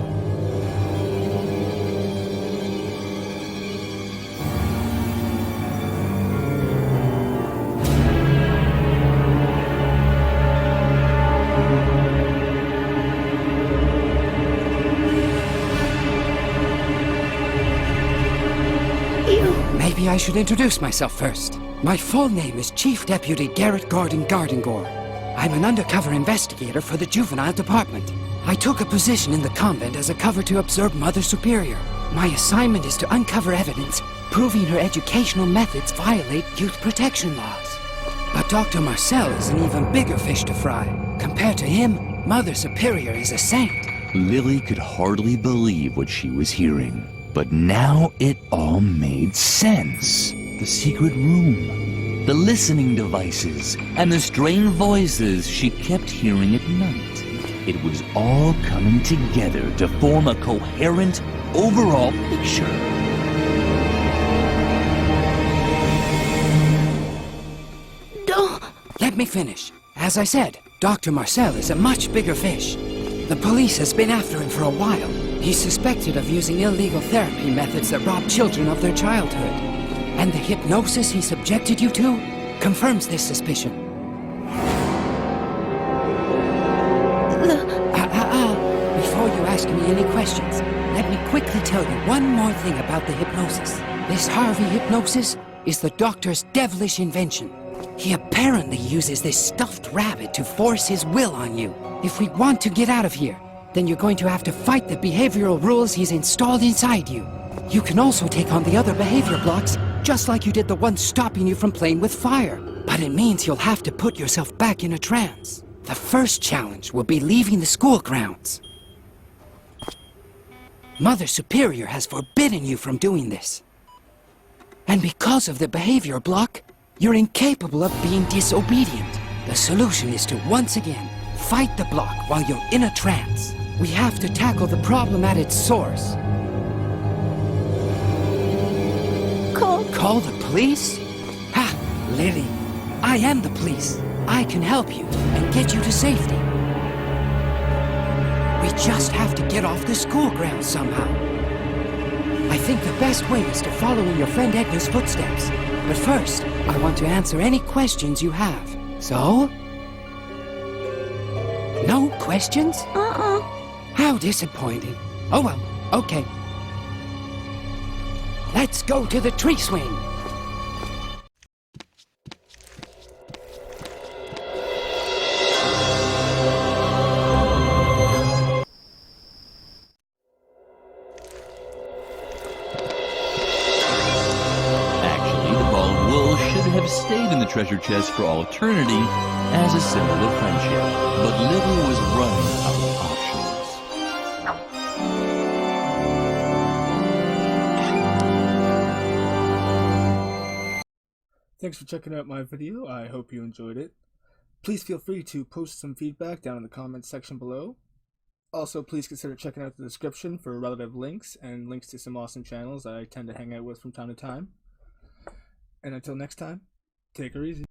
Maybe I should introduce myself first. My full name is Chief Deputy Garrett Gordon Gardengore. I'm an undercover investigator for the Juvenile Department. I took a position in the convent as a cover to observe Mother Superior. My assignment is to uncover evidence proving her educational methods violate youth protection laws. But Dr. Marcel is an even bigger fish to fry. Compared to him, Mother Superior is a saint. Lily could hardly believe what she was hearing. But now it all made sense. The secret room, the listening devices, and the strange voices she kept hearing at night. It was all coming together to form a coherent, overall picture. Let me finish. As I said, Dr. Marcel is a much bigger fish. The police has been after him for a while. He's suspected of using illegal therapy methods that rob children of their childhood. And the hypnosis he subjected you to confirms this suspicion. Before you ask me any questions, let me quickly tell you one more thing about the hypnosis. This Harvey hypnosis is the doctor's devilish invention. He apparently uses this stuffed rabbit to force his will on you. If we want to get out of here, then you're going to have to fight the behavioral rules he's installed inside you. You can also take on the other behavior blocks, just like you did the one stopping you from playing with fire. But it means you'll have to put yourself back in a trance. The first challenge will be leaving the school grounds. Mother Superior has forbidden you from doing this. And because of the behavior block, you're incapable of being disobedient. The solution is to once again fight the block while you're in a trance. We have to tackle the problem at its source. Call the police? Ha! Lily, I am the police. I can help you and get you to safety. We just have to get off the school grounds somehow. I think the best way is to follow in your friend Edna's footsteps. But first, I want to answer any questions you have. So? No questions? How disappointing. Oh well, okay. Let's go to the tree swing. have stayed in the treasure chest for all eternity as a symbol of friendship. But Lily was running out of options. Thanks for checking out my video. I hope you enjoyed it. Please feel free to post some feedback down in the comments section below. Also, please consider checking out the description for relative links and links to some awesome channels I tend to hang out with from time to time. And until next time, take her easy.